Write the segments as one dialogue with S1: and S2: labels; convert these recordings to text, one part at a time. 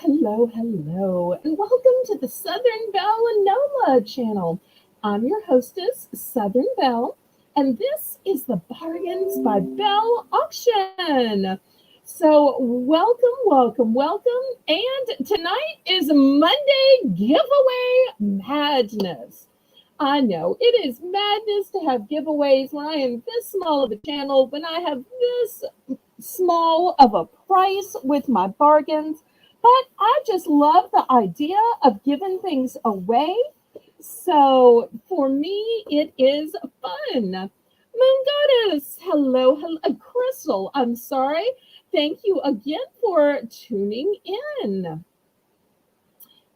S1: hello, and welcome to the Southern Belle and Nola channel. I'm your hostess, Southern Belle, and this is the Bargains by Belle auction. So, welcome, and tonight is Monday giveaway madness. I know it is madness to have giveaways when I am this small of a channel, when I have this small of a price with my bargains, but I just love the idea of giving things away. So for me, it is fun. Moon Goddess, hello, Crystal, I'm sorry. Thank you again for tuning in.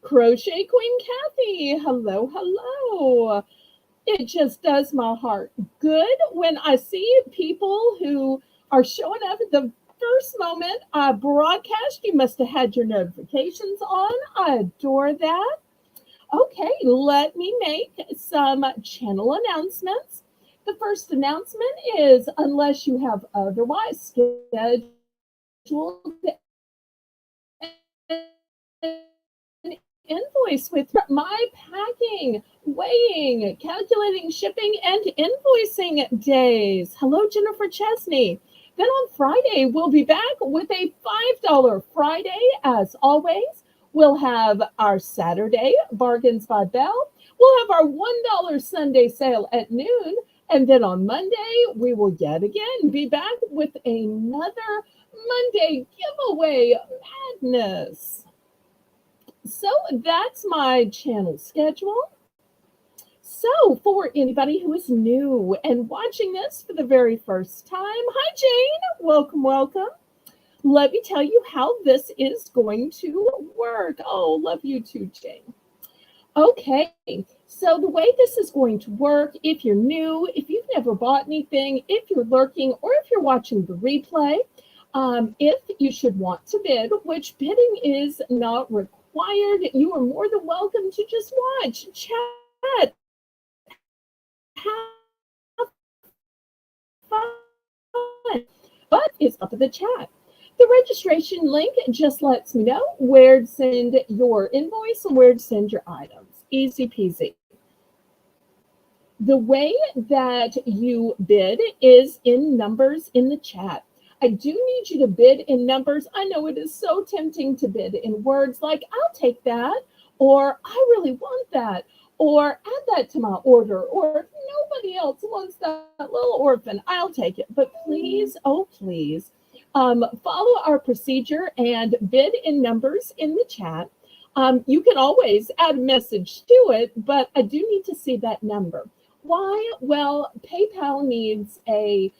S1: Crochet Queen Kathy, hello. It just does my heart good when I see people who are showing up at the first moment I broadcast. You must have had your notifications on. I adore that. Okay, let me make some channel announcements. The first announcement is unless you have otherwise scheduled invoice with my packing, weighing, calculating shipping, and invoicing days. Hello, Jennifer Chesney. Then on Friday, we'll be back with a $5 Friday as always. We'll have our Saturday Bargains by Belle. We'll have our $1 Sunday sale at noon. And then on Monday, we will yet again be back with another Monday giveaway madness. So that's my channel schedule. So for anybody who is new and watching this for the very first time, hi Jane, welcome. Let me tell you how this is going to work. Oh, love you too, Jane. Okay, so the way this is going to work, if you're new, if you've never bought anything, if you're lurking, or if you're watching the replay, if you should want to bid, which bidding is not required, you are more than welcome to just watch, chat, have fun. But it's up in the chat. The registration link just lets me know where to send your invoice and where to send your items. Easy peasy. The way that you bid is in numbers in the chat. I do need you to bid in numbers. I know it is so tempting to bid in words like, I'll take that, or I really want that, or add that to my order, or if nobody else wants that little orphan, I'll take it. But please, oh please, follow our procedure and bid in numbers in the chat. You can always add a message to it, but I do need to see that number. Why? Well, PayPal needs a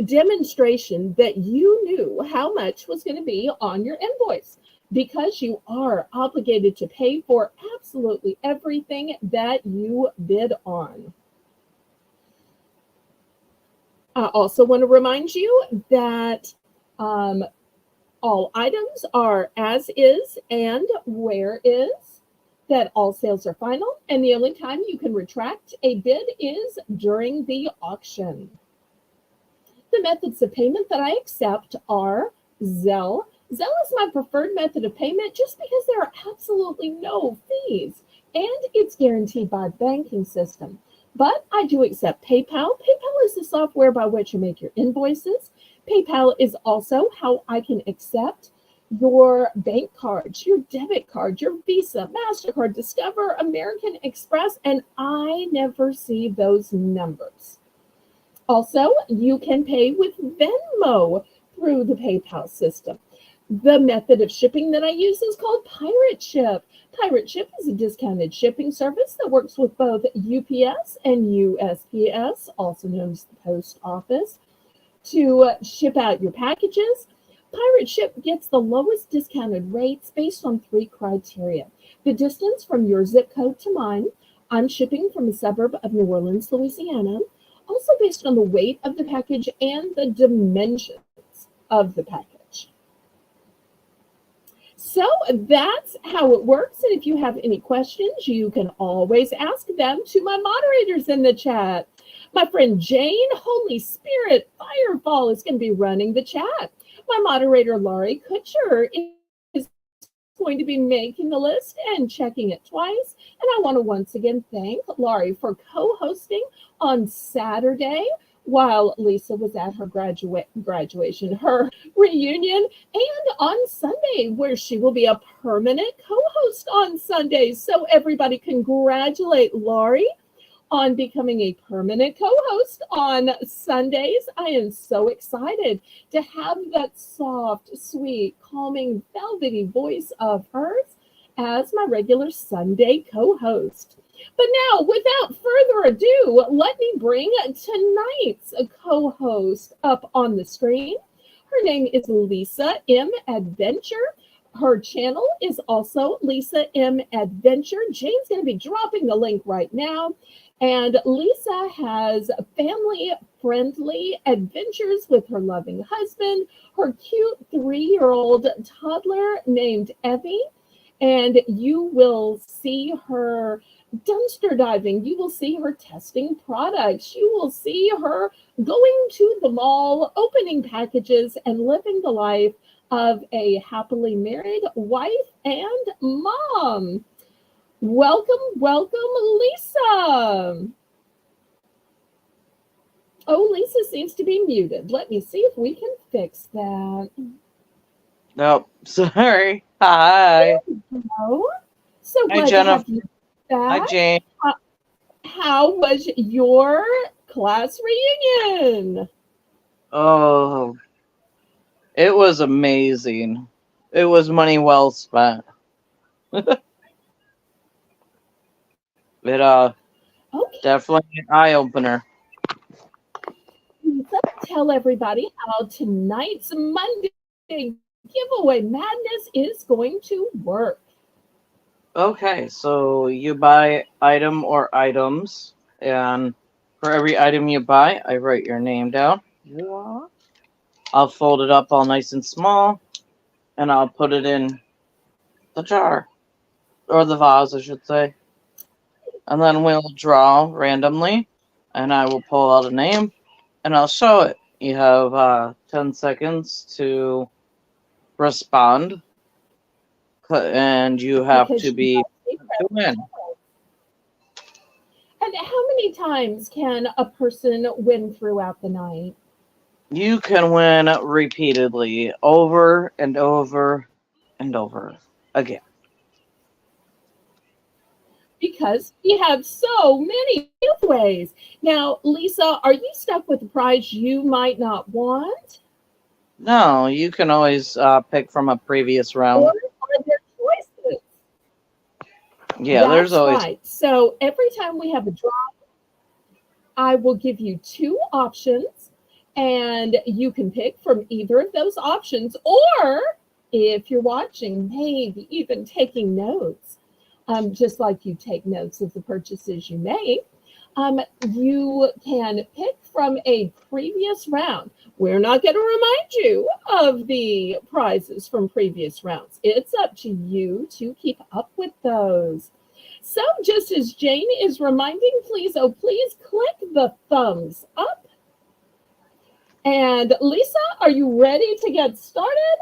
S1: demonstration that you knew how much was going to be on your invoice, because you are obligated to pay for absolutely everything that you bid on. I also want to remind you that all items are as is and where is, that all sales are final, and the only time you can retract a bid is during the auction. The methods of payment that I accept are Zelle. Zelle is my preferred method of payment just because there are absolutely no fees, and it's guaranteed by a banking system. But I do accept PayPal. PayPal is the software by which you make your invoices. PayPal is also how I can accept your bank cards, your debit card, your Visa, MasterCard, Discover, American Express, and I never see those numbers. Also, you can pay with Venmo through the PayPal system. The method of shipping that I use is called Pirate Ship. Pirate Ship is a discounted shipping service that works with both UPS and USPS, also known as the post office, to ship out your packages. Pirate Ship gets the lowest discounted rates based on 3 criteria. The distance from your zip code to mine. I'm shipping from a suburb of New Orleans, Louisiana. Also based on the weight of the package and the dimensions of the package. So that's how it works. And if you have any questions, you can always ask them to my moderators in the chat. My friend Jane, Holy Spirit Firefall, is going to be running the chat. My moderator, Laurie Kutcher, is going to be making the list and checking it twice. And I want to once again thank Laurie for co-hosting on Saturday while Lisa was at her graduation, her reunion, and on Sunday, where she will be a permanent co-host on Sundays. So everybody congratulate Laurie on becoming a permanent co-host on Sundays. I am so excited to have that soft, sweet, calming, velvety voice of hers as my regular Sunday co-host. But now, without further ado, let me bring tonight's co-host up on the screen. Her name is Lisa M. Adventure. Her channel is also Lisa M. Adventure. Jane's going to be dropping the link right now. And Lisa has family-friendly adventures with her loving husband, her cute 3-year-old toddler named Evie. And you will see her dumpster diving. You will see her testing products. You will see her going to the mall, opening packages, and living the life of a happily married wife and mom. Welcome, welcome, Lisa. Oh, Lisa seems to be muted. Let me see if we can fix that.
S2: Nope, sorry. Hi.
S1: Hello. So
S2: Hi,
S1: glad to have you
S2: Hi,
S1: back.
S2: Jane.
S1: How was your class reunion?
S2: Oh, it was amazing. It was money well spent. It
S1: Okay,
S2: definitely an eye opener.
S1: Lisa, tell everybody how tonight's Monday giveaway madness is going to work.
S2: Okay, so you buy item or items, and for every item you buy, I write your name down. I'll fold it up all nice and small, and I'll put it in the jar, or the vase, I should say. And then we'll draw randomly, and I will pull out a name, and I'll show it. You have 10 seconds to respond, and you have
S1: Because
S2: to
S1: you
S2: be
S1: must be
S2: to win.
S1: And how many times can a person win throughout the night?
S2: You can win repeatedly, over and over and over again.
S1: Because we have so many giveaways. Now, Lisa, are you stuck with a prize you might not want?
S2: No, you can always pick from a previous
S1: Or
S2: round.
S1: are there choices?
S2: Yeah, there's
S1: That's
S2: always.
S1: right. So every time we have a draw, I will give you 2 options, and you can pick from either of those options, or if you're watching, maybe even taking notes, just like you take notes of the purchases you make. You can pick from a previous round. We're not going to remind you of the prizes from previous rounds. It's up to you to keep up with those. So just as Jane is reminding, please, oh, please click the thumbs up. And Lisa, are you ready to get started?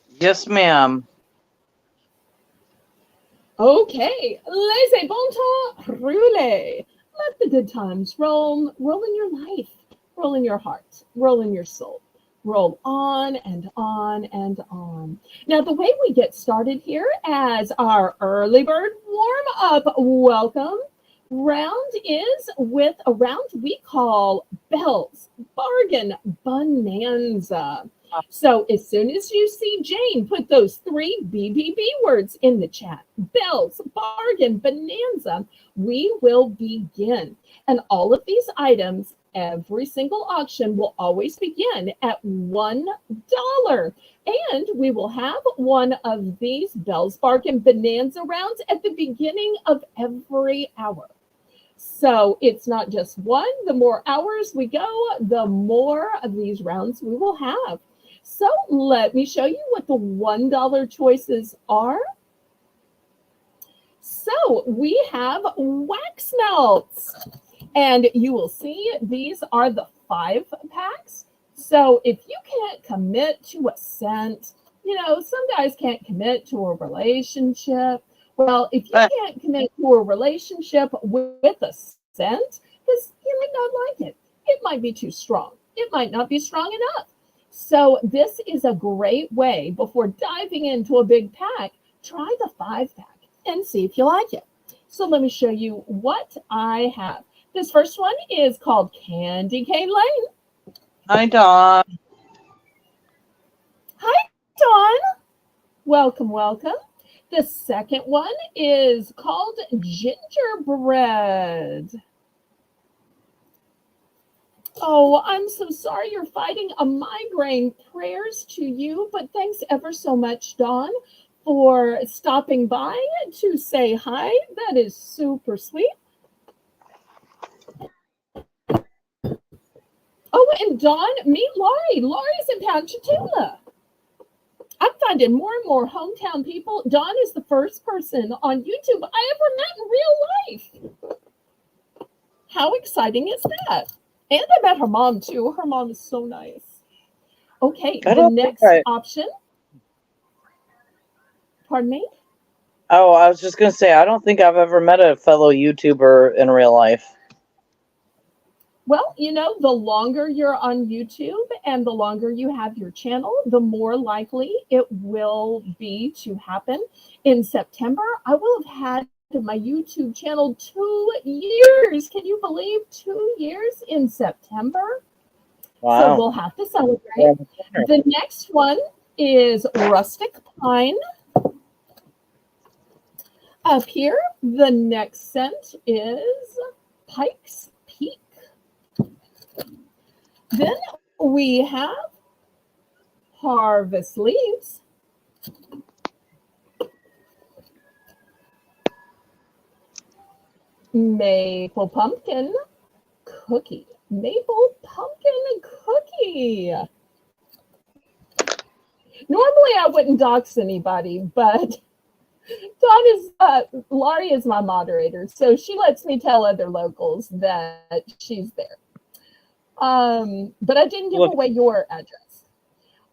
S2: Yes, ma'am.
S1: Okay, laissez bon temps rouler. Let the good times roll. Roll in your life, roll in your heart, roll in your soul. Roll on and on and on. Now, the way we get started here as our early bird warm up welcome round is with a round we call Belle's Bargain Bonanza. So as soon as you see Jane put those 3 BBB words in the chat, Belle's Bargain Bonanza, we will begin. And all of these items, every single auction will always begin at $1. And we will have one of these Belle's Bargain Bonanza rounds at the beginning of every hour. So it's not just one. The more hours we go, the more of these rounds we will have. So let me show you what the $1 choices are. So we have wax melts. And you will see these are the 5 packs. So if you can't commit to a cent, some guys can't commit to a relationship. Well, if you
S2: Eh,
S1: can't commit to a relationship with a scent, because you might not like it. It might be too strong. It might not be strong enough. So this is a great way before diving into a big pack. Try the 5-pack and see if you like it. So let me show you what I have. This first one is called Candy Cane Lane.
S2: Hi, Dawn.
S1: Hi, Dawn. Welcome, welcome. The second one is called Gingerbread. Oh, I'm so sorry you're fighting a migraine. Prayers to you, but thanks ever so much, Dawn, for stopping by to say hi. That is super sweet. Oh, and Dawn, meet Laurie. Laurie's in Ponchatoula. I'm finding more and more hometown people. Dawn is the first person on YouTube I ever met in real life. How exciting is that? And I met her mom too. Her mom is so nice. Okay,
S2: I
S1: the
S2: don't think
S1: next option. Pardon me?
S2: Oh, I was just going to say, I don't think I've ever met a fellow YouTuber in real life.
S1: Well, the longer you're on YouTube and the longer you have your channel, the more likely it will be to happen. In September, I will have had my YouTube channel 2 years. Can you believe 2 years in September?
S2: Wow.
S1: So we'll have to celebrate. The next one is Rustic Pine. Up here, the next scent is Pike's Peak. Then we have Harvest Leaves. Maple Pumpkin Cookie. Maple Pumpkin Cookie. Normally I wouldn't dox anybody, but Laurie is my moderator, so she lets me tell other locals that she's there. But I didn't give away your address.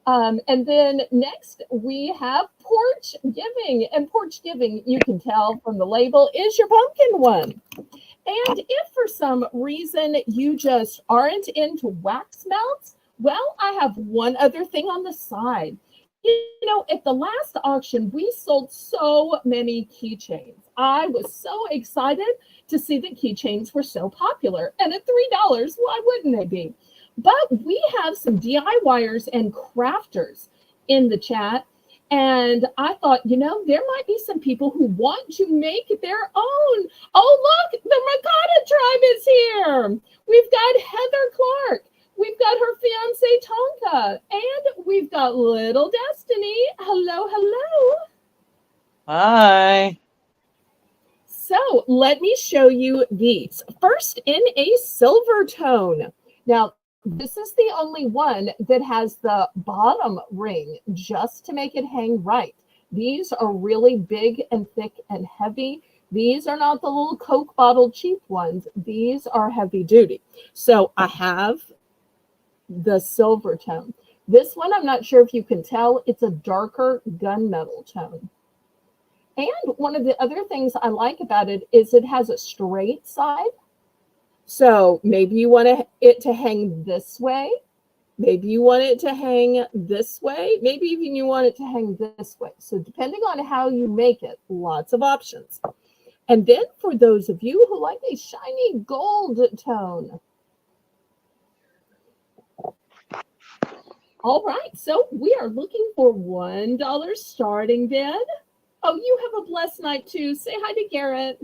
S1: And then next we have Porch Giving. And Porch Giving, you can tell from the label, is your pumpkin one. And if for some reason you just aren't into wax melts, well, I have one other thing on the side. At the last auction, we sold so many keychains. I was so excited to see that keychains were so popular. And at $3, why wouldn't they be? But we have some DIYers and crafters in the chat. And I thought, there might be some people who want to make their own. Oh, look, the Makata tribe is here. We've got Heather Clark. We've got her fiance, Tonka. And we've got little Destiny. Hello, hello.
S2: Hi.
S1: So let me show you these. First, in a silver tone. Now, this is the only one that has the bottom ring just to make it hang right. These are really big and thick and heavy. These are not the little Coke bottle cheap ones. These are heavy duty. So I have the silver tone. This one, I'm not sure if you can tell, it's a darker gunmetal tone. And one of the other things I like about it is it has a straight side. So maybe you want it to hang this way. Maybe you want it to hang this way. Maybe even you want it to hang this way. So depending on how you make it, lots of options. And then for those of you who like a shiny gold tone. All right, so we are looking for $1 starting bid. Oh, you have a blessed night too. Say hi to Garrett.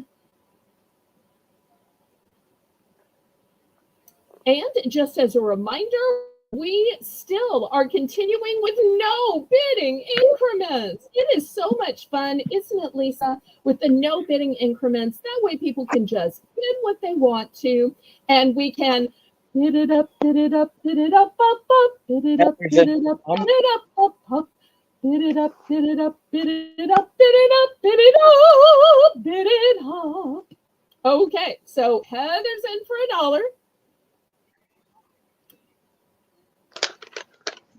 S1: And just as a reminder, we still are continuing with no bidding increments. It is so much fun, isn't it, Lisa? With the no bidding increments, that way people can just bid what they want to, and we can bid it up, bid it up, bid it up, up, up, bid it up, bid it up, bid it up, up, up. Bid it up, bid it up, bid it up, bid it up, bid it up, bid it up. Okay, so Heather's in for $1.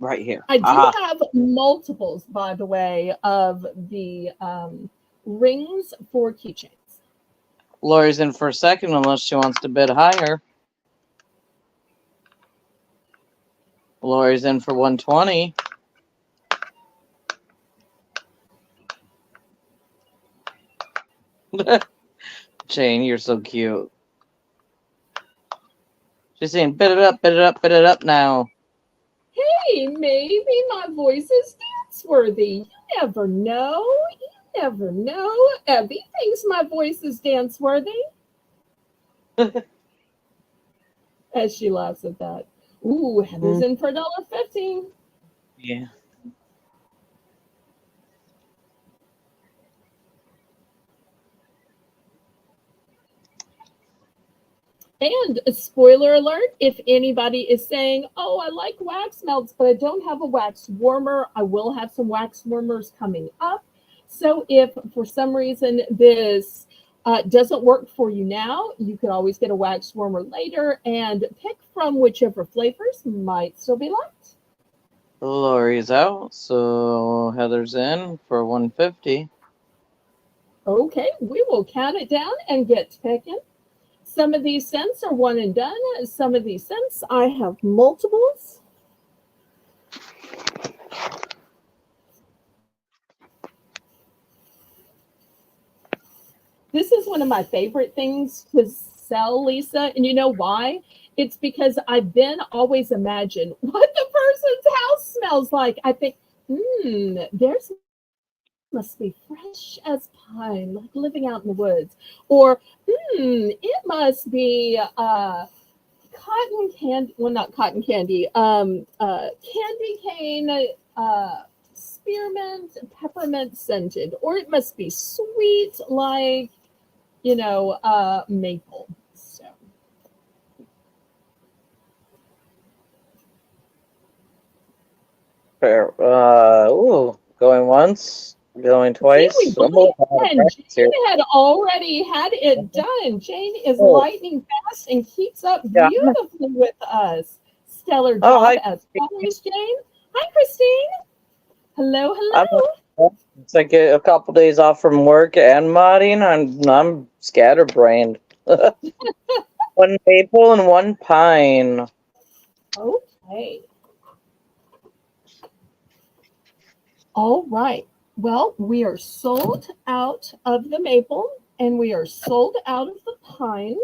S2: right here.
S1: I do
S2: Aha.
S1: have multiples, by the way, of the rings for keychains.
S2: Lori's in for a second unless she wants to bid higher. Lori's in for 120. Jane, you're so cute. She's saying, bid it up, bid it up, bid it up now.
S1: Hey, maybe my voice is dance worthy. You never know. You never know. Evie thinks my voice is dance worthy. As she laughs at that. Ooh, Heather's in for $1.50.
S2: Yeah.
S1: And a spoiler alert, if anybody is saying, oh, I like wax melts, but I don't have a wax warmer, I will have some wax warmers coming up. So if for some reason this doesn't work for you now, you can always get a wax warmer later and pick from whichever flavors might still be left.
S2: Lori's out, so Heather's in for 150.
S1: Okay, we will count it down and get picking. Some of these scents are one and done. Some of these scents, I have multiples. This is one of my favorite things to sell, Lisa. And you know why? It's because I've been always imagine what the person's house smells like. I think, theirs must be fresh as pine, like living out in the woods. Or, it must be cotton candy, well, not cotton candy, candy cane, spearmint, peppermint scented, or it must be sweet like, maple. So.
S2: Fair. Going once, going twice.
S1: See, Jane had already had it done. Jane is lightning fast and keeps up beautifully with us. Stellar job as always, Jane. Hi, Christine. Hello, hello.
S2: It's like a couple days off from work and modding. I'm scatterbrained. One maple and one pine.
S1: Okay. All right. Well, we are sold out of the maple and we are sold out of the pine.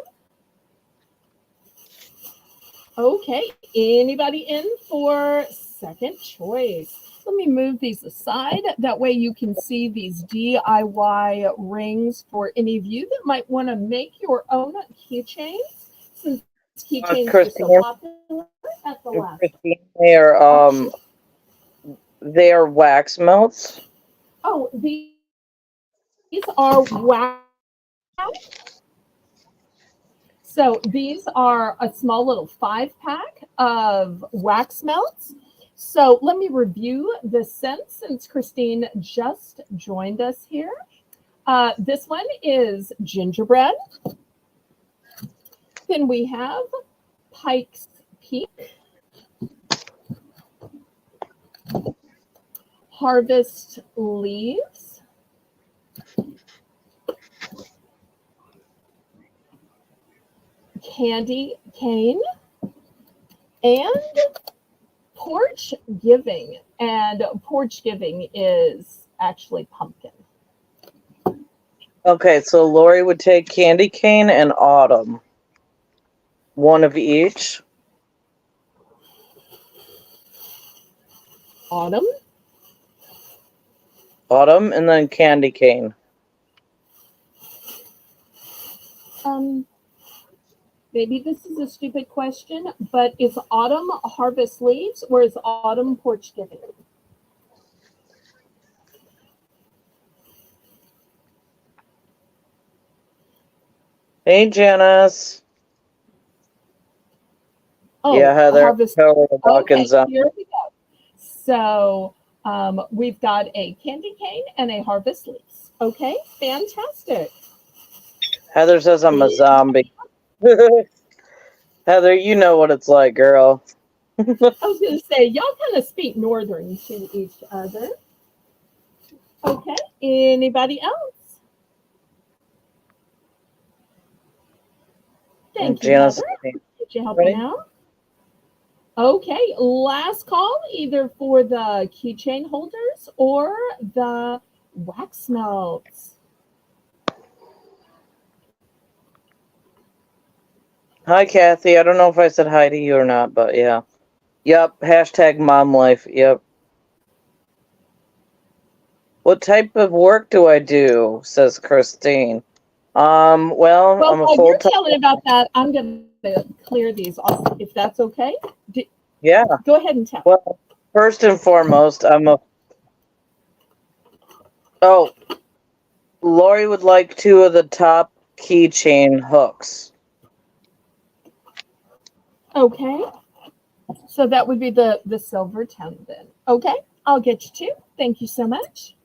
S1: Okay. Anybody in for second choice? Let me move these aside. That way you can see these DIY rings for any of you that might want to make your own keychains. Since keychains are so popular at the last.
S2: Christine, they are wax melts.
S1: Oh, these are wax. So these are a small little 5-pack of wax melts. So let me review the scents since Christine just joined us here. This one is gingerbread. Then we have Pike's Peak, Harvest Leaves, Candy Cane, and Porch Giving. And Porch Giving is actually pumpkin.
S2: Okay, so Lori would take Candy Cane and Autumn. One of each.
S1: Autumn,
S2: and then Candy Cane.
S1: Maybe this is a stupid question, but is Autumn Harvest Leaves or is Autumn Porch Giving?
S2: Hey, Janice.
S1: Oh,
S2: yeah, Heather.
S1: Harvest. Okay, here we go. So we've got a Candy Cane and a Harvest Leaves. Okay, fantastic.
S2: Heather says I'm a zombie. Heather, you know what it's like, girl.
S1: I was going to say, y'all kind of speak northern to each other. Okay. Anybody else? Thank you,
S2: Janice,
S1: Heather. Did you help me
S2: ready?
S1: out? Okay. Last call, either for the keychain holders or the wax melts.
S2: Hi, Kathy. I don't know if I said hi to you or not, but yeah. Yep. Hashtag mom life. Yep. What type of work do I do? Says Christine. Well,
S1: Well,
S2: I'm a
S1: while you're
S2: full-time.
S1: telling about that, I'm going to clear these off, if that's okay.
S2: Yeah.
S1: Go ahead and tell.
S2: Well, first and foremost, Oh, Lori would like 2 of the top keychain hooks.
S1: Okay. So that would be the silver 10 then. Okay. I'll get you two. Thank you so much.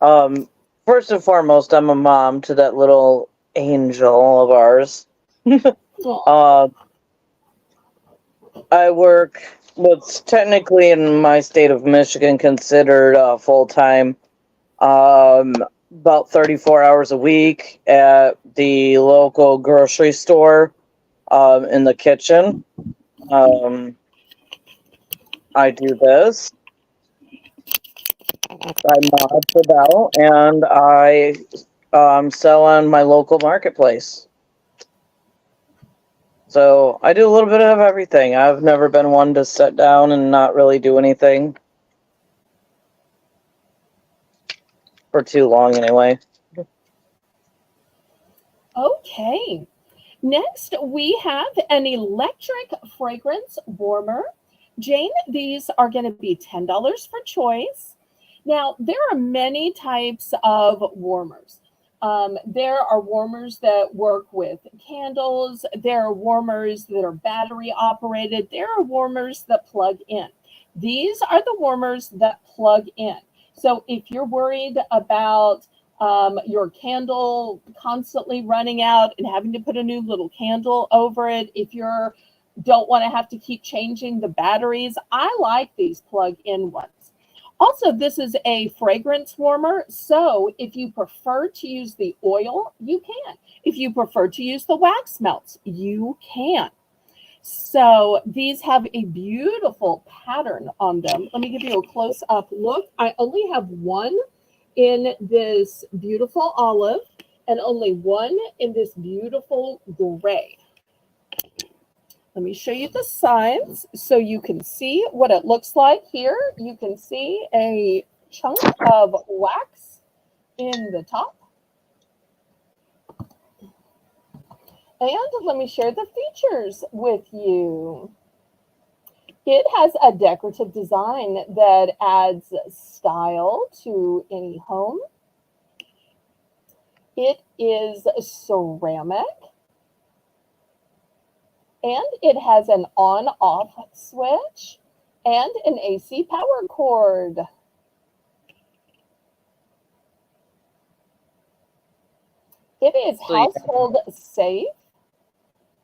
S2: Um, First and foremost, I'm a mom to that little angel of ours.
S1: Aw.
S2: Uh, I work what's technically in my state of Michigan considered full time. Um, about 34 hours a week at the local grocery store in the kitchen. Um, I do this. I mod for Bell, and I sell on my local marketplace. So I do a little bit of everything. I've never been one to sit down and not really do anything for too long, anyway.
S1: Okay. Next, we have an electric fragrance warmer. Jane, these are going to be $10 for choice. Now, there are many types of warmers. There are warmers that work with candles. There are warmers that are battery operated. There are warmers that plug in. These are the warmers that plug in. So if you're worried about your candle constantly running out and having to put a new little candle over it, if you're don't want to have to keep changing the batteries, I like these plug-in ones. Also, this is a fragrance warmer, so if you prefer to use the oil, you can. If you prefer to use the wax melts, you can. So these have a beautiful pattern on them. Let me give you a close-up look. I only have one in this beautiful olive and only one in this beautiful gray. Let me show you the sides so you can see what it looks like here. You can see a chunk of wax in the top. And let me share the features with you. It has a decorative design that adds style to any home. It is ceramic. And it has an on-off switch and an AC power cord. It is
S2: So yeah,
S1: household safe.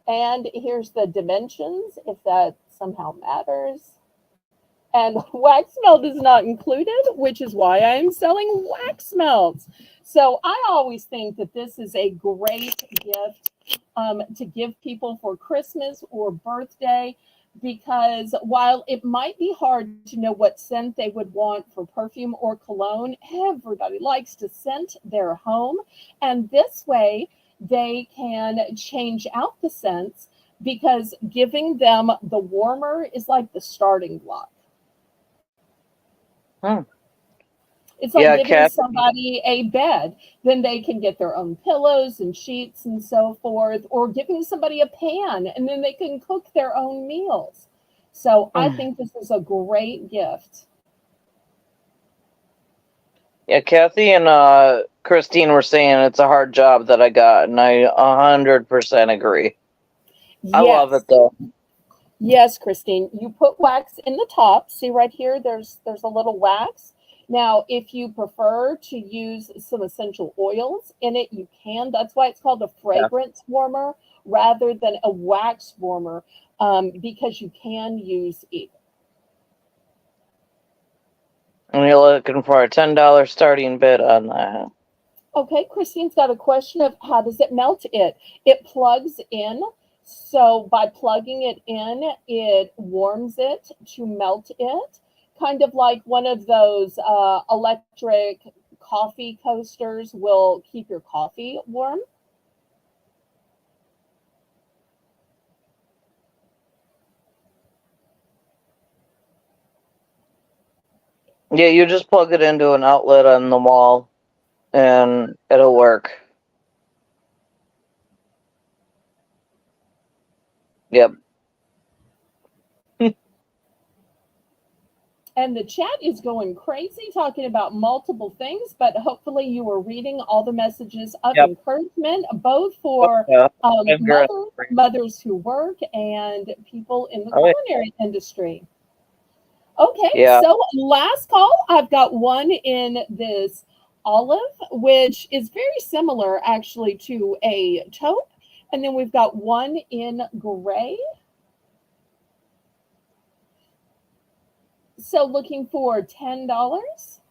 S1: And here's the dimensions, if that somehow matters. And wax melt is not included, which is why I'm selling wax melts. So I always think that this is a great gift to give people for Christmas or birthday, because while it might be hard to know what scent they would want for perfume or cologne, everybody likes to scent their home. And this way, they can change out the scents, because giving them the warmer is like the starting block.
S2: hmm.
S1: It's like
S2: Yeah,
S1: giving
S2: Kathy.
S1: somebody a bed. Then they can get their own pillows and sheets and so forth, or giving somebody a pan and then they can cook their own meals. So I think this is a great gift.
S2: Yeah, Kathy and Christine were saying it's a hard job that I got, and I 100% agree. I love it
S1: Yes.
S2: though.
S1: Yes, Christine. You put wax in the top. See right here, there's a little wax. Now, if you prefer to use some essential oils in it, you can. That's why it's called a
S2: Yeah.
S1: fragrance warmer rather than a wax warmer, because you can use either.
S2: And you're looking for a $10 starting bid on that.
S1: Okay, Christine's got a question of how does it melt it? It plugs in. So by plugging it in, it warms it to melt it. Kind of like one of those electric coffee coasters will keep your coffee warm.
S2: Yeah, you just plug it into an outlet on the wall, and it'll work. Yep.
S1: And the chat is going crazy talking about multiple things, but hopefully you are reading all the messages of
S2: Yep.
S1: encouragement, both
S2: Oh,
S1: for
S2: yeah. I'm good.
S1: mothers who work and people in the
S2: Oh, yeah.
S1: culinary industry. Okay,
S2: Yeah.
S1: so last call, I've got one in this olive, which is very similar actually to a taupe. And then we've got one in gray. So looking for $10.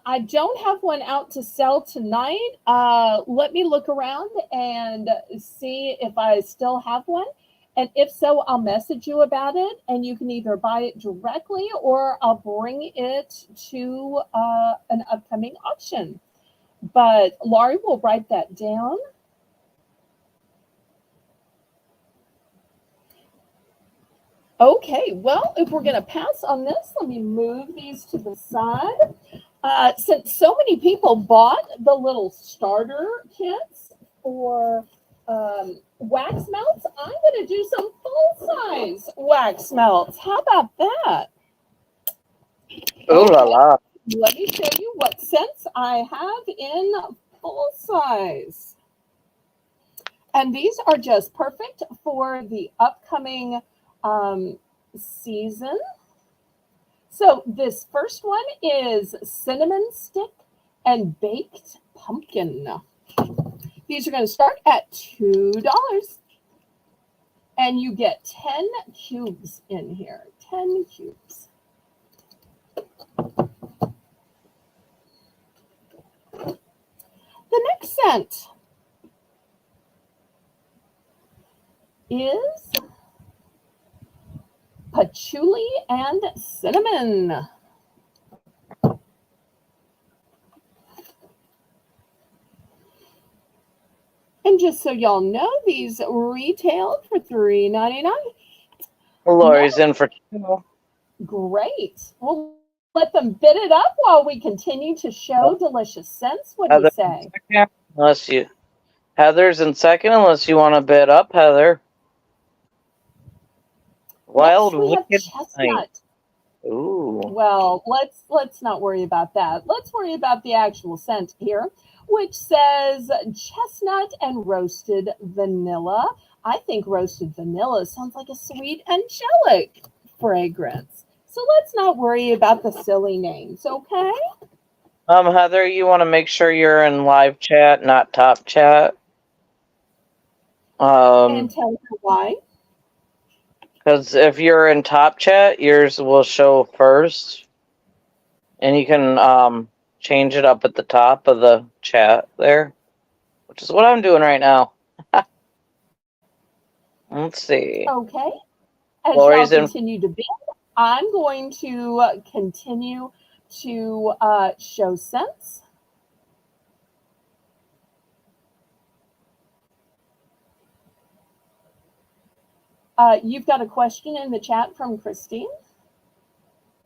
S1: I don't have one out to sell tonight. Let me look around and see if I still have one. And if so, I'll message you about it, and you can either buy it directly or I'll bring it to an upcoming auction. But Laurie will write that down. Okay, well, if we're going to pass on this, let me move these to the side. Since so many people bought the little starter kits for wax melts, I'm going to do some full-size wax melts. How about that?
S2: Ooh la la.
S1: Let me show you what scents I have in full size. And these are just perfect for the upcoming season. So this first one is cinnamon stick and baked pumpkin. These are going to start at $2. And you get 10 cubes in here. 10 cubes. The next scent is patchouli and cinnamon. And just so y'all know, these retail for $3.99.
S2: Lori's in for 2.
S1: Great. We'll let them bid it up while we continue to show delicious scents. What do you say?
S2: Heather's in second, unless you want to bid up, Heather. Wild
S1: Next we have
S2: Wicked
S1: chestnut.
S2: Night. Ooh.
S1: Well, let's not worry about that. Let's worry about the actual scent here, which says chestnut and roasted vanilla. I think roasted vanilla sounds like a sweet angelic fragrance. So let's not worry about the silly names, okay?
S2: Heather, you want to make sure you're in live chat, not top chat.
S1: And tell her why.
S2: Because if you're in top chat, yours will show first. And you can change it up at the top of the chat there, which is what I'm doing right now. Let's see.
S1: Okay. As
S2: Lori's
S1: y'all
S2: in.
S1: continue to bid, I'm going to continue to show scents. You've got a question in the chat from Christine.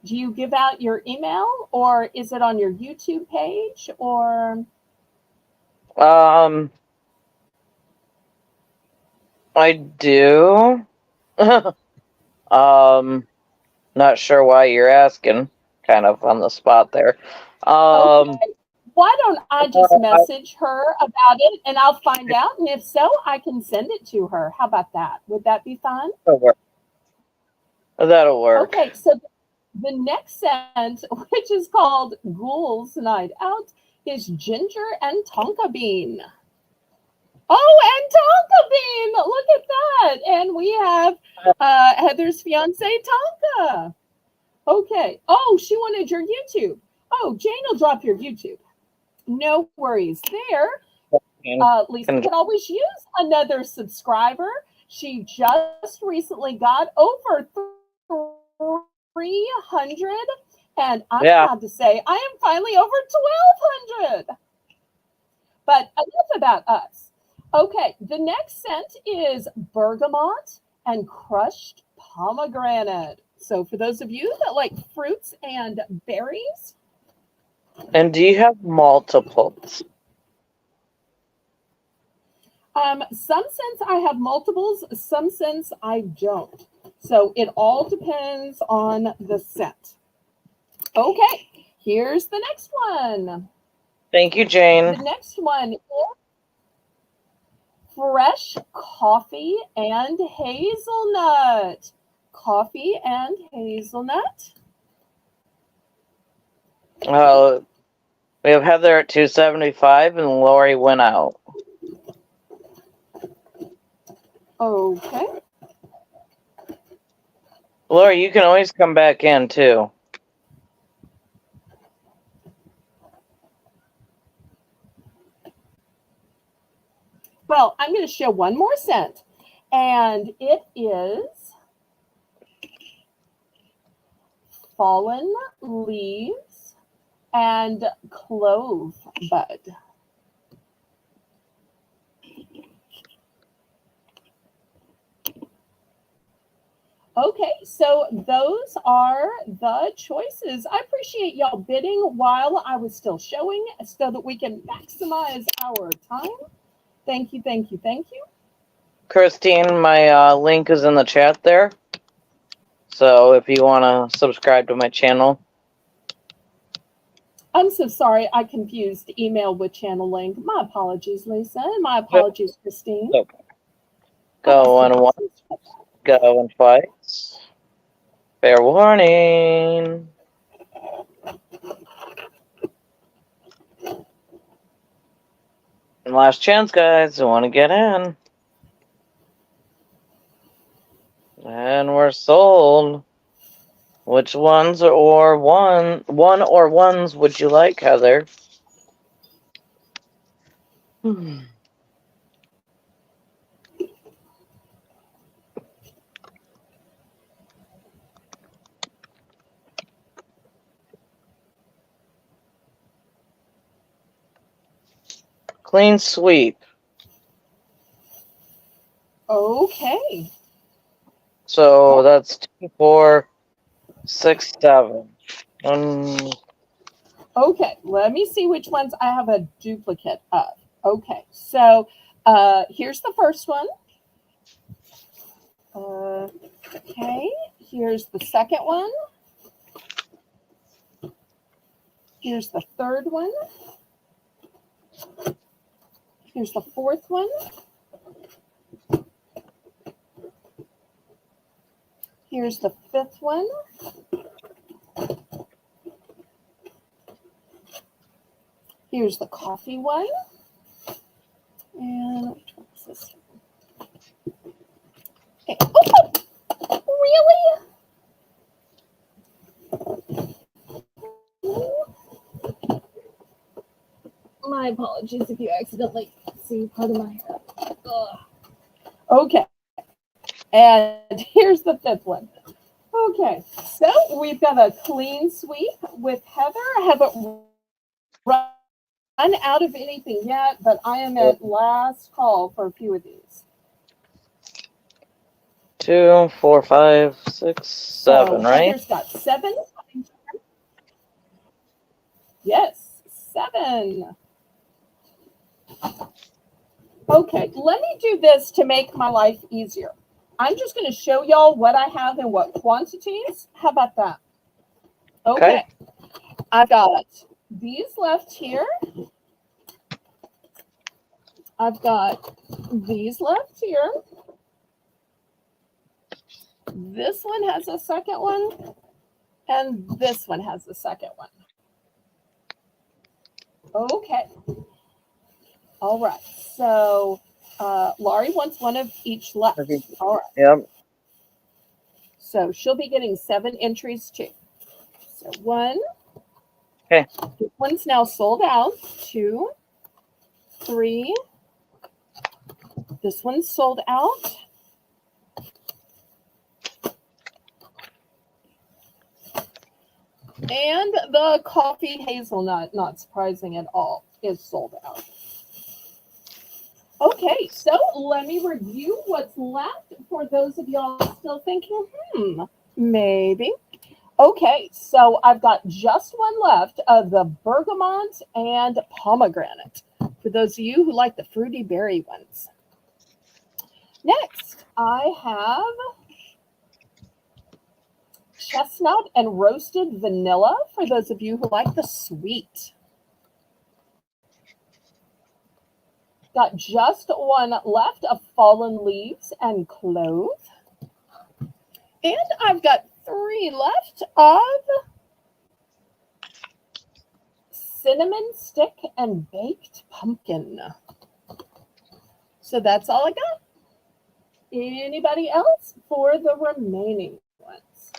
S1: Do you give out your email, or is it on your YouTube page, or?
S2: I do. Not sure why you're asking. Kind of on the spot there.
S1: Okay. Why don't I just message her about it and I'll find out, and if so, I can send it to her. How about that? Would that be fun?
S2: That'll work.
S1: Okay, so the next scent, which is called Ghouls Night Out, is ginger and tonka bean. Oh, and tonka bean! Look at that! And we have Heather's fiance, Tonka. Okay. Oh, she wanted your YouTube. Oh, Jane will drop your YouTube. No worries there. Lisa can always use another subscriber. She just recently got over 300, and I'm proud to say I am finally over 1,200. But enough about us. Okay, the next scent is bergamot and crushed pomegranate. So for those of you that like fruits and berries.
S2: And do you have multiples?
S1: Some scents I have multiples, some scents I don't. So it all depends on the scent. Okay, here's the next one.
S2: Thank you, Jane.
S1: The next one is fresh coffee and hazelnut. Coffee and hazelnut.
S2: We have Heather at 275 and Lori went out.
S1: Okay.
S2: Lori, you can always come back in too.
S1: Well, I'm going to show one more scent, and it is fallen leaves and clove bud. Okay, so those are the choices. I appreciate y'all bidding while I was still showing so that we can maximize our time. Thank you, thank you, thank you.
S2: Christine, my link is in the chat there. So if you want to subscribe to my channel.
S1: I'm so sorry I confused email with channel link. My apologies, Lisa. And my apologies, Christine.
S2: Okay. Going once, going twice. Fair warning. And last chance, guys. You want to get in. And we're sold. Which ones or one or ones would you like, Heather? Clean sweep.
S1: Okay.
S2: So that's 2, 4, 6, 7.
S1: Okay, let me see which ones I have a duplicate of. Okay, so here's the first one. Okay, here's the second one. Here's the third one. Here's the fourth one. Here's the fifth one. Here's the coffee one. And which one is this? Okay. Oh, really? My apologies if you accidentally see part of my hair. Ugh. Okay. And here's the fifth one. Okay. So we've got a clean sweep with Heather. I haven't run out of anything yet, but I am at last call for a few of these.
S2: 2, 4, 5, 6, 7, right?
S1: Heather's got 7. Yes, 7. Okay, let me do this to make my life easier. I'm just going to show y'all what I have in what quantities. How about that? Okay. I've got these left here. I've got these left here. This one has a second one, and this one has the second one. Okay. All right. So Laurie wants one of each left. All right.
S2: Yep.
S1: So she'll be getting 7 entries too. So 1.
S2: Okay.
S1: This one's now sold out. 2, 3. This one's sold out. And the coffee hazelnut, not surprising at all, is sold out. Okay, so let me review what's left for those of y'all still thinking, maybe. Okay, so I've got just one left of the bergamot and pomegranate for those of you who like the fruity berry ones. Next, I have chestnut and roasted vanilla for those of you who like the sweet. Got just one left of fallen leaves and clove. And I've got 3 left of cinnamon stick and baked pumpkin. So that's all I got. Anybody else for the remaining ones?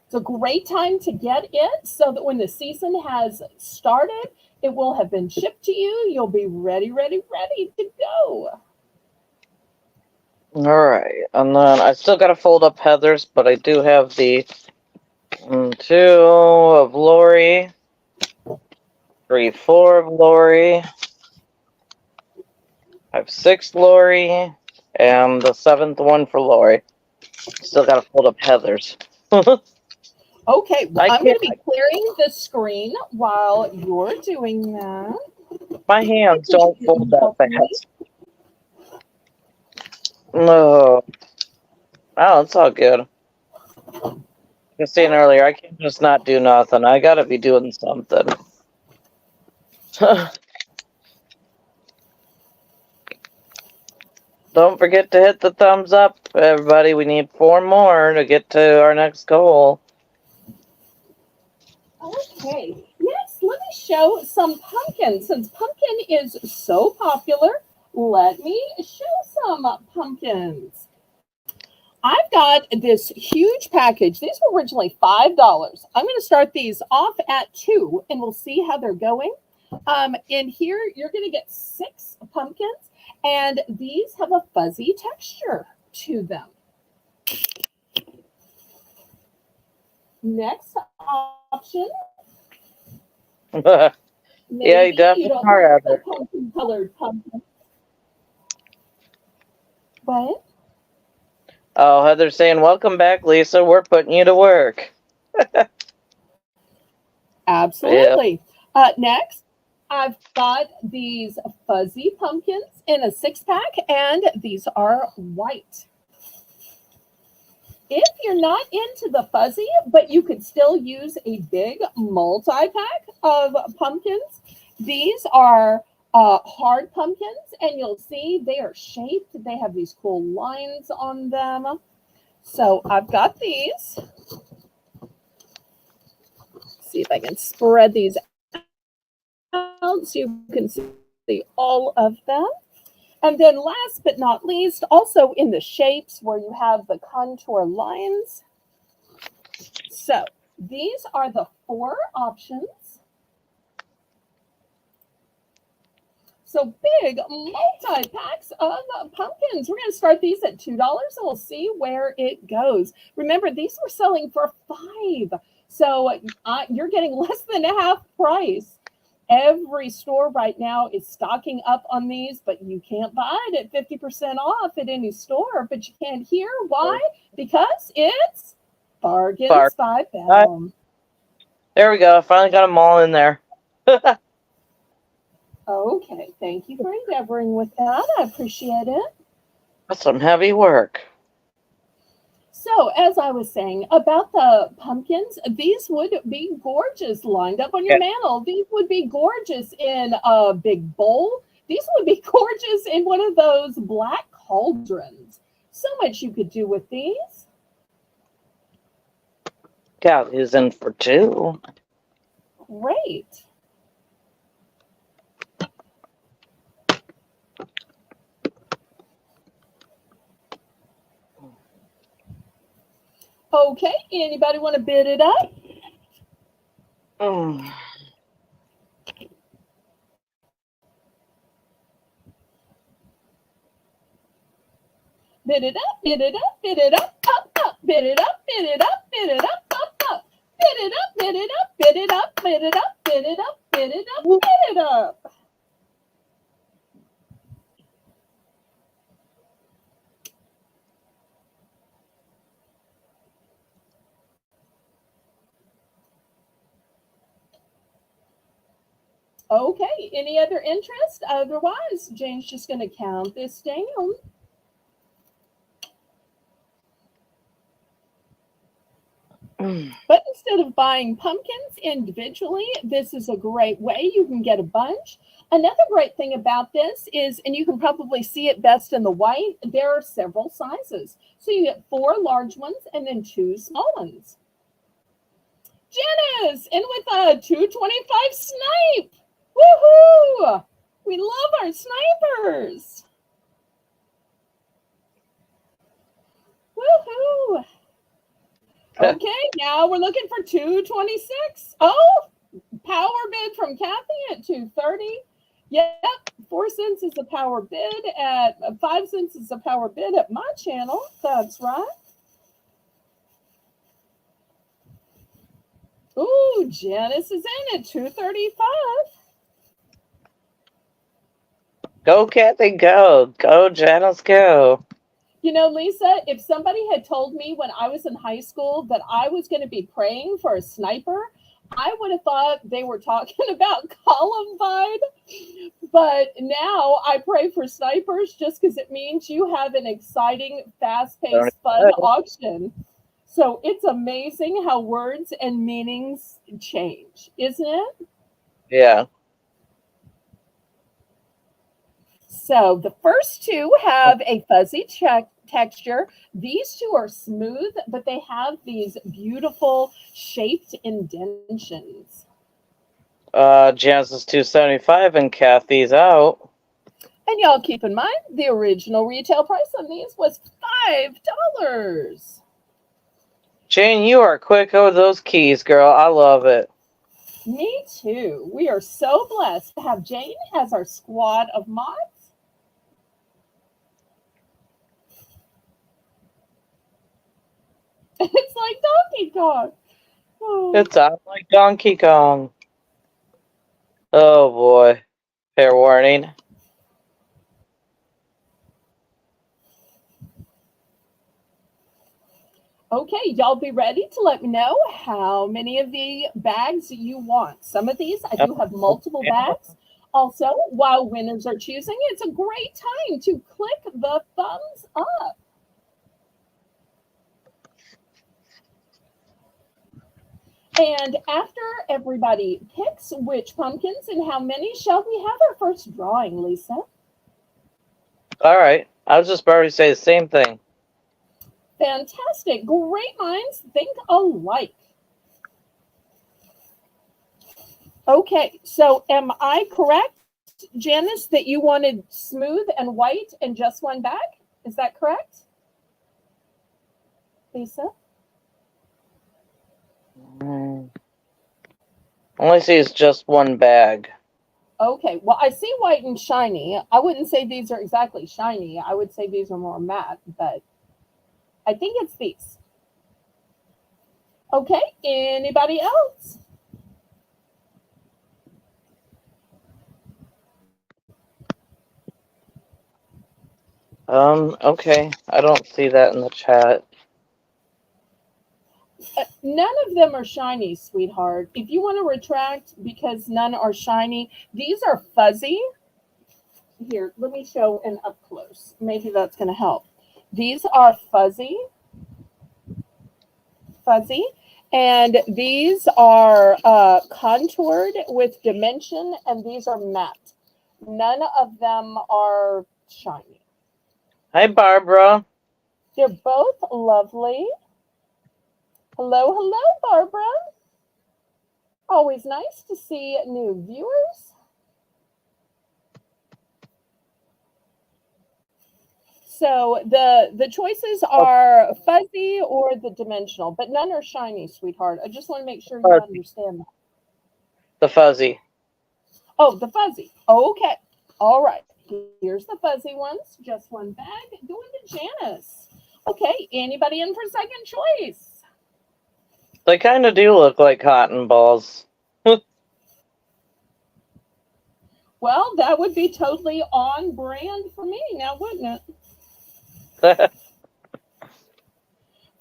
S1: It's a great time to get it so that when the season has started, it will have been shipped to you. You'll be ready to go.
S2: All right, and then I still got to fold up Heather's, but I do have the 2 of Lori, 3, 4 of Lori, 5, 6 Lori, and the 7th one for Lori. Still got to fold up Heather's.
S1: Okay, well, I'm going to be clearing the screen while you're doing that.
S2: My hands don't fold that fast. No. Oh, it's all good. I was saying earlier, I can't just not do nothing. I gotta be doing something. Don't forget to hit the thumbs up, everybody. We need 4 more to get to our next goal.
S1: Okay, next, let me show some pumpkins. Since pumpkin is so popular, let me show some pumpkins. I've got this huge package. These were originally $5. I'm going to start these off at 2, and we'll see how they're going. In here, you're going to get 6 pumpkins, and these have a fuzzy texture to them. Next option.
S2: Yeah, you definitely are.
S1: Colored pumpkin. What?
S2: Oh, Heather's saying, welcome back, Lisa. We're putting you to work.
S1: Absolutely. Next, I've got these fuzzy pumpkins in a 6-pack, and these are white. If you're not into the fuzzy, but you could still use a big multi-pack of pumpkins, these are hard pumpkins, and you'll see they are shaped. They have these cool lines on them. So I've got these. See if I can spread these out so you can see all of them. And then last but not least, also in the shapes where you have the contour lines. So these are the 4 options. So big multi-packs of pumpkins. We're going to start these at $2 and we'll see where it goes. Remember, these were selling for $5. So you're getting less than half price. Every store right now is stocking up on these, but you can't buy it at 50% off at any store. But you can't hear why? Because it's Bargains by Belle.
S2: There we go. I finally got them all in there.
S1: Okay, thank you for endeavoring with that. I appreciate it.
S2: That's some heavy work.
S1: So, as I was saying about the pumpkins, these would be gorgeous lined up on your
S2: Yeah.
S1: mantle. These would be gorgeous in a big bowl. These would be gorgeous in one of those black cauldrons. So much you could do with these.
S2: Got is in for two.
S1: Great. Okay, anybody want to bid it up?
S2: Mm.
S1: Bid it up, bid it up, bid it up, bid it up, bid it up, bid it up. Bid it up, bid it up, bid it up, bid it up, bid it up, bid it up, bid it up. Okay, any other interest? Otherwise, Jane's just going to count this down. But instead of buying pumpkins individually, this is a great way. You can get a bunch. Another great thing about this is, and you can probably see it best in the white, there are several sizes. So you get 4 large ones and then 2 small ones. Janice, in with a 225 snipe. Woohoo! We love our snipers. Woohoo! Okay, now we're looking for 226. Oh, power bid from Kathy at 230. Yep, 4 cents is a power bid at 5 cents is a power bid at my channel. That's right. Ooh, Janice is in at 235.
S2: Go, Kathy, go. Go, Janice, go.
S1: You know, Lisa, if somebody had told me when I was in high school that I was going to be praying for a sniper, I would have thought they were talking about Columbine. But now I pray for snipers just because it means you have an exciting, fast-paced, fun auction. So it's amazing how words and meanings change, isn't it?
S2: Yeah.
S1: So the first 2 have a fuzzy texture. These 2 are smooth, but they have these beautiful shaped indentions.
S2: Janice is 275 and Kathy's out.
S1: And y'all keep in mind, the original retail price on these was $5.
S2: Jane, you are quick with those keys, girl. I love it.
S1: Me too. We are so blessed to have Jane as our squad of mods. It's like Donkey Kong. Oh.
S2: It's out like Donkey Kong. Oh boy. Fair warning.
S1: Okay, y'all be ready to let me know how many of the bags you want. Some of these, I do have multiple bags. Also, while winners are choosing, it's a great time to click the thumbs up. And after everybody picks which pumpkins and how many, shall we have our first drawing, Lisa?
S2: All right. I was just about to say the same thing.
S1: Fantastic. Great minds think alike. Okay, so am I correct, Janice, that you wanted smooth and white and just one bag? Is that correct? Lisa?
S2: Only sees just one bag.
S1: Okay, well, I see white and shiny. I wouldn't say these are exactly shiny. I would say these are more matte, but I think it's these. Okay, anybody else?
S2: Okay. I don't see that in the chat.
S1: None of them are shiny, sweetheart. If you want to retract because none are shiny, these are fuzzy. Here, let me show an up close. Maybe that's going to help. These are fuzzy. fuzzy. And these are contoured with dimension, and these are matte. None of them are shiny.
S2: Hi, Barbara.
S1: They're both lovely. Hello, hello, Barbara. Always nice to see new viewers. So the choices are fuzzy or the dimensional, but none are shiny, sweetheart. I just want to make sure you understand that.
S2: The fuzzy.
S1: Oh, the fuzzy. Okay. All right. Here's the fuzzy ones. Just one bag. Going to Janice. Okay. Anybody in for second choice?
S2: They kind of do look like cotton balls.
S1: Well, that would be totally on brand for me now, wouldn't it?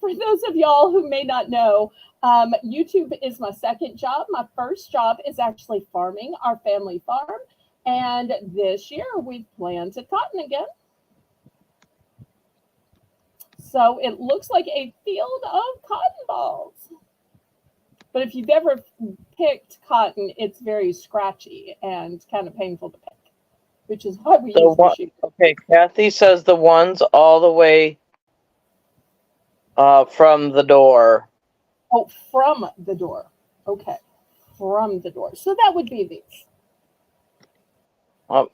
S1: For those of y'all who may not know, YouTube is my second job. My first job is actually farming, our family farm. And this year we plan to cotton again. So it looks like a field of cotton balls. But if you've ever picked cotton, it's very scratchy and kind of painful to pick, which is why we use machine.
S2: Okay, Kathy says the ones all the way from the door.
S1: Oh, from the door. Okay, from the door. So that would be these.
S2: Oh.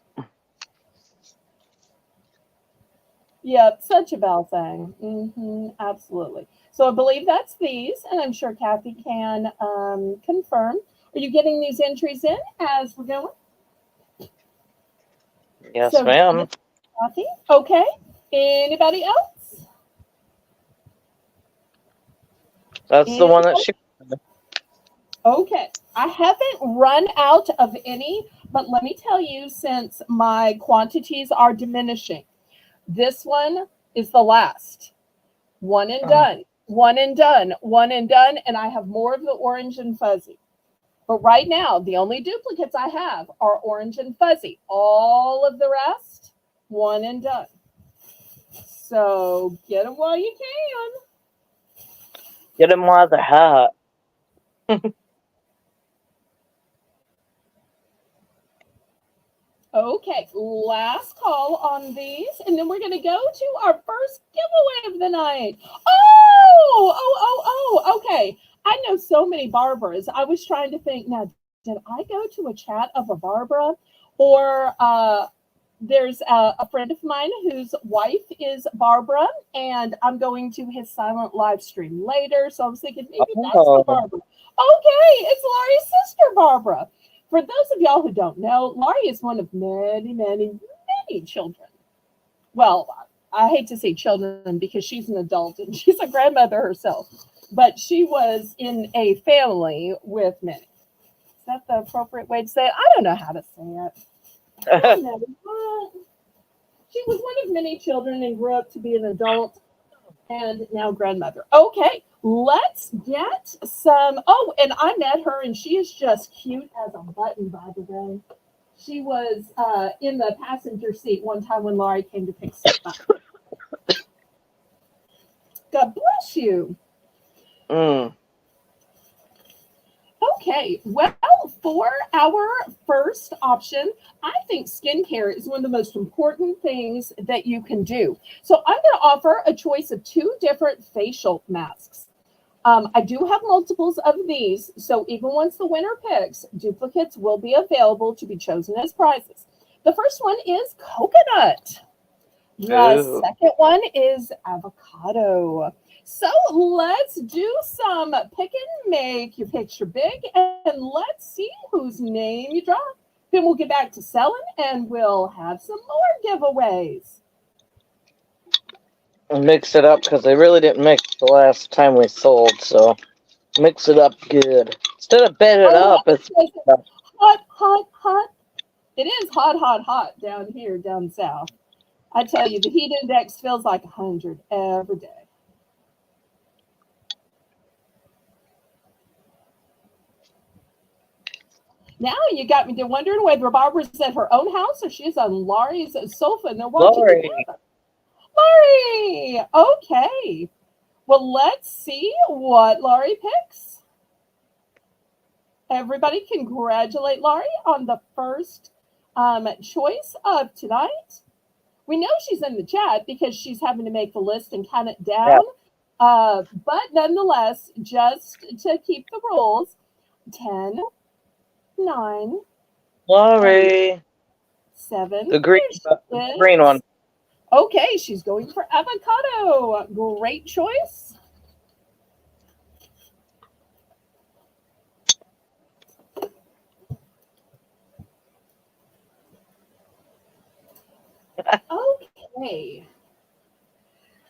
S1: Yep, such a Belle thing. Absolutely. So I believe that's these, and I'm sure Kathy can confirm. Are you getting these entries in as we're going?
S2: Yes, ma'am.
S1: Kathy, okay. Anybody else?
S2: That's the one that she...
S1: Okay. I haven't run out of any, but let me tell you, since my quantities are diminishing, this one is the last. One and done. One and done. One and done. And I have more of the orange and fuzzy. But right now, the only duplicates I have are orange and fuzzy. All of the rest, one and done. So get them while you can.
S2: Get them while they're hot.
S1: Okay, last call on these, and then we're going to go to our first giveaway of the night. Okay. I know so many Barbaras. I was trying to think, now, did I go to a chat of a Barbara? Or there's a friend of mine whose wife is Barbara, and I'm going to his silent live stream later. So I was thinking, maybe that's the Barbara. Okay, it's Laurie's sister, Barbara. For those of y'all who don't know, Laurie is one of many, many, many children. Well, I hate to say children because she's an adult and she's a grandmother herself, but she was in a family with many. Is that the appropriate way to say it? I don't know how to say it. I don't know. She was one of many children and grew up to be an adult and now grandmother. Okay, let's get some. Oh, and I met her and she is just cute as a button, by the way. She was in the passenger seat one time when Laurie came to pick stuff up. God bless you. Okay, well, for our first option, I think skincare is one of the most important things that you can do. So I'm going to offer a choice of 2 different facial masks. I do have multiples of these, so even once the winner picks, duplicates will be available to be chosen as prizes. The first one is coconut. The second one is avocado. So let's do some pick and make your picture big, and let's see whose name you draw. Then we'll get back to selling, and we'll have some more giveaways.
S2: Mix it up because they really didn't mix the last time we sold, so mix it up good. Instead of bed it up, it's
S1: hot, hot, hot. It is hot, hot, hot down here, down south. I tell you, the heat index feels like 100 every day. Now you got me wondering whether Barbara's at her own house or she's on Laurie's sofa and they're watching together. Laurie! Okay. Well, let's see what Laurie picks. Everybody congratulate Laurie on the first choice of tonight. We know she's in the chat because she's having to make the list and count it down. But nonetheless, just to keep the rules, 10, 9,
S2: Laurie.
S1: 8, 7.
S2: The green, green one.
S1: Okay, she's going for avocado. Great choice. Okay.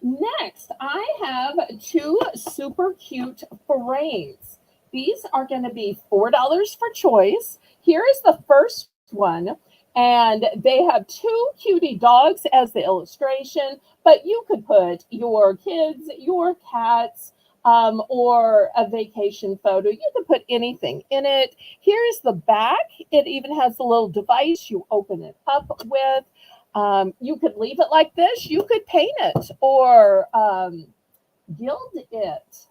S1: Next, I have two super cute frames. These are going to be $4 for choice. Here is the first one, and they have two cutie dogs as the illustration, but you could put your kids, your cats, or a vacation photo. You could put anything in it. Here's the back. It even has a little device you open it up with. You could leave it like this. You could paint it or gild it,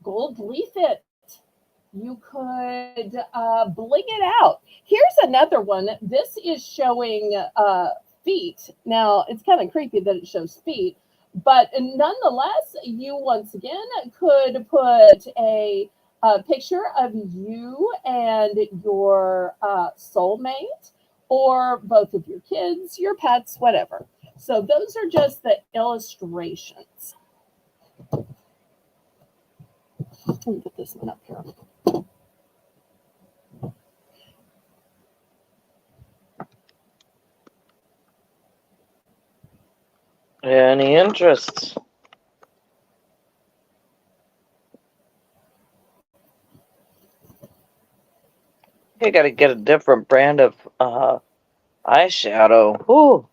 S1: gold leaf it. You could bling it out. Here's another one. This is showing feet. Now, it's kind of creepy that it shows feet, but nonetheless, you once again could put a picture of you and your soulmate, or both of your kids, your pets, whatever. So those are just the illustrations. Let me put this one up here.
S2: Any interest? You got to get a different brand of eyeshadow. Ooh.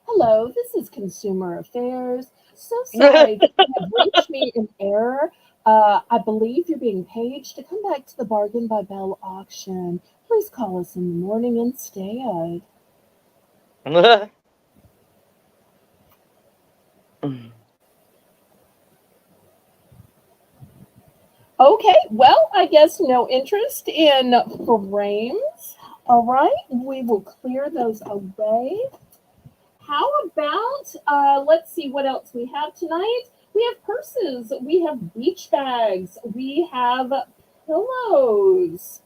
S1: Hello, this is Consumer Affairs. So sorry that you have reached me in error. I believe you're being paged to come back to the Bargain by Belle auction. Please call us in the morning instead. Okay, well, I guess no interest in frames. All right, we will clear those away. How about, let's see what else we have tonight. We have purses, we have beach bags, we have pillows.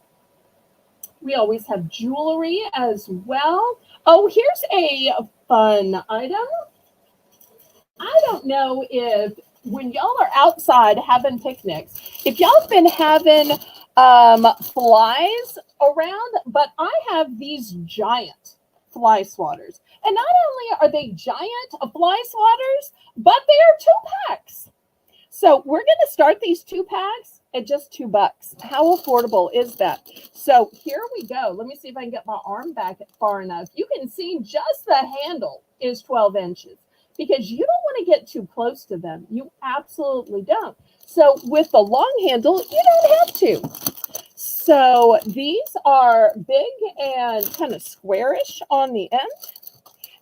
S1: We always have jewelry as well. Oh, here's a fun item. I don't know if when y'all are outside having picnics, if y'all have been having flies around, but I have these giant fly swatters. And not only are they giant fly swatters, but they are 2-packs. So we're going to start these 2-packs at just $2. How affordable is that? So here we go. Let me see if I can get my arm back far enough. You can see just the handle is 12 inches because you don't want to get too close to them. You absolutely don't. So with the long handle, you don't have to. So these are big and kind of squarish on the end.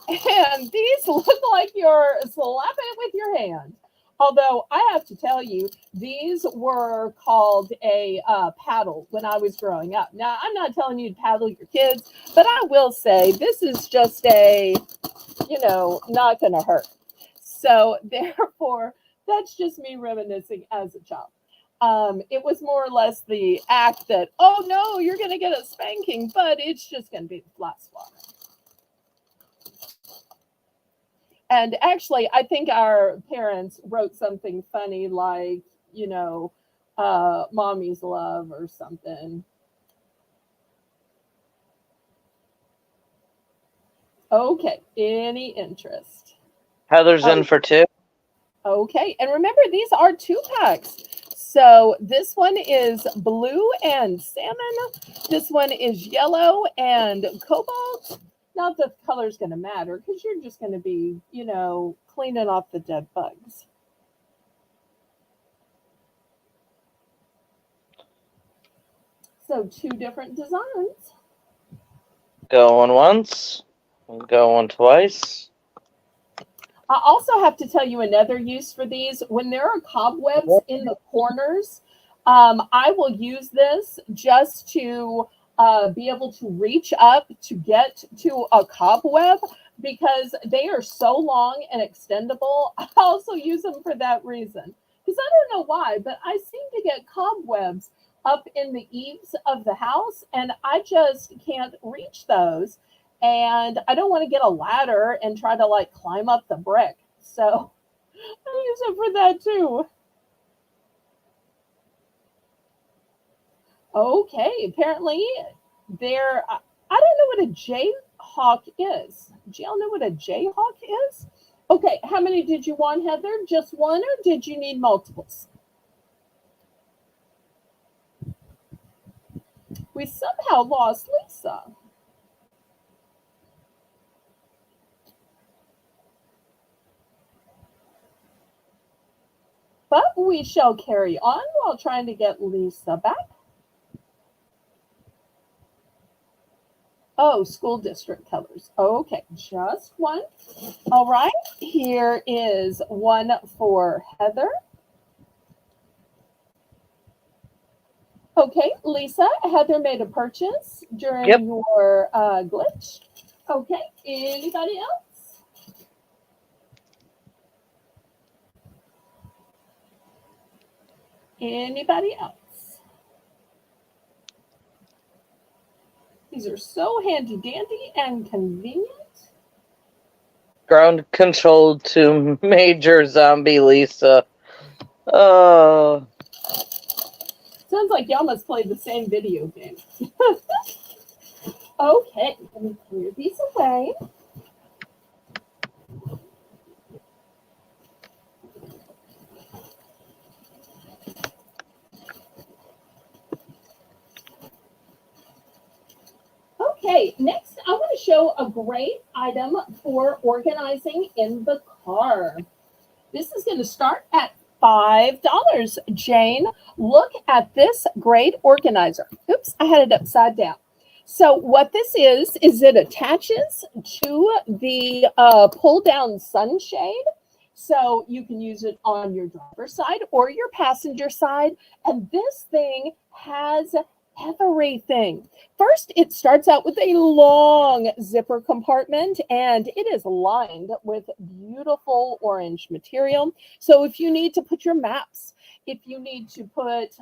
S1: And these look like you're slapping it with your hand. Although I have to tell you, these were called a paddle when I was growing up. Now, I'm not telling you to paddle your kids, but I will say this is just a, not going to hurt. So therefore, that's just me reminiscing as a child. It was more or less the act that, oh no, you're going to get a spanking, but it's just going to be the flat spot. And actually, I think our parents wrote something funny like, mommy's love or something. Okay, any interest?
S2: Heather's in for 2.
S1: Okay, and remember, these are 2-packs. So this one is blue and salmon. This one is yellow and cobalt. Not that the color's going to matter because you're just going to be, cleaning off the dead bugs. So 2 different designs.
S2: Going once, going twice.
S1: I also have to tell you another use for these. When there are cobwebs in the corners, I will use this just to be able to reach up to get to a cobweb because they are so long and extendable. I also use them for that reason. Because I don't know why, but I seem to get cobwebs up in the eaves of the house, and I just can't reach those. And I don't want to get a ladder and try to like climb up the brick. So I use it for that too. Okay, apparently I don't know what a jayhawk is. Do y'all know what a jayhawk is? Okay, how many did you want, Heather? Just one, or did you need multiples? We somehow lost Lisa. But we shall carry on while trying to get Lisa back. Oh, school district colors. Okay, just one. All right, here is one for Heather. Okay, Lisa, Heather made a purchase during
S2: Yep.
S1: your glitch. Okay, anybody else? Anybody else? These are so handy dandy and convenient.
S2: Ground control to Major Zombie Lisa. Oh.
S1: Sounds like y'all must play the same video game. Okay, let me clear these away. Okay, next I want to show a great item for organizing in the car. This is going to start at $5. Jane, look at this great organizer. Oops, I had it upside down. So what this is it attaches to the pull-down sunshade. So you can use it on your driver's side or your passenger side. And this thing has everything. First, it starts out with a long zipper compartment and it is lined with beautiful orange material. So if you need to put your maps, if you need to put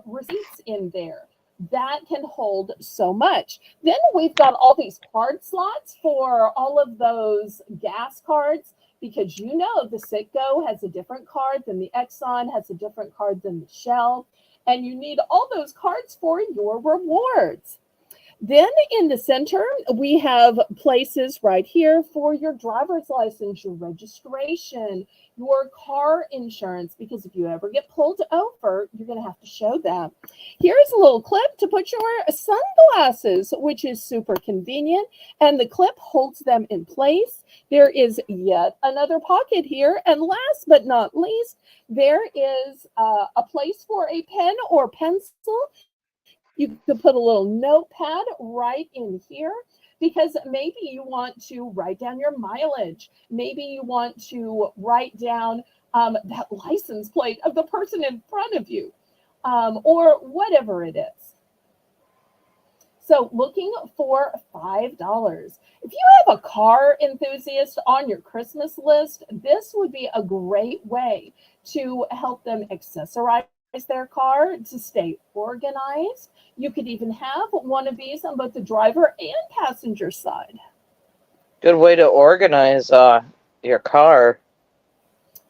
S1: receipts in there, that can hold so much. Then we've got all these card slots for all of those gas cards because you know the Citgo has a different card than the Exxon, has a different card than the Shell, and you need all those cards for your rewards. Then in the center, we have places right here for your driver's license, your registration, your car insurance, because if you ever get pulled over, you're going to have to show that. Here's a little clip to put your sunglasses, which is super convenient, and the clip holds them in place. There is yet another pocket here, and last but not least, there is a place for a pen or pencil. You could put a little notepad right in here because maybe you want to write down your mileage. Maybe you want to write down that license plate of the person in front of you or whatever it is. So looking for $5. If you have a car enthusiast on your Christmas list, this would be a great way to help them accessorize their car to stay organized. You could even have one of these on both the driver and passenger side.
S2: Good way to organize your car.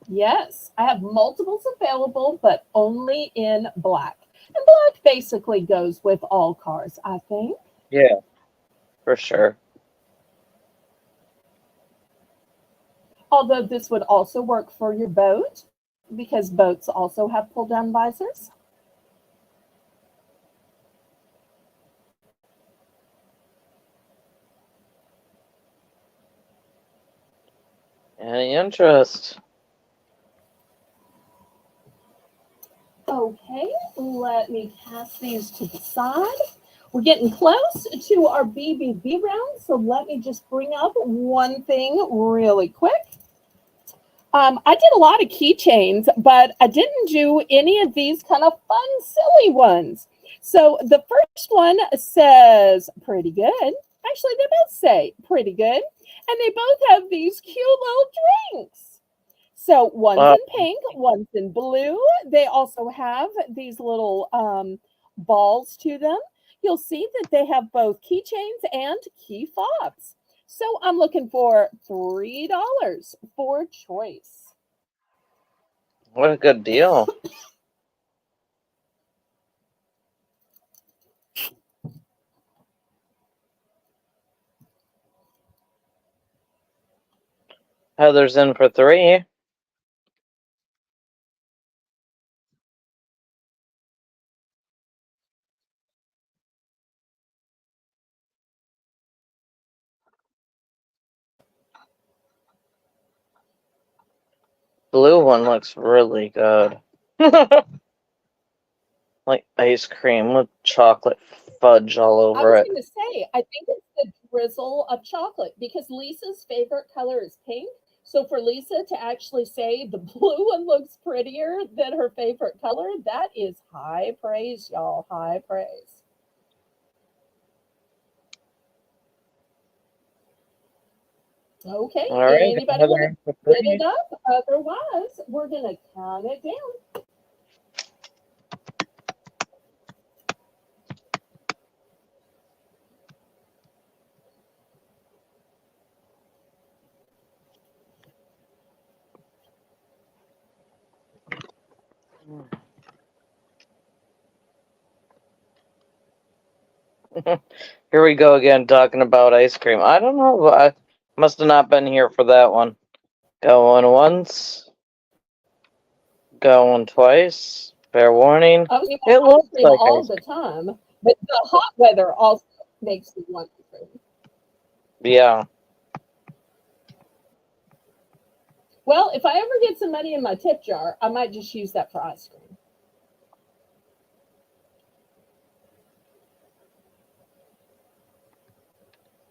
S1: Yes, I have multiples available, but only in black. And black basically goes with all cars, I think.
S2: Yeah, for sure.
S1: Although this would also work for your boat because boats also have pull-down visors.
S2: Any interest?
S1: Okay, let me cast these to the side. We're getting close to our BBB round, so let me just bring up one thing really quick. I did a lot of keychains, but I didn't do any of these kind of fun, silly ones. So the first one says pretty good. Actually, they both say pretty good. And they both have these cute little drinks. So one's
S2: Uh,
S1: in pink, one's in blue. They also have these little balls to them. You'll see that they have both keychains and key fobs. So I'm looking for $3 for choice.
S2: what a good deal. Heather's in for 3. Blue one looks really good. Like ice cream with chocolate fudge all
S1: I
S2: over
S1: was
S2: it.
S1: going to say, I think it's the drizzle of chocolate because Lisa's favorite color is pink. So for Lisa to actually say the blue one looks prettier than her favorite color, that is high praise, y'all. High praise. Okay,
S2: All right,
S1: anybody want to
S2: Heather in for
S1: spit
S2: 3.
S1: it up? Otherwise, we're going to count it down.
S2: Here we go again, talking about ice cream. I don't know. I must have not been here for that one. Going once, going twice. Fair warning.
S1: I was eating
S2: It
S1: ice
S2: looks
S1: cream
S2: like
S1: all
S2: ice
S1: the
S2: cream.
S1: time, but the hot weather also makes me want ice cream.
S2: Yeah.
S1: Well, if I ever get some money in my tip jar, I might just use that for ice cream.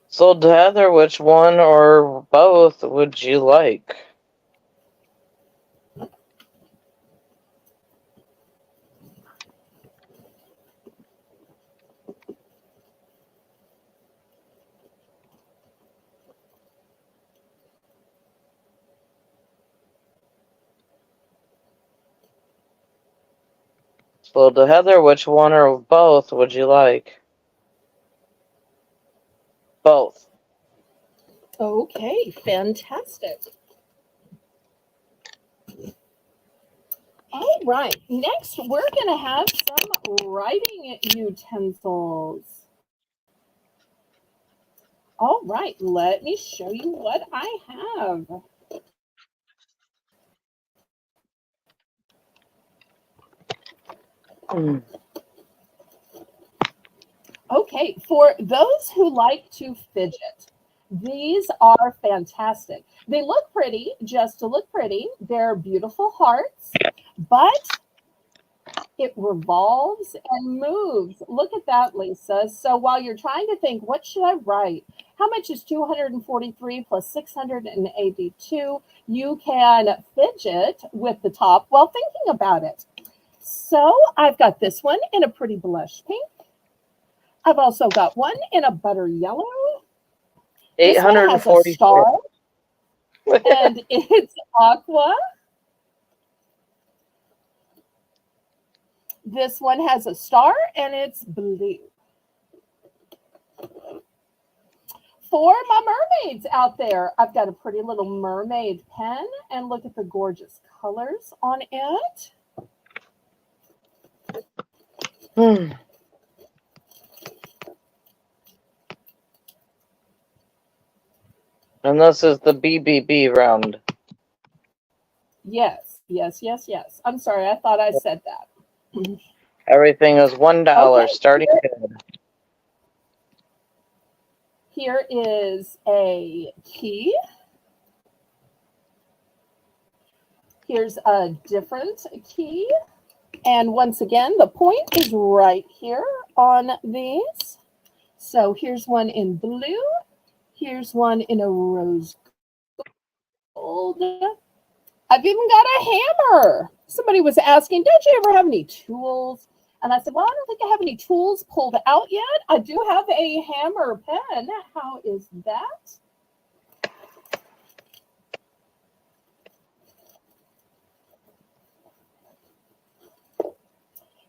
S2: So, Heather, which one or both would you like? So, Heather, which one or both would you like? Both.
S1: Okay, fantastic. All right, next we're going to have some writing utensils. All right, let me show you what I have.
S2: Mm.
S1: Okay, for those who like to fidget, these are fantastic. They look pretty just to look pretty. They're beautiful hearts, but it revolves and moves. Look at that, Lisa. So while you're trying to think, what should I write? How much is 243 plus 682? You can fidget with the top while thinking about it. So I've got this one in a pretty blush pink. I've also got one in a butter yellow. This one has a
S2: 844.
S1: star and it's aqua. This one has a star and it's blue. For my mermaids out there, I've got a pretty little mermaid pen and look at the gorgeous colors on it.
S2: Hmm. And this is the BBB round.
S1: Yes, yes, yes, yes. I'm sorry, I thought I said that.
S2: Everything is $1
S1: Okay,
S2: starting bid.
S1: here is a key. Here's a different key. And once again, the point is right here on these. So here's one in blue. Here's one in a rose gold. I've even got a hammer. Somebody was asking, don't you ever have any tools? And I said, well, I don't think I have any tools pulled out yet. I do have a hammer pen. How is that?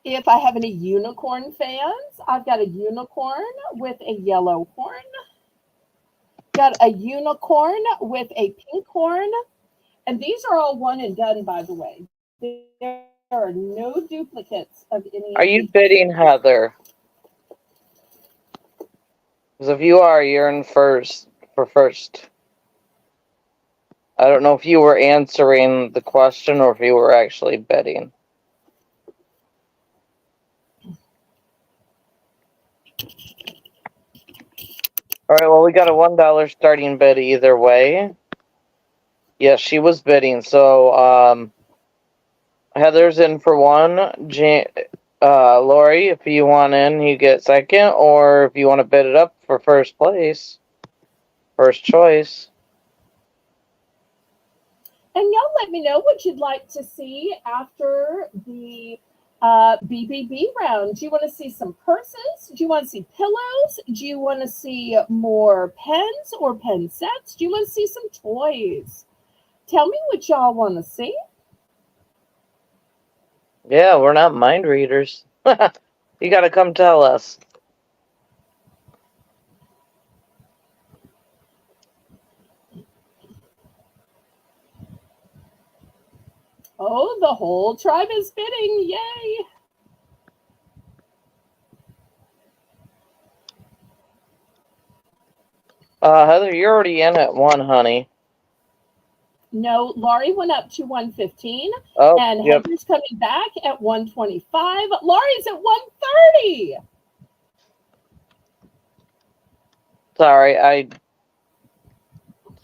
S1: If I have any unicorn fans, I've got a unicorn with a yellow horn. Got a unicorn with a pink horn. And these are all one and done, by the way. There are no duplicates of any
S2: Are
S1: of
S2: you
S1: these.
S2: bidding, Heather? Because if you are, you're in first. I don't know if you were answering the question or if you were actually bidding. All right, well, we got a $1 starting bid either way. Yes, she was bidding. So, Heather's in for one. Lori, if you want in, you get second. Or if you want to bid it up for first place, first choice.
S1: And y'all let me know what you'd like to see after the BBB round. Do you want to see some purses? Do you want to see pillows? Do you want to see more pens or pen sets? Do you want to see some toys? Tell me what y'all want to see.
S2: Yeah, we're not mind readers. You got to come tell us.
S1: Oh, the whole tribe is bidding. Yay.
S2: Heather, you're already in at one, honey.
S1: No, Laurie went up to 115,
S2: Oh,
S1: and
S2: yep.
S1: Heather's coming back at 125. Laurie's at 130.
S2: Sorry, I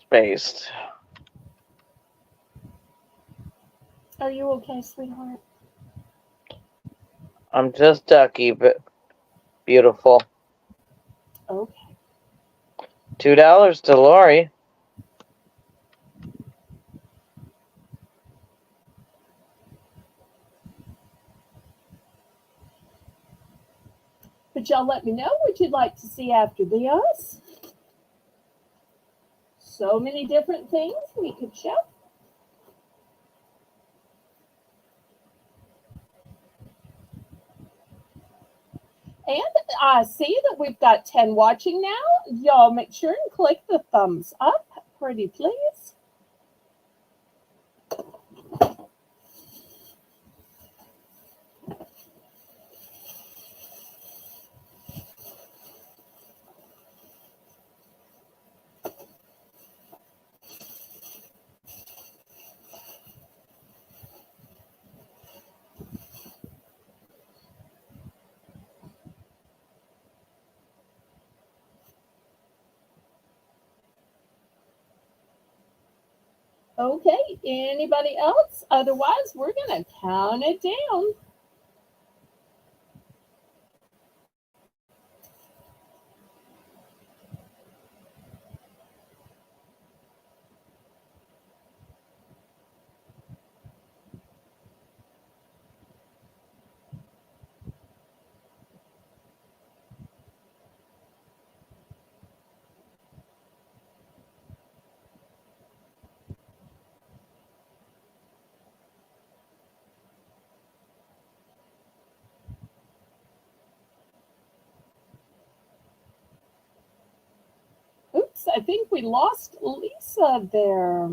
S2: spaced.
S1: Are you okay, sweetheart?
S2: I'm just ducky, but beautiful.
S1: Okay.
S2: $2 to Lori.
S1: But y'all let me know what you'd like to see after this. So many different things we could show. And I see that we've got 10 watching now. Y'all make sure and click the thumbs up, pretty please. Okay, anybody else? Otherwise, we're going to count it down. Oops, I think we lost Lisa there.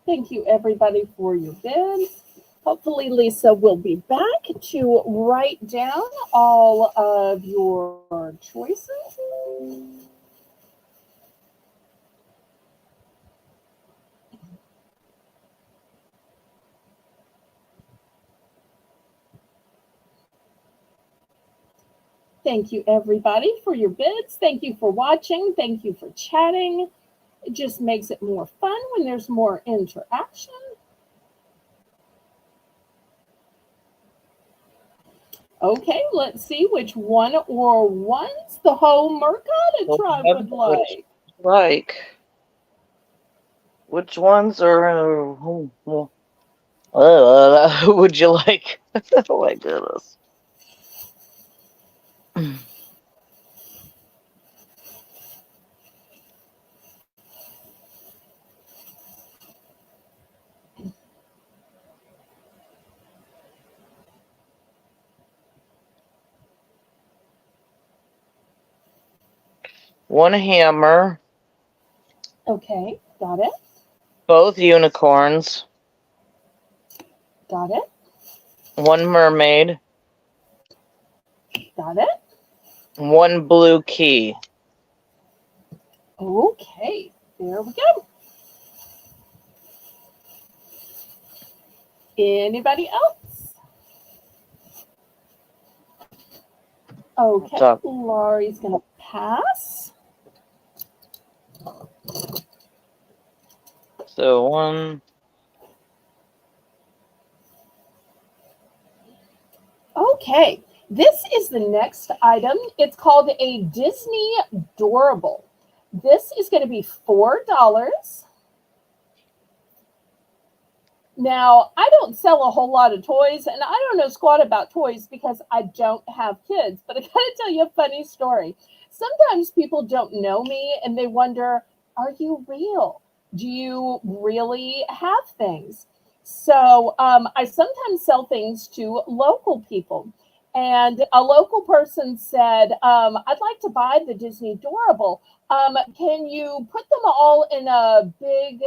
S1: Thank you, everybody, for your bids. Hopefully, Lisa will be back to write down all of your choices. Thank you, everybody, for your bids. Thank you for watching. Thank you for chatting. It just makes it more fun when there's more interaction. Okay, let's see which one or ones the whole Mercata
S2: Well,
S1: tribe would
S2: which
S1: like.
S2: like which ones are would you like? Oh my goodness. One hammer,
S1: Okay, got it,
S2: both unicorns,
S1: got it,
S2: one mermaid,
S1: got it.
S2: one blue key.
S1: Okay, there we go. Anybody else? Okay,
S2: So,
S1: Laurie's going to pass.
S2: so one.
S1: Okay, this is the next item. It's called a Disney Durable. This is going to be $4. Now, I don't sell a whole lot of toys, and I don't know squat about toys because I don't have kids. But I got to tell you a funny story. Sometimes people don't know me and they wonder, are you real? Do you really have things? So I sometimes sell things to local people. And a local person said, I'd like to buy the Disney Durable. Can you put them all in a big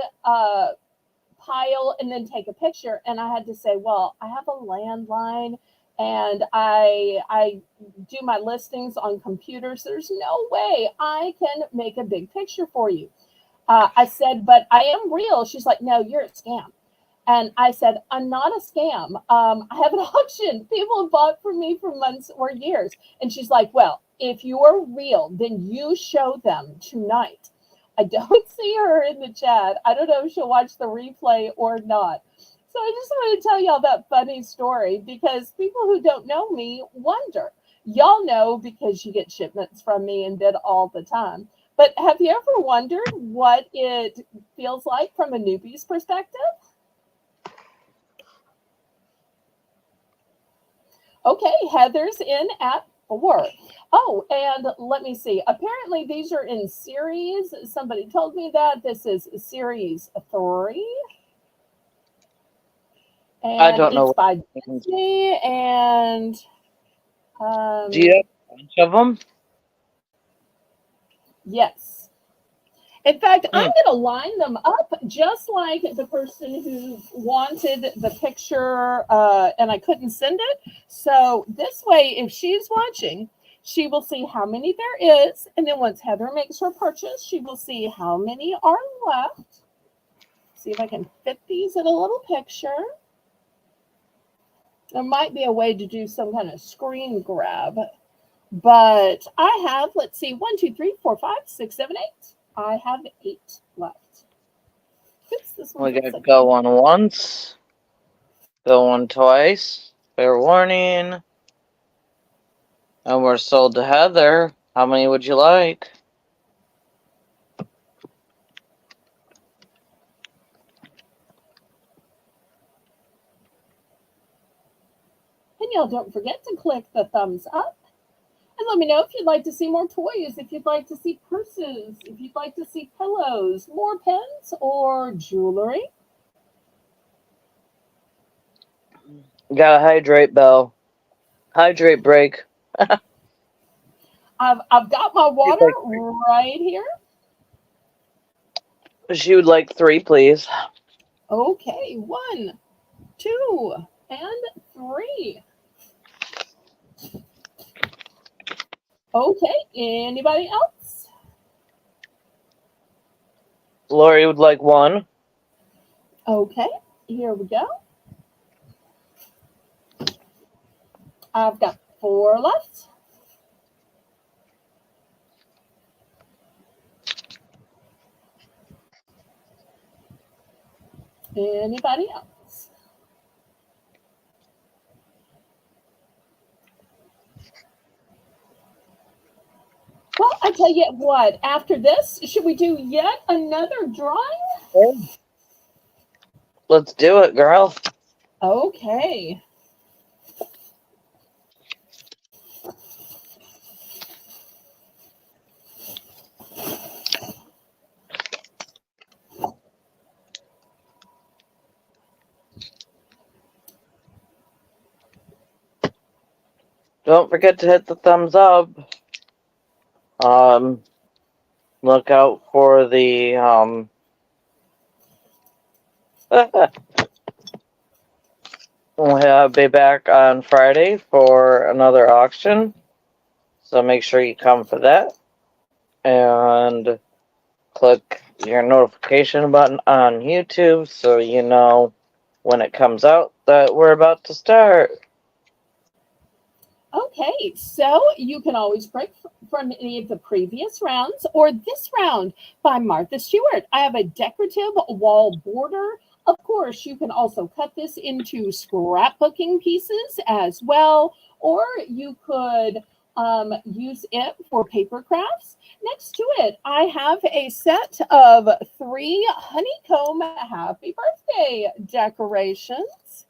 S1: pile and then take a picture? And I had to say, well, I have a landline and I do my listings on computers. There's no way I can make a big picture for you. I said, but I am real. She's like, no, you're a scam. And I said, I'm not a scam. I have an auction. People have bought from me for months or years. And she's like, well, if you are real, then you show them tonight. I don't see her in the chat. I don't know if she'll watch the replay or not. So I just wanted to tell y'all that funny story because people who don't know me wonder. Y'all know because you get shipments from me and bid all the time. But have you ever wondered what it feels like from a newbie's perspective? Okay, Heather's in at 4. Oh, and let me see. Apparently, these are in series. Somebody told me that this is series 3,
S2: I
S1: and
S2: don't know
S1: it's
S2: what
S1: by
S2: that means.
S1: Disney. And
S2: Do you have a bunch of them?
S1: yes, in fact, I'm
S2: Hmm.
S1: going to line them up just like the person who wanted the picture and I couldn't send it. So this way, if she's watching, she will see how many there is. And then once Heather makes her purchase, she will see how many are left. See if I can fit these in a little picture. There might be a way to do some kind of screen grab. But I have, let's see, 1, 2, 3, 4, 5, 6, 7, 8. I have 8 left. Oops, this
S2: We
S1: one's
S2: got
S1: upside down.
S2: going once, going twice. Fair warning. And we're sold to Heather. How many would you like?
S1: And y'all don't forget to click the thumbs up. And let me know if you'd like to see more toys, if you'd like to see purses, if you'd like to see pillows, more pens, or jewelry.
S2: Gotta hydrate, Belle. Hydrate break.
S1: I've got my
S2: She'd
S1: water
S2: like
S1: right here.
S2: she would like 3, please.
S1: Okay, 1, 2, and 3. Okay, anybody else?
S2: Lori would like 1.
S1: Okay, here we go. I've got 4 left. Anybody else? Well, I tell you what, after this, should we do yet another drawing?
S2: Yeah. Let's do it, girl.
S1: Okay.
S2: Don't forget to hit the thumbs up. Um, look out for the we'll be back on Friday for another auction, so make sure you come for that and click your notification button on YouTube so you know when it comes out that we're about to start.
S1: Okay, so you can always break from any of the previous rounds or this round by Martha Stewart. I have a decorative wall border. Of course, you can also cut this into scrapbooking pieces as well, or you could use it for paper crafts. Next to it, I have a set of 3 honeycomb happy birthday decorations.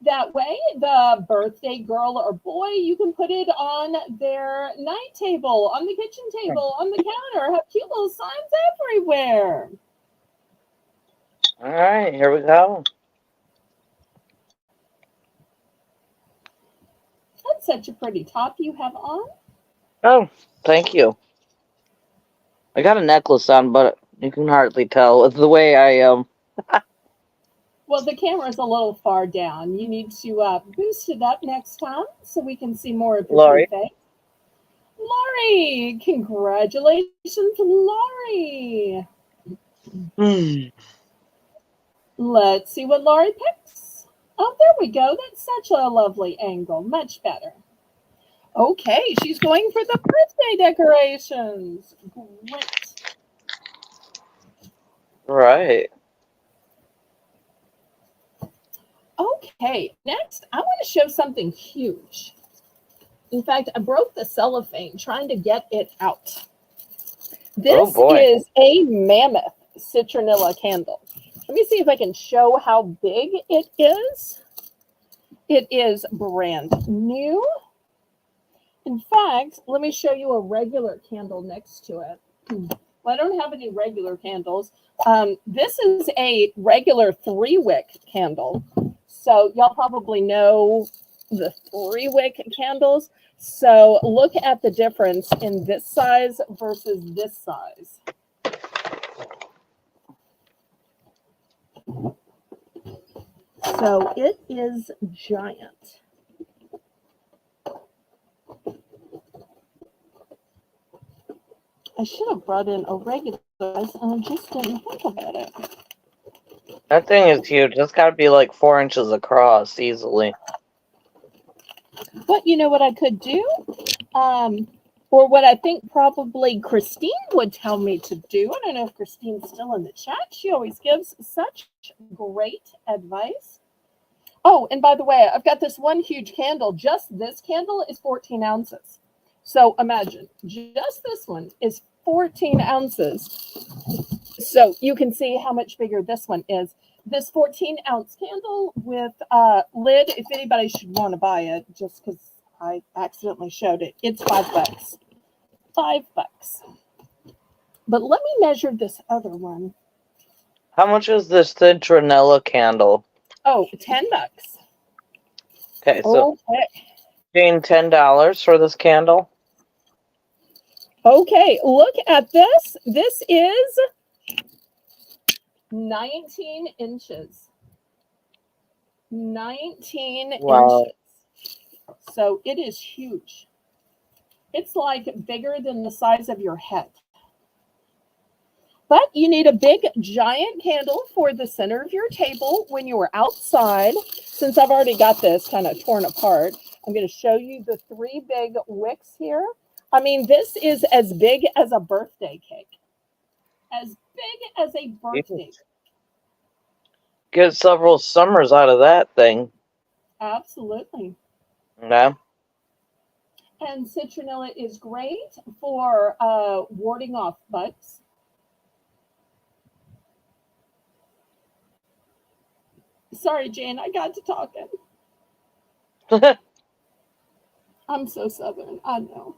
S1: That way, the birthday girl or boy, you can put it on their night table, on the kitchen table, on the counter, have cute little signs everywhere.
S2: All right, here we go.
S1: That's such a pretty top you have on.
S2: Oh, thank you. I got a necklace on, but you can hardly tell with the way I
S1: Well, the camera's a little far down. You need to boost it up next time so we can see more of your pretty
S2: Lori.
S1: face. Lori, congratulations, Lori.
S2: Hmm.
S1: Let's see what Lori picks. Oh, there we go. That's such a lovely angle. Much better. Okay, she's going for the birthday decorations. Great.
S2: Right.
S1: Okay, next I want to show something huge. In fact, I broke the cellophane trying to get it out.
S2: Oh
S1: This
S2: boy.
S1: is a mammoth citronella candle. Let me see if I can show how big it is. It is brand new. In fact, let me show you a regular candle next to it. Well, I don't have any regular candles. This is a regular 3-wick candle. So y'all probably know the 3-wick candles. So look at the difference in this size versus this size. So it is giant. I should have brought in a regular size and I just didn't think about it.
S2: That thing is huge. It's got to be like 4 inches across easily.
S1: But you know what I could do? Or what I think probably Christine would tell me to do. I don't know if Christine's still in the chat. She always gives such great advice. Oh, and by the way, I've got this one huge candle. Just this candle is 14 ounces. So imagine, just this one is 14 ounces. So you can see how much bigger this one is. This 14-ounce candle with a lid, if anybody should want to buy it, just because I accidentally showed it, it's $5. $5. But let me measure this other one.
S2: How much is this citronella candle?
S1: Oh, $10.
S2: Okay, so
S1: Okay.
S2: paying $10 for this candle.
S1: Okay, look at this. This is 19 inches. 19
S2: Wow.
S1: inches. So it is huge. It's like bigger than the size of your head. But you need a big, giant candle for the center of your table when you are outside. Since I've already got this kind of torn apart, I'm going to show you the 3 big wicks here. I mean, this is as big as a birthday cake. As big as a birthday cake.
S2: Get several summers out of that thing.
S1: Absolutely.
S2: Yeah.
S1: And citronella is great for warding off bugs. Sorry, Jane, I got to talking. I'm so southern, I know.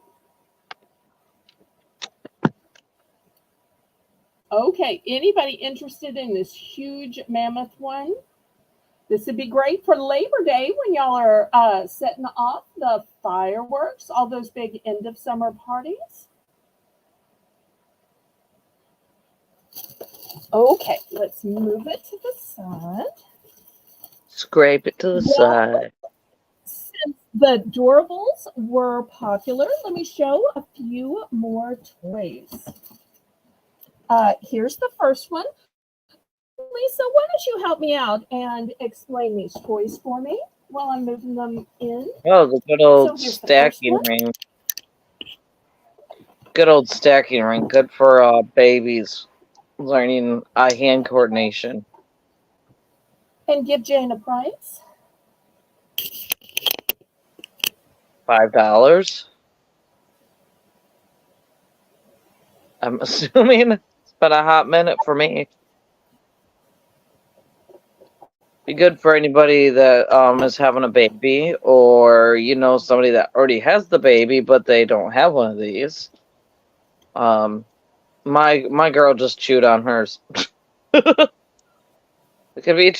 S1: Okay, anybody interested in this huge mammoth one? This would be great for Labor Day when y'all are setting off the fireworks, all those big end of summer parties. Okay, let's move it to the side.
S2: Scrape it to the
S1: Well,
S2: side.
S1: since the durables were popular, let me show a few more toys. Here's the first one. Lisa, why don't you help me out and explain these toys for me while I'm moving them in?
S2: Oh, the good
S1: So
S2: old
S1: here's the first
S2: stacking
S1: one.
S2: ring. Good old stacking ring. Good for babies learning hand coordination.
S1: And give Jane a price.
S2: $5. I'm assuming it's been a hot minute for me. Be good for anybody that is having a baby, or somebody that already has the baby but they don't have one of these. My girl just chewed on hers. It could be a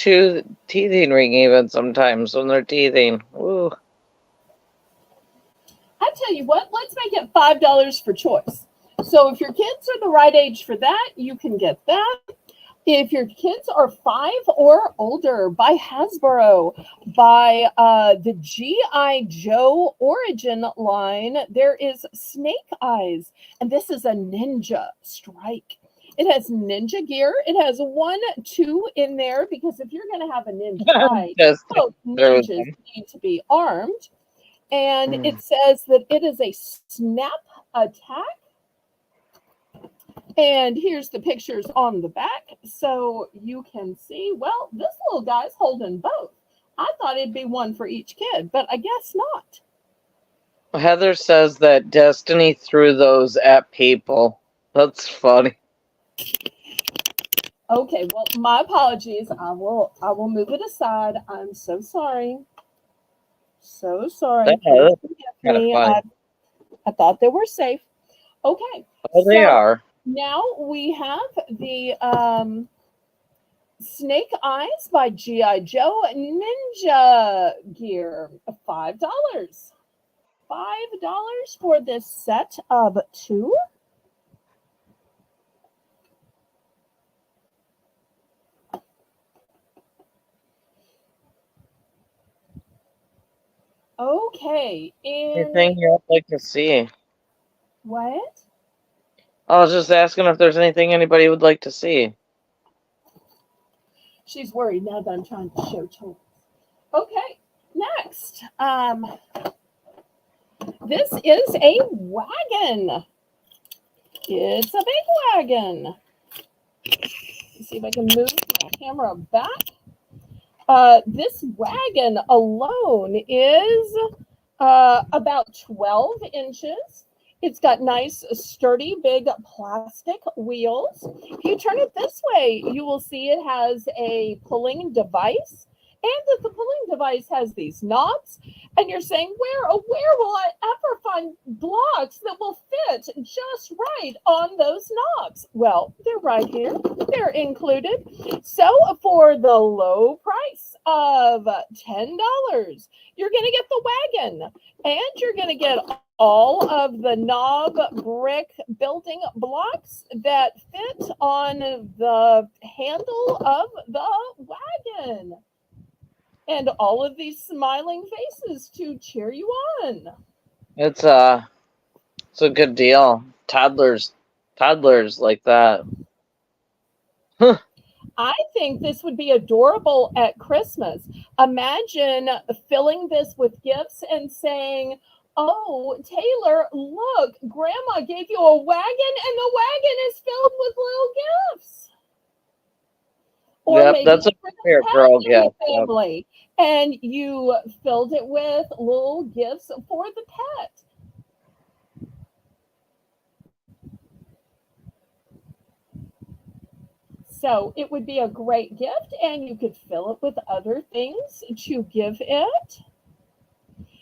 S2: teething ring even sometimes when they're teething. Ooh.
S1: I tell you what, let's make it $5 for choice. So if your kids are the right age for that, you can get that. If your kids are 5 or older, buy Hasbro, buy the G.I. Joe Origin line. There is Snake Eyes, and this is a Ninja Strike. It has ninja gear. It has 1, 2 in there because if you're going to have a ninja fight,
S2: Just
S1: both
S2: throw
S1: ninjas
S2: them.
S1: need to be armed. And it says that it is a snap attack. And here's the pictures on the back so you can see. Well, this little guy's holding both. I thought it'd be one for each kid, but I guess not.
S2: Heather says that Destiny threw those at people. That's funny.
S1: Okay, well, my apologies. I will move it aside. I'm so sorry. So sorry. Please
S2: That's
S1: forgive
S2: kind of
S1: me.
S2: funny.
S1: I thought they were safe. Okay,
S2: Oh, they
S1: so
S2: are.
S1: now we have the Snake Eyes by G.I. Joe Ninja Gear. $5. $5 for this set of 2. Okay, and
S2: Anything you'd like to see?
S1: what?
S2: I was just asking if there's anything anybody would like to see.
S1: She's worried now that I'm trying to show toys. Okay, next. This is a wagon. It's a big wagon. Let's see if I can move my camera back. This wagon alone is about 12 inches. It's got nice, sturdy, big plastic wheels. If you turn it this way, you will see it has a pulling device, and that the pulling device has these knobs. And you're saying, where will I ever find blocks that will fit just right on those knobs? Well, they're right here. They're included. So for the low price of $10, you're going to get the wagon, and you're going to get all of the knob brick building blocks that fit on the handle of the wagon. And all of these smiling faces to cheer you on.
S2: It's a good deal. Toddlers like that. Huh.
S1: I think this would be adorable at Christmas. Imagine filling this with gifts and saying, "Oh, Taylor, look, Grandma gave you a wagon, and the wagon is filled with little gifts." Or
S2: Yep,
S1: maybe
S2: that's a
S1: it's for the
S2: fair
S1: pet
S2: girl
S1: in the
S2: gift. Yep.
S1: family, and you filled it with little gifts for the pet. So it would be a great gift, and you could fill it with other things to give it.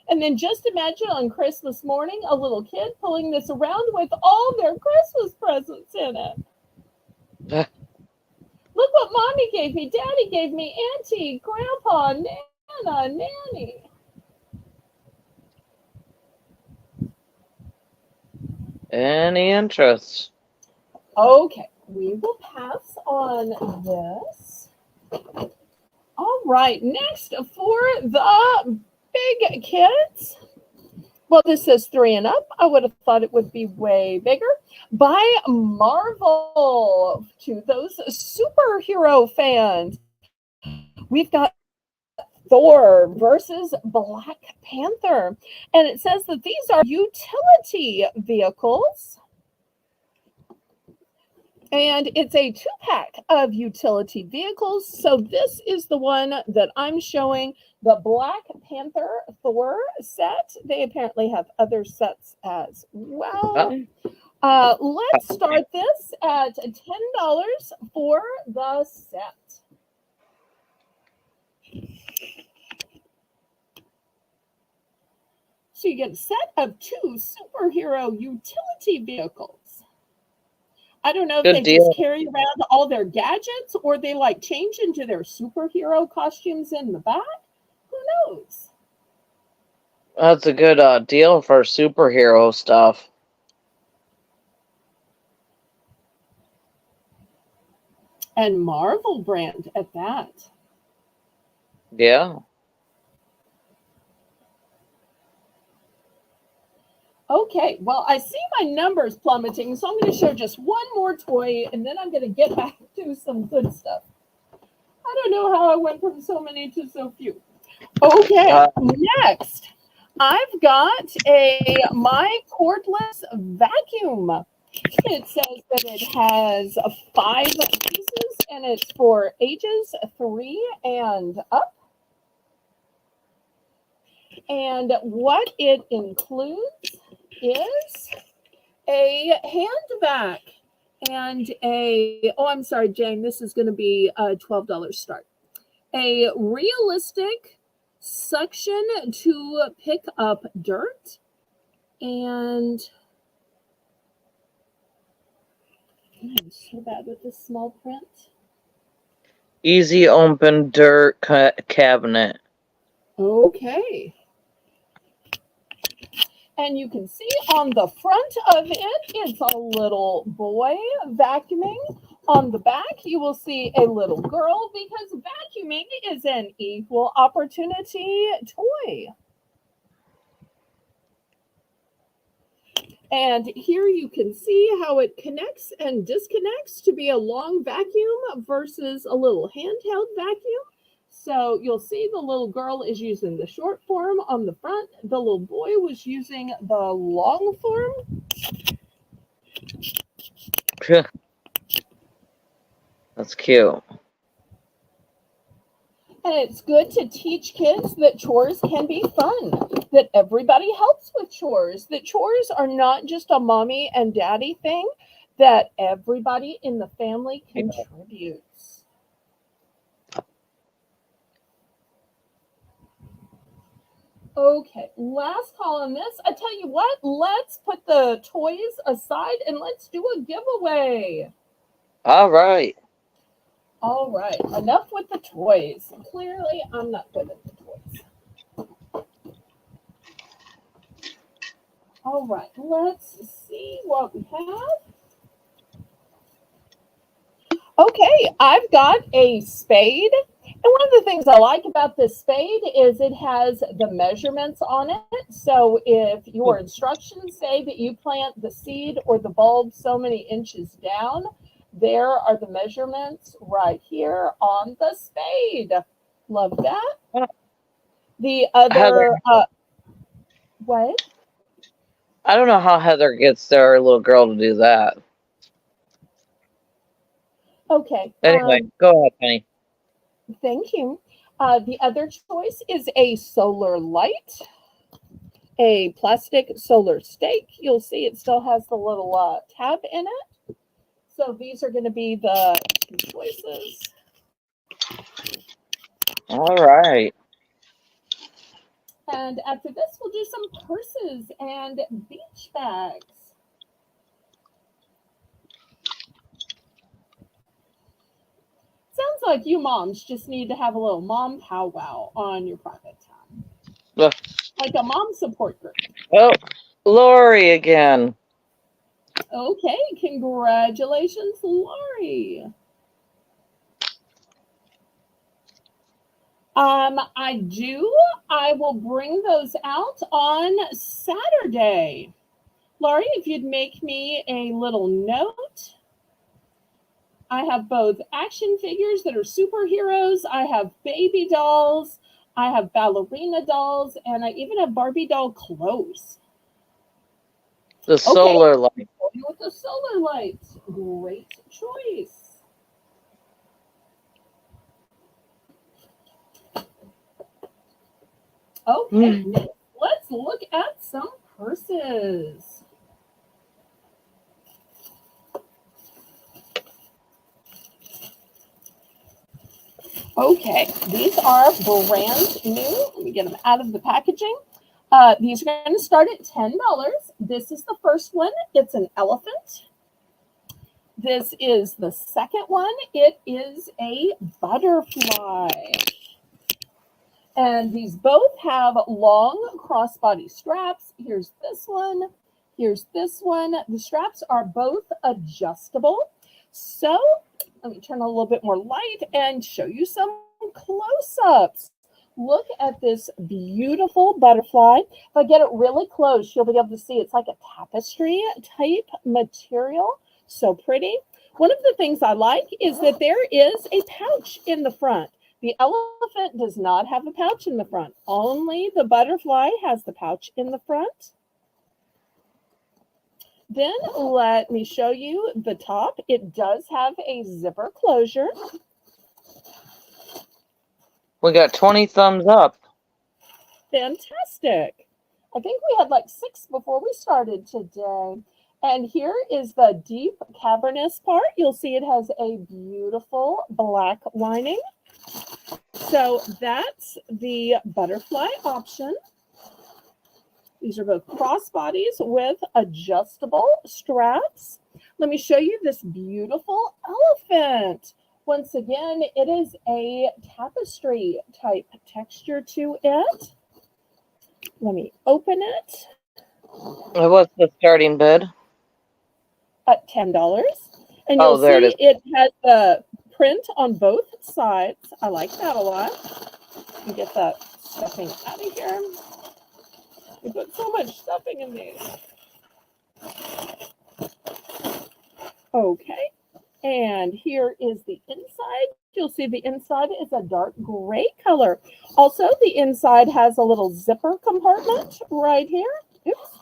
S1: And then just imagine on Christmas morning, a little kid pulling this around with all their Christmas presents in it. Look what mommy gave me, daddy gave me, auntie, grandpa, nana, nanny.
S2: Any interest?
S1: Okay, we will pass on this. All right, next for the big kids. Well, this says 3 and up. I would have thought it would be way bigger. By Marvel. To those superhero fans, we've got Thor versus Black Panther. And it says that these are utility vehicles. And it's a 2-pack of utility vehicles. So this is the one that I'm showing, the Black Panther Thor set. They apparently have other sets as well. Let's start this at $10 for the set. So you get a set of 2 superhero utility vehicles. I don't know if
S2: Good
S1: they
S2: deal.
S1: just carry around all their gadgets or they like change into their superhero costumes in the back. Who knows?
S2: That's a good deal for superhero stuff.
S1: And Marvel brand at that.
S2: Yeah.
S1: Okay, well, I see my numbers plummeting, so I'm going to show just one more toy, and then I'm going to get back to some good stuff. I don't know how I went from so many to so few. Okay, next, I've got my cordless vacuum. It says that it has 5 pieces, and it's for ages 3 and up. And what it includes is a hand vac and I'm sorry, Jane, this is going to be a $12 start. A realistic suction to pick up dirt, and I'm so bad with this small print.
S2: Easy open dirt cabinet.
S1: Okay. And you can see on the front of it, it's a little boy vacuuming. On the back, you will see a little girl because vacuuming is an equal opportunity toy. And here you can see how it connects and disconnects to be a long vacuum versus a little handheld vacuum. So you'll see the little girl is using the short form on the front. The little boy was using the long form.
S2: That's cute.
S1: And it's good to teach kids that chores can be fun, that everybody helps with chores, that chores are not just a mommy and daddy thing, that everybody in the family contributes. Okay, last call on this. I tell you what, let's put the toys aside and let's do a giveaway.
S2: All right.
S1: All right, enough with the toys. Clearly, I'm not good at the toys. All right, let's see what we have. Okay, I've got a spade. And one of the things I like about this spade is it has the measurements on it. So if your instructions say that you plant the seed or the bulb so many inches down, there are the measurements right here on the spade. Love that. The other, what?
S2: I don't know how Heather gets their little girl to do that.
S1: Okay.
S2: Anyway, go ahead, honey.
S1: Thank you. The other choice is a solar light, a plastic solar stake. You'll see it still has the little tab in it. So these are going to be the choices.
S2: All right.
S1: And after this, we'll do some purses and beach bags. Sounds like you moms just need to have a little mom powwow on your private time.
S2: Look.
S1: Like a mom support group.
S2: Oh, Lori again.
S1: Okay, congratulations, Lori. I will bring those out on Saturday. Lori, if you'd make me a little note. I have both action figures that are superheroes. I have baby dolls. I have ballerina dolls. And I even have Barbie doll clothes.
S2: The solar light.
S1: With the solar lights. Great choice. Okay, let's look at some purses. Okay, these are brand new. Let me get them out of the packaging. These are going to start at $10. This is the first one. It's an elephant. This is the second one. It is a butterfly. And these both have long crossbody straps. Here's this one. Here's this one. The straps are both adjustable. So let me turn a little bit more light and show you some close-ups. Look at this beautiful butterfly. If I get it really close, you'll be able to see it's like a tapestry type material. So pretty. One of the things I like is that there is a pouch in the front. The elephant does not have a pouch in the front. Only the butterfly has the pouch in the front. Then let me show you the top. It does have a zipper closure.
S2: We got 20 thumbs up.
S1: Fantastic. I think we had like 6 before we started today. And here is the deep cavernous part. You'll see it has a beautiful black lining. So that's the butterfly option. These are both crossbodies with adjustable straps. Let me show you this beautiful elephant. Once again, it is a tapestry type texture to it. Let me open it.
S2: What's the starting bid?
S1: At $10. And you'll see it has the print on both sides. I like that a lot. Let me get that stuffing out of here. We put so much stuffing in these. Okay. And here is the inside. You'll see the inside is a dark gray color. Also, the inside has a little zipper compartment right here. Oops.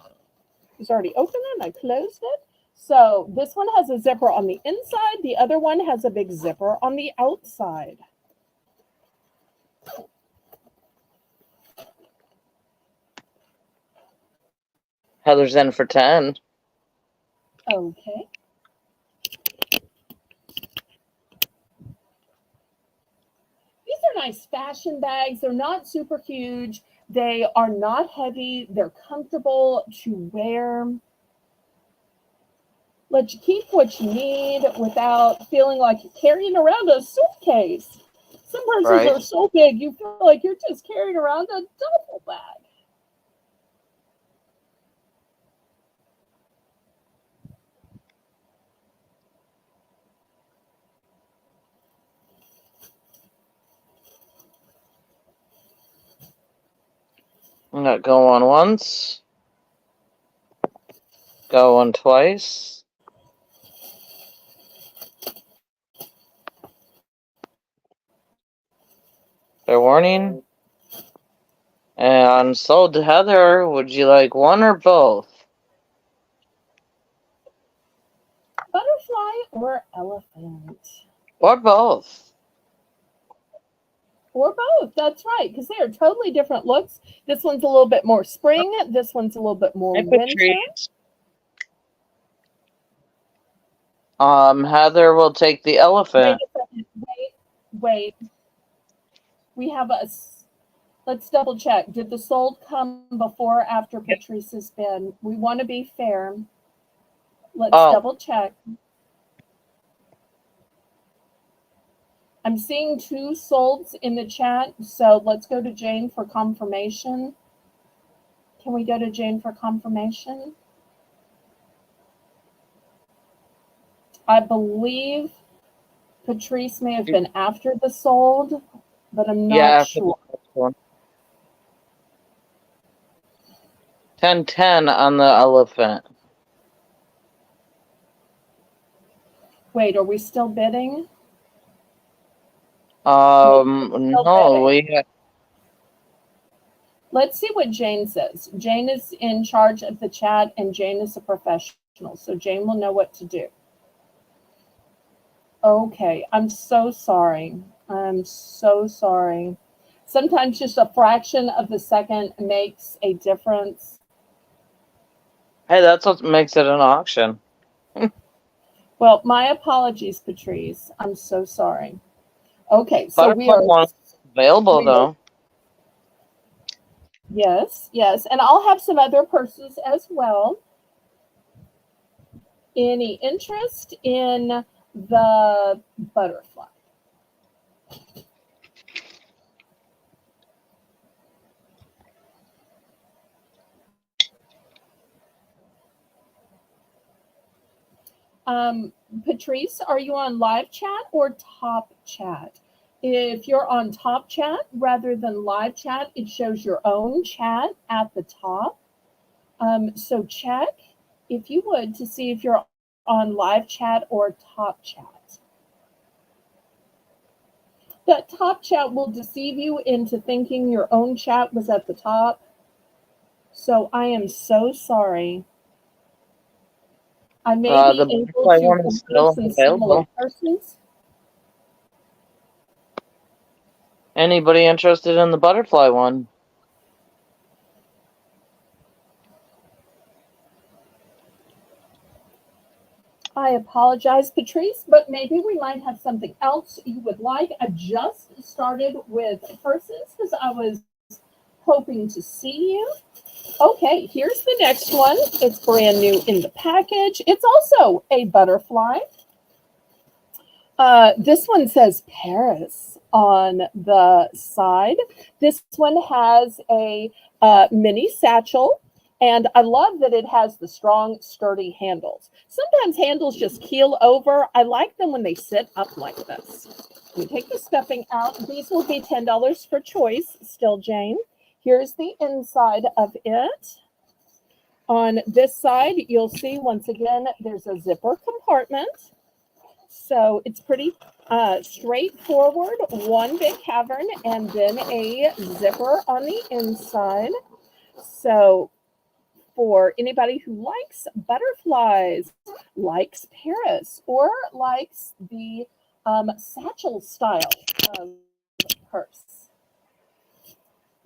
S1: It's already open and I closed it. So this one has a zipper on the inside. The other one has a big zipper on the outside.
S2: Heather's in for 10.
S1: Okay. These are nice fashion bags. They're not super huge. They are not heavy. They're comfortable to wear. Let you keep what you need without feeling like you're carrying around a suitcase. Some purses are so big, you feel like you're just carrying around a duffel bag.
S2: I'm not going once. Going twice. Fair warning. And sold to Heather. Would you like one or both?
S1: Butterfly or elephant?
S2: Or both.
S1: Or both, that's right, because they are totally different looks. This one's a little bit more spring. This one's a little bit more winter.
S2: Heather will take the
S1: Wait
S2: elephant.
S1: a second. Wait. We have let's double check. Did the sold come before or after Patrice's bid? We want to be fair. Let's
S2: Oh,
S1: double check. I'm seeing 2 solds in the chat, so let's go to Jane for confirmation. Can we go to Jane for confirmation? I believe Patrice may have been after the sold, but I'm not
S2: yeah, after the
S1: sure.
S2: first one. 10-10 on the elephant.
S1: Wait, are we still bidding? Maybe we're still
S2: No,
S1: bidding. Let's see what Jane says. Jane is in charge of the chat, and Jane is a professional, so Jane will know what to do. Okay, I'm so sorry. I'm so sorry. Sometimes just a fraction of a second makes a difference.
S2: Hey, that's what makes it an auction.
S1: Well, my apologies, Patrice. I'm so sorry. Okay, so
S2: Butterfly one available though.
S1: yes, and I'll have some other purses as well. Any interest in the butterfly? Patrice, are you on live chat or top chat? If you're on top chat rather than live chat, it shows your own chat at the top. So check, if you would, to see if you're on live chat or top chat. That top chat will deceive you into thinking your own chat was at the top. So I am so sorry. I may be
S2: The
S1: able
S2: butterfly
S1: to
S2: one is
S1: compare
S2: still
S1: some similar
S2: available.
S1: purses.
S2: Anybody interested in the butterfly one?
S1: I apologize, Patrice, but maybe we might have something else you would like. I just started with purses because I was hoping to see you. Okay, here's the next one. It's brand new in the package. It's also a butterfly. This one says Paris on the side. This one has a mini satchel, and I love that it has the strong, sturdy handles. Sometimes handles just keel over. I like them when they sit up like this. We take the stuffing out. These will be $10 for choice, still, Jane. Here's the inside of it. On this side, you'll see, once again, there's a zipper compartment. So it's pretty straightforward. One big cavern and then a zipper on the inside. So for anybody who likes butterflies, likes Paris, or likes the satchel style purse.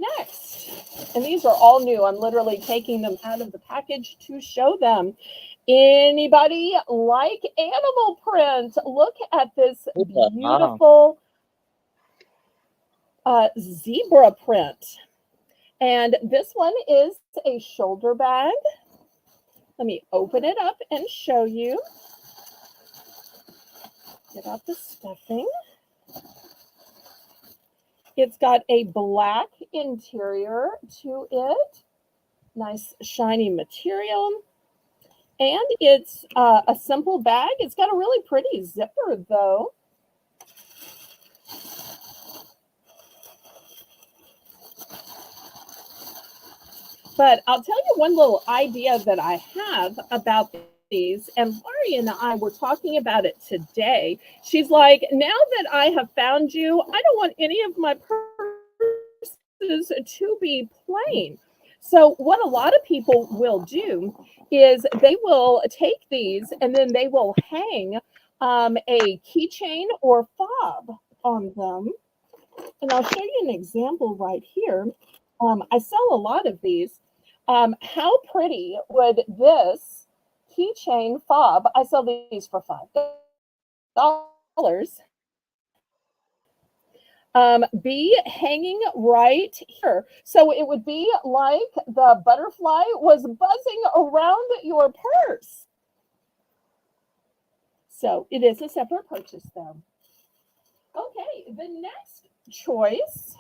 S1: Next, and these are all new. I'm literally taking them out of the package to show them. Anybody like animal print? Look at this beautiful zebra print. And this one is a shoulder bag. Let me open it up and show you. Get out the stuffing. It's got a black interior to it. Nice shiny material. And it's a simple bag. It's got a really pretty zipper, though. But I'll tell you one little idea that I have about these, and Laurie and I were talking about it today. She's like, now that I have found you, I don't want any of my purses to be plain. So what a lot of people will do is they will take these and then they will hang a keychain or fob on them. And I'll show you an example right here. I sell a lot of these. How pretty would this keychain fob. I sell these for $5. Be hanging right here. So it would be like the butterfly was buzzing around your purse. So it is a separate purchase though. Okay, the next choice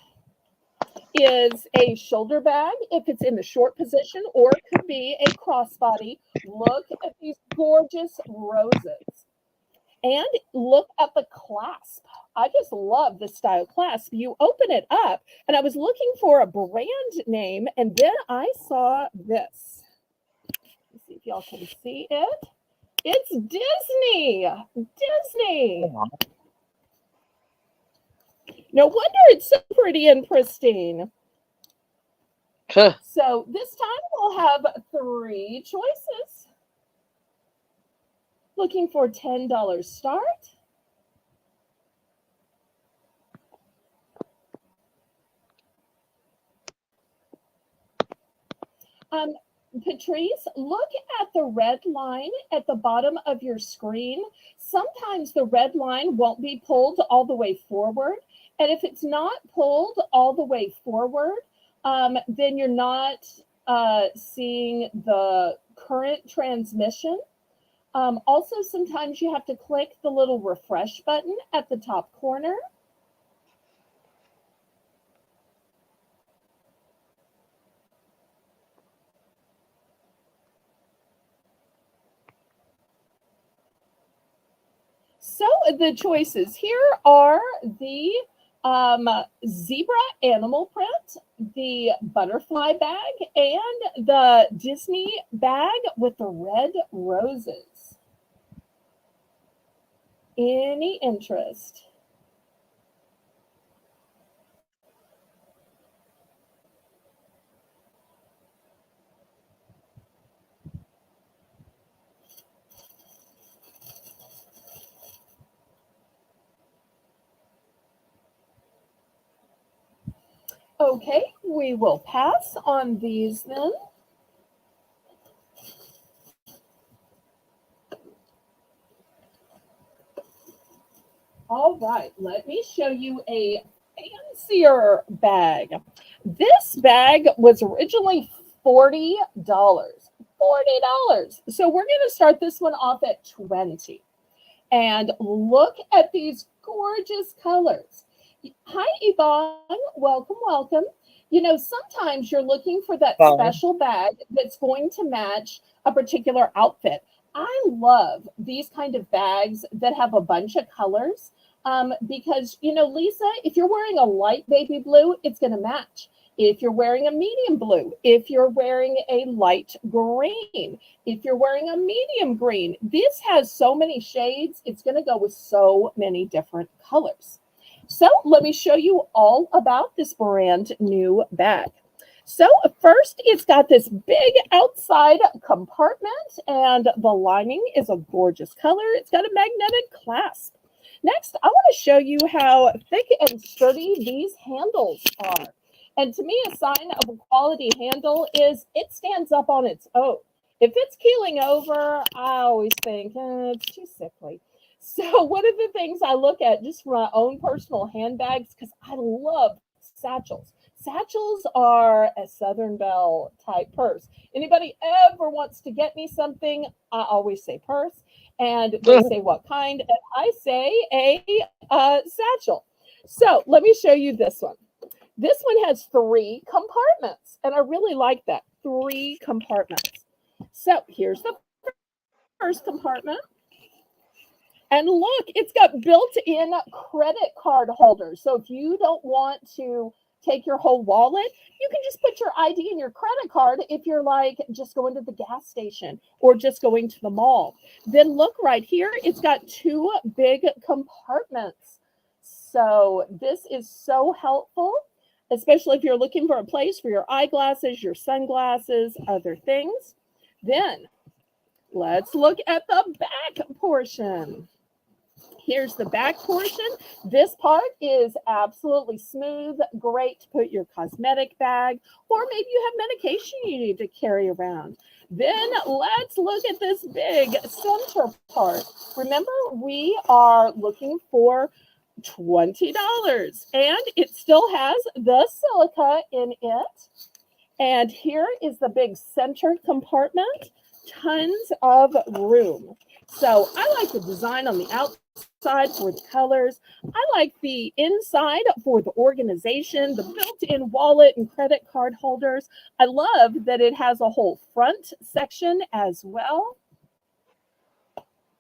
S1: is a shoulder bag if it's in the short position, or it could be a crossbody. Look at these gorgeous roses. And look at the clasp. I just love this style clasp. You open it up, and I was looking for a brand name, and then I saw this. Let's see if y'all can see it. It's Disney. Disney. No wonder it's so pretty and pristine. So this time we'll have 3 choices. Looking for $10 start. Patrice, look at the red line at the bottom of your screen. Sometimes the red line won't be pulled all the way forward. And if it's not pulled all the way forward, then you're not seeing the current transmission. Also, sometimes you have to click the little refresh button at the top corner. So the choices here are the zebra animal print, the butterfly bag, and the Disney bag with the red roses. Any interest? Okay, we will pass on these then. All right, let me show you a fancier bag. This bag was originally $40. $40. So we're going to start this one off at $20. And look at these gorgeous colors. Hi, Yvonne. Welcome, welcome. You know, sometimes you're looking for that special bag that's going to match a particular outfit. I love these kind of bags that have a bunch of colors because, you know, Lisa, if you're wearing a light baby blue, it's going to match. If you're wearing a medium blue, if you're wearing a light green, if you're wearing a medium green, this has so many shades, it's going to go with so many different colors. So let me show you all about this brand new bag. So first, it's got this big outside compartment, and the lining is a gorgeous color. It's got a magnetic clasp. Next, I want to show you how thick and sturdy these handles are. And to me, a sign of a quality handle is it stands up on its own. If it's keeling over, I always think, it's too sickly. So one of the things I look at just for my own personal handbags, because I love satchels. Satchels are a Southern Belle type purse. Anybody ever wants to get me something, I always say purse. And they say what kind, and I say a satchel. So let me show you this one. This one has 3 compartments, and I really like that. 3 compartments. So here's the first compartment. And look, it's got built-in credit card holders. So if you don't want to take your whole wallet, you can just put your ID and your credit card if you're like just going to the gas station or just going to the mall. Then look right here, it's got 2 big compartments. So this is so helpful, especially if you're looking for a place for your eyeglasses, your sunglasses, other things. Then let's look at the back portion. Here's the back portion. This part is absolutely smooth, great to put your cosmetic bag, or maybe you have medication you need to carry around. Then let's look at this big center part. Remember, we are looking for $20, and it still has the silica in it. And here is the big center compartment, tons of room. So I like the design on the outside for the colors. I like the inside for the organization, the built-in wallet and credit card holders. I love that it has a whole front section as well.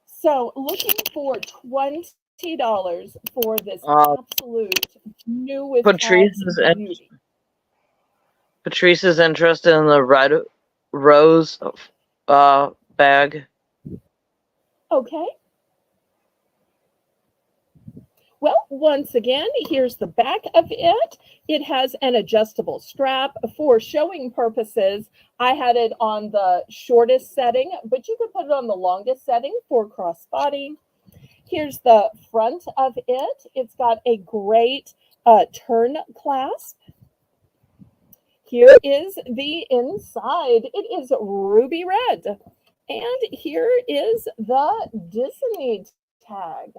S1: So looking for $20 for this absolute new with tags beauty.
S2: Patrice is interested in the red rose bag.
S1: Okay. Well, once again, here's the back of it. It has an adjustable strap. For showing purposes, I had it on the shortest setting, but you could put it on the longest setting for crossbody. Here's the front of it. It's got a great turn clasp. Here is the inside. It is ruby red. And here is the Disney tag.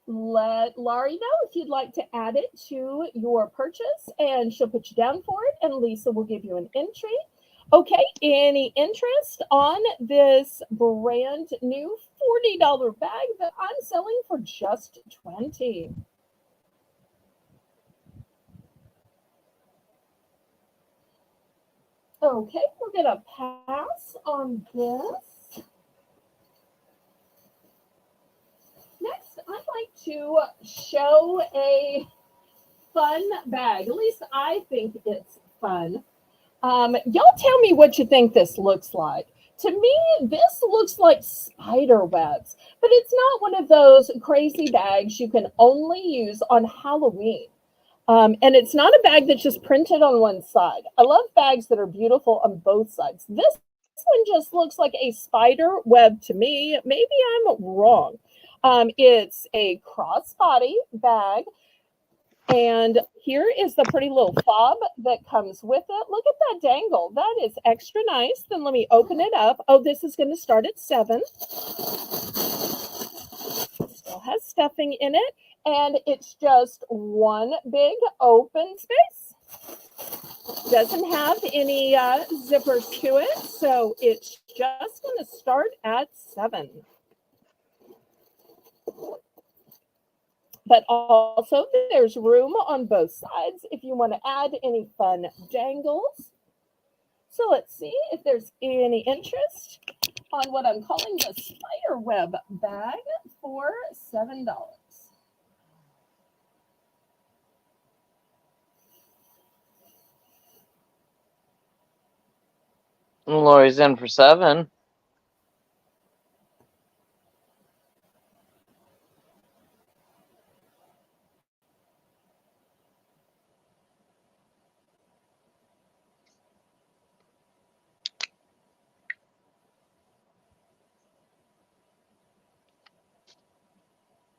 S1: Let Laurie know if you'd like to add it to your purchase, and she'll put you down for it, and Lisa will give you an entry. Okay, any interest on this brand new $40 bag that I'm selling for just $20? Okay, we're gonna pass on this. Next, I'd like to show a fun bag. At least I think it's fun. Y'all tell me what you think this looks like. To me, this looks like spider webs, but it's not one of those crazy bags you can only use on Halloween. And it's not a bag that's just printed on one side. I love bags that are beautiful on both sides. This one just looks like a spider web to me. Maybe I'm wrong. It's a crossbody bag. And here is the pretty little fob that comes with it. Look at that dangle. That is extra nice. Then let me open it up. Oh, this is going to start at 7. Still has stuffing in it. And it's just one big open space. Doesn't have any zippers to it. So it's just going to start at 7. But also there's room on both sides if you want to add any fun dangles. So let's see if there's any interest on what I'm calling the spider web bag for $7.
S2: Lori's in for 7.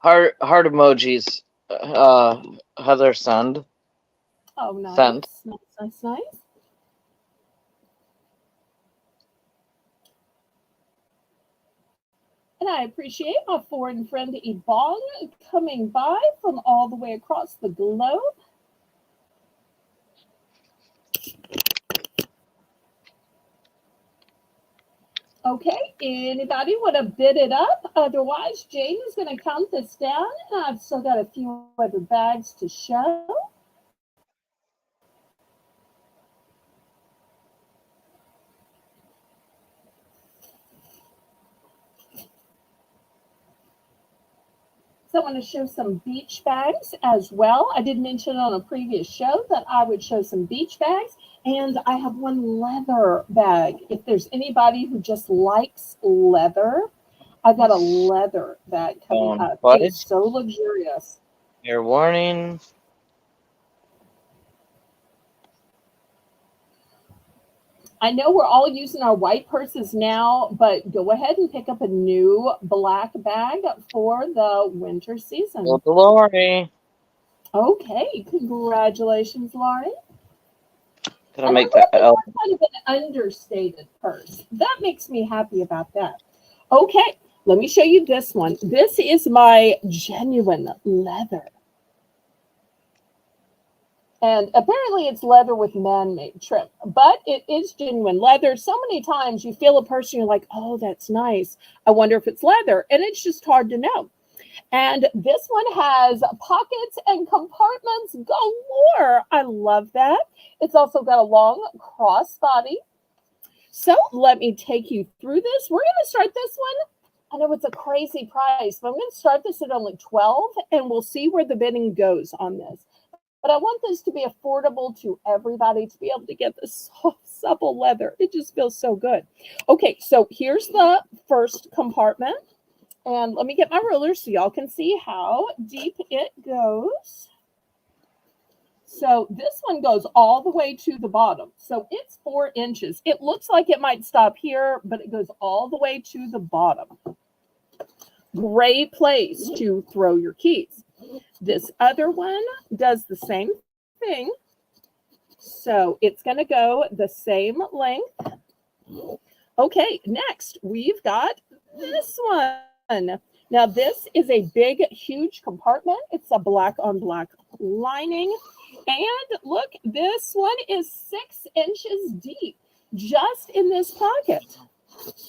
S2: Heart emojis. Heather send.
S1: Oh, nice.
S2: Send.
S1: Nice. And I appreciate my foreign friend Yvonne coming by from all the way across the globe. Okay, anybody want to bid it up? Otherwise, Jane is going to count this down, and I've still got a few other bags to show. So I want to show some beach bags as well. I did mention on a previous show that I would show some beach bags, and I have one leather bag. If there's anybody who just likes leather, I've got a leather bag coming up. It's so luxurious.
S2: Fair warning.
S1: I know we're all using our white purses now, but go ahead and pick up a new black bag for the winter season.
S2: Lori.
S1: Okay, congratulations, Laurie.
S2: Gonna
S1: And
S2: make
S1: I love
S2: that.
S1: that yours kind of an understated purse. That makes me happy about that. Okay, let me show you this one. This is my genuine leather. And apparently it's leather with man-made trim, but it is genuine leather. So many times you feel a purse and you're like, oh, that's nice. I wonder if it's leather. And it's just hard to know. And this one has pockets and compartments galore. I love that. It's also got a long crossbody. So let me take you through this. We're going to start this one. I know it's a crazy price, but I'm going to start this at only $12, and we'll see where the bidding goes on this. But I want this to be affordable to everybody, to be able to get this soft, supple leather. It just feels so good. Okay, so here's the first compartment. And let me get my ruler so y'all can see how deep it goes. So this one goes all the way to the bottom. So it's 4 inches. It looks like it might stop here, but it goes all the way to the bottom. Great place to throw your keys. This other one does the same thing. So it's going to go the same length. Okay, next we've got this one. Now this is a big, huge compartment. It's a black on black lining. And look, this one is 6 inches deep just in this pocket.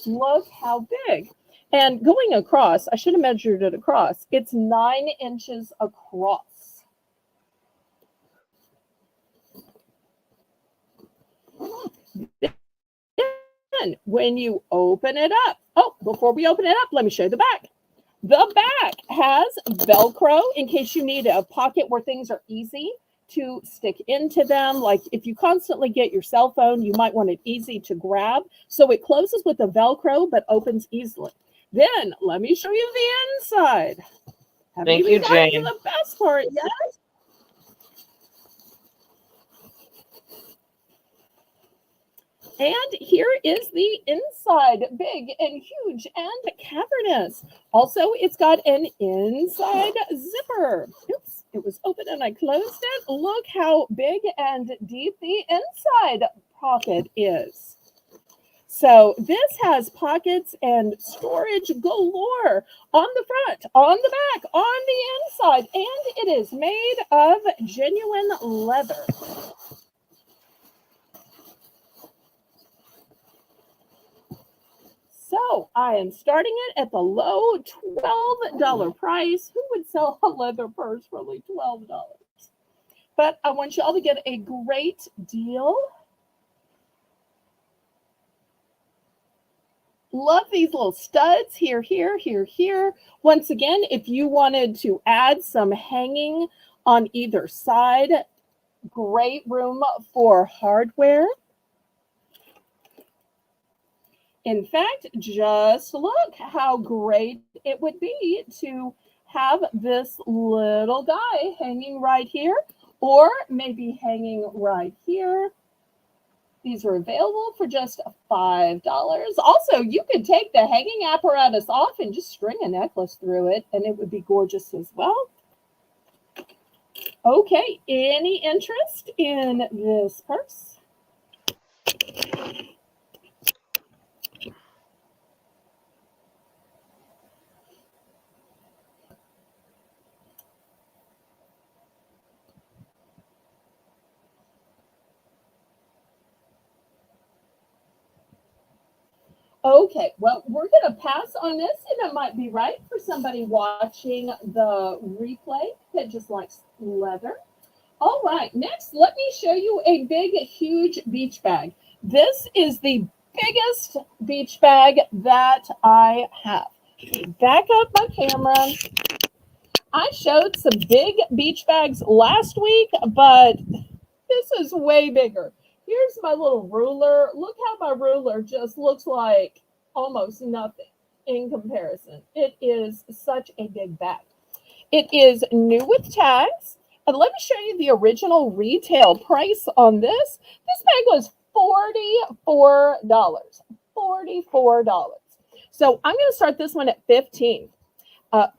S1: Look how big. And going across, I should have measured it across. It's 9 inches across. Then when you open it up, before we open it up, let me show you the back. The back has Velcro in case you need a pocket where things are easy to stick into them. Like if you constantly get your cell phone, you might want it easy to grab. So it closes with a Velcro, but opens easily. Then let me show you the inside.
S2: Thank you, Jane.
S1: To the best part yet? And here is the inside, big and huge and cavernous. Also, it's got an inside zipper. Oops, it was open and I closed it. Look how big and deep the inside pocket is. So this has pockets and storage galore on the front, on the back, on the inside, and it is made of genuine leather. So I am starting it at the low $12 price. Who would sell a leather purse for only $12? But I want you all to get a great deal. Love these little studs here, here, here, here. Once again, if you wanted to add some hanging on either side, great room for hardware. In fact, just look how great it would be to have this little guy hanging right here, or maybe hanging right here. These are available for just $5. Also, you could take the hanging apparatus off and just string a necklace through it, and it would be gorgeous as well. Okay, any interest in this purse? Okay, well, we're going to pass on this, and it might be right for somebody watching the replay that just likes leather. All right, next, let me show you a big, huge beach bag. This is the biggest beach bag that I have. Back up my camera. I showed some big beach bags last week, but this is way bigger. Here's my little ruler. Look how my ruler just looks like almost nothing in comparison. It is such a big bag. It is new with tags. And let me show you the original retail price on this. This bag was $44. $44. So I'm going to start this one at 15.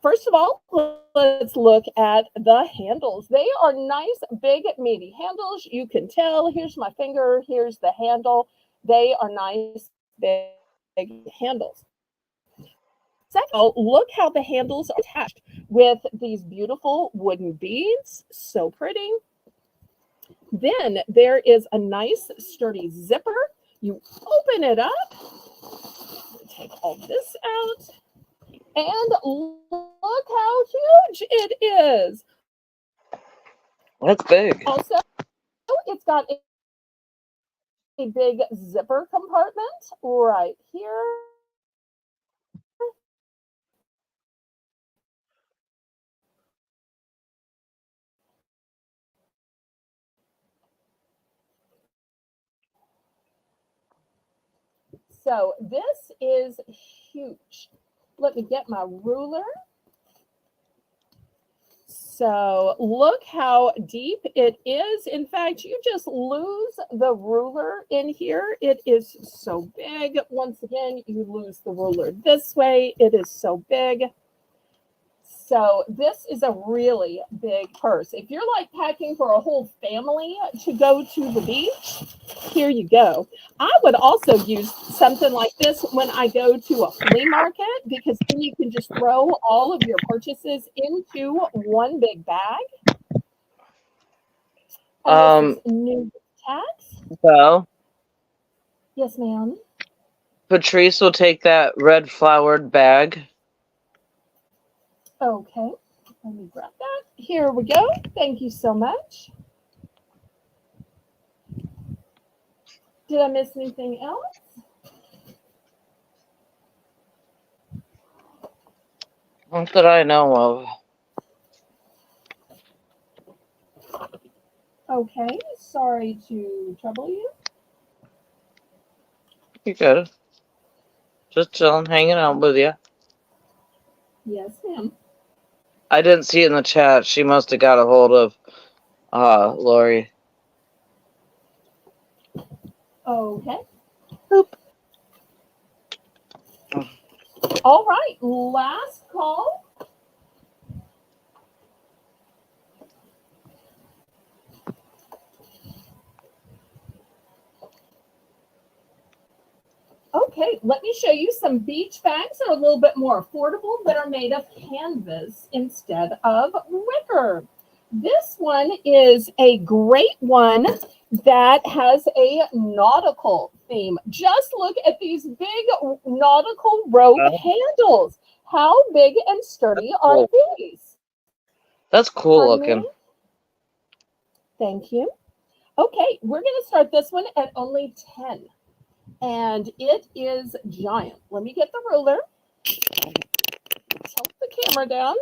S1: First of all, let's look at the handles. They are nice, big, meaty handles. You can tell. Here's my finger. Here's the handle. They are nice, big handles. Second, look how the handles are attached with these beautiful wooden beads. So pretty. Then there is a nice, sturdy zipper. You open it up. Take all this out. And look how huge it is.
S2: That's big.
S1: Also, it's got a big zipper compartment right here. So this is huge. Let me get my ruler. So look how deep it is. In fact, you just lose the ruler in here. It is so big. Once again, you lose the ruler this way. It is so big. So this is a really big purse. If you're like packing for a whole family to go to the beach, here you go. I would also use something like this when I go to a flea market, because then you can just throw all of your purchases into one big bag. And this is new tax.
S2: Well,
S1: Yes, ma'am.
S2: Patrice will take that red flowered bag.
S1: Okay. Let me grab that. Here we go. Thank you so much. Did I miss anything else?
S2: Not that I know of.
S1: Okay. Sorry to trouble you.
S2: You good? Just chilling, hanging out with you.
S1: Yes, ma'am.
S2: I didn't see it in the chat. She must have got a hold of Lori.
S1: Okay.
S2: Boop.
S1: All right. Last call. Okay, let me show you some beach bags that are a little bit more affordable, that are made of canvas instead of wicker. This one is a great one that has a nautical theme. Just look at these big nautical rope handles. How big and sturdy are these?
S2: That's cool
S1: Pardon
S2: looking.
S1: me? Thank you. Okay, we're going to start this one at only 10. And it is giant. Let me get the ruler. Tilt the camera down.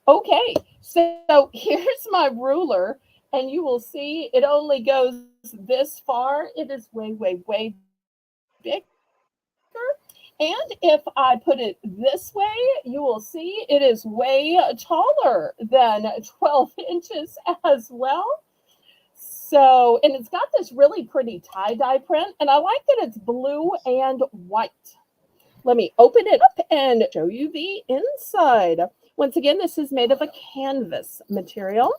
S1: Okay, so here's my ruler, and you will see it only goes this far. It is way, way, way bigger. And if I put it this way, you will see it is way taller than 12 inches as well. So, and it's got this really pretty tie-dye print, and I like that it's blue and white. Let me open it up and show you the inside. Once again, this is made of a canvas material,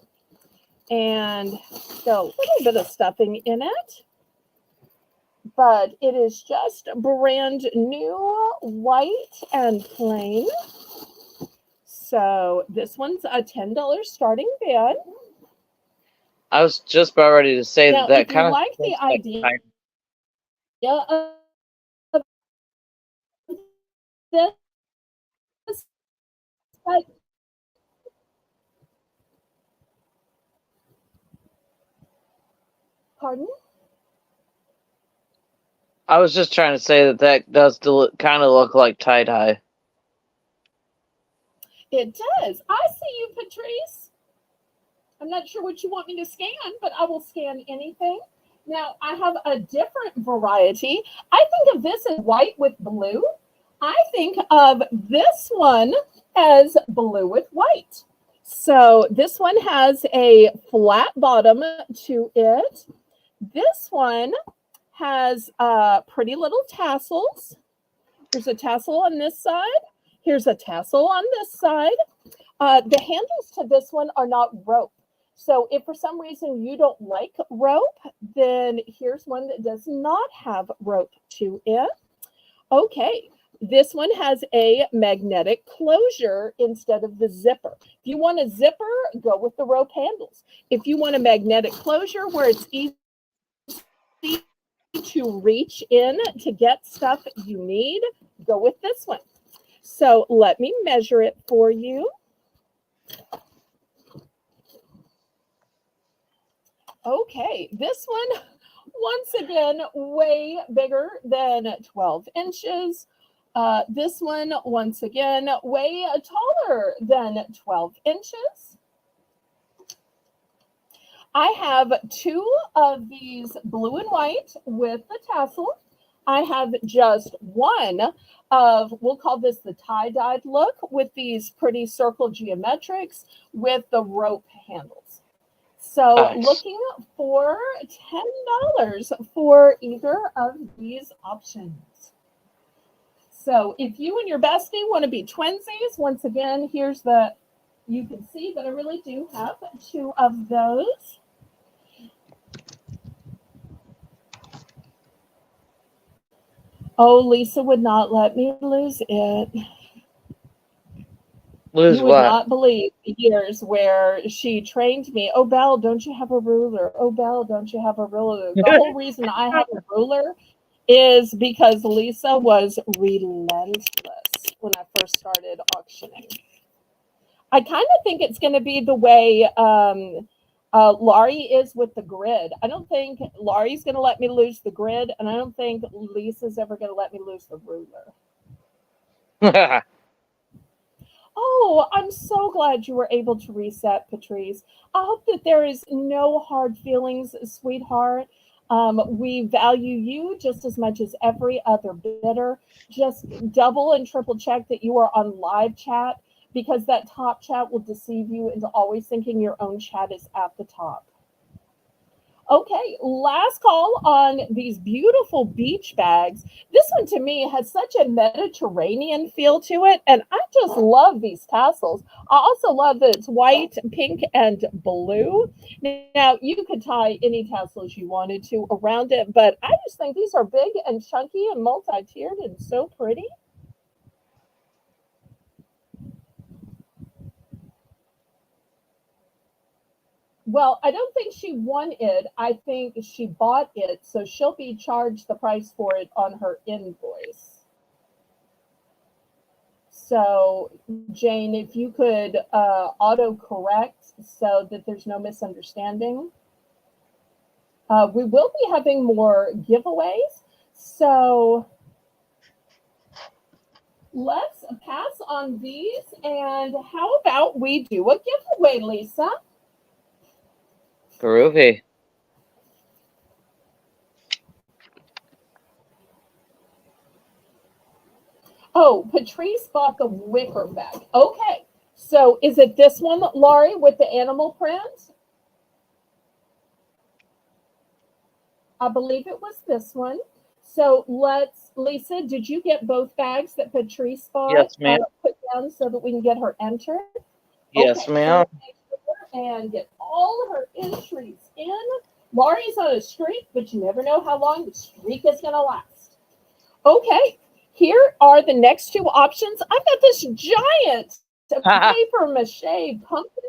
S1: and got a little bit of stuffing in it, but it is just brand new, white and plain. So this one's a $10 starting bid.
S2: I was just about ready to say
S1: Now,
S2: that
S1: if you
S2: kind of
S1: like the idea of this, but pardon?
S2: I was just trying to say that does kind of look like tie-dye.
S1: It does. I see you, Patrice. I'm not sure what you want me to scan, but I will scan anything. Now, I have a different variety. I think of this as white with blue. I think of this one as blue with white. So this one has a flat bottom to it. This one has pretty little tassels. There's a tassel on this side. Here's a tassel on this side. The handles to this one are not rope. So if for some reason you don't like rope, then here's one that does not have rope to it. Okay, this one has a magnetic closure instead of the zipper. If you want a zipper, go with the rope handles. If you want a magnetic closure where it's easy to reach in to get stuff you need, go with this one. So let me measure it for you. Okay, this one, once again, way bigger than 12 inches. This one, once again, way taller than 12 inches. I have two of these blue and white with the tassel. I have just one of, we'll call this the tie-dyed look, with these pretty circle geometrics with the rope handles. So
S2: Nice.
S1: looking for $10 for either of these options. So if you and your bestie want to be twinsies, once again, here's the, you can see that I really do have two of those. Oh, Lisa would not let me lose it.
S2: Lose
S1: You would
S2: what?
S1: not believe the years where she trained me. Oh, Belle, don't you have a ruler? Oh, Belle, don't you have a ruler? The whole reason I have a ruler is because Lisa was relentless when I first started auctioning. I kind of think it's going to be the way Laurie is with the grid. I don't think Laurie's going to let me lose the grid, and I don't think Lisa's ever going to let me lose the ruler. Oh, I'm so glad you were able to reset, Patrice. I hope that there is no hard feelings, sweetheart. We value you just as much as every other bidder. Just double and triple check that you are on live chat, because that top chat will deceive you into always thinking your own chat is at the top. Okay, last call on these beautiful beach bags. This one to me has such a Mediterranean feel to it, and I just love these tassels. I also love that it's white, pink, and blue. Now, you could tie any tassels you wanted to around it, but I just think these are big and chunky and multi-tiered and so pretty. Well, I don't think she won it. I think she bought it, so she'll be charged the price for it on her invoice. So, Jane, if you could auto-correct so that there's no misunderstanding. We will be having more giveaways, so let's pass on these. And how about we do a giveaway, Lisa?
S2: Groovy.
S1: Oh, Patrice bought the wicker bag. Okay. So is it this one, Laurie, with the animal print? I believe it was this one. So let's, Lisa, did you get both bags that Patrice bought?
S2: Yes, ma'am.
S1: Put down so that we can get her entered.
S2: Yes,
S1: Okay,
S2: ma'am.
S1: so let's make sure and get all her entries in. Laurie's on a streak, but you never know how long the streak is going to last. Okay, here are the next two options. I've got this giant paper mache pumpkin,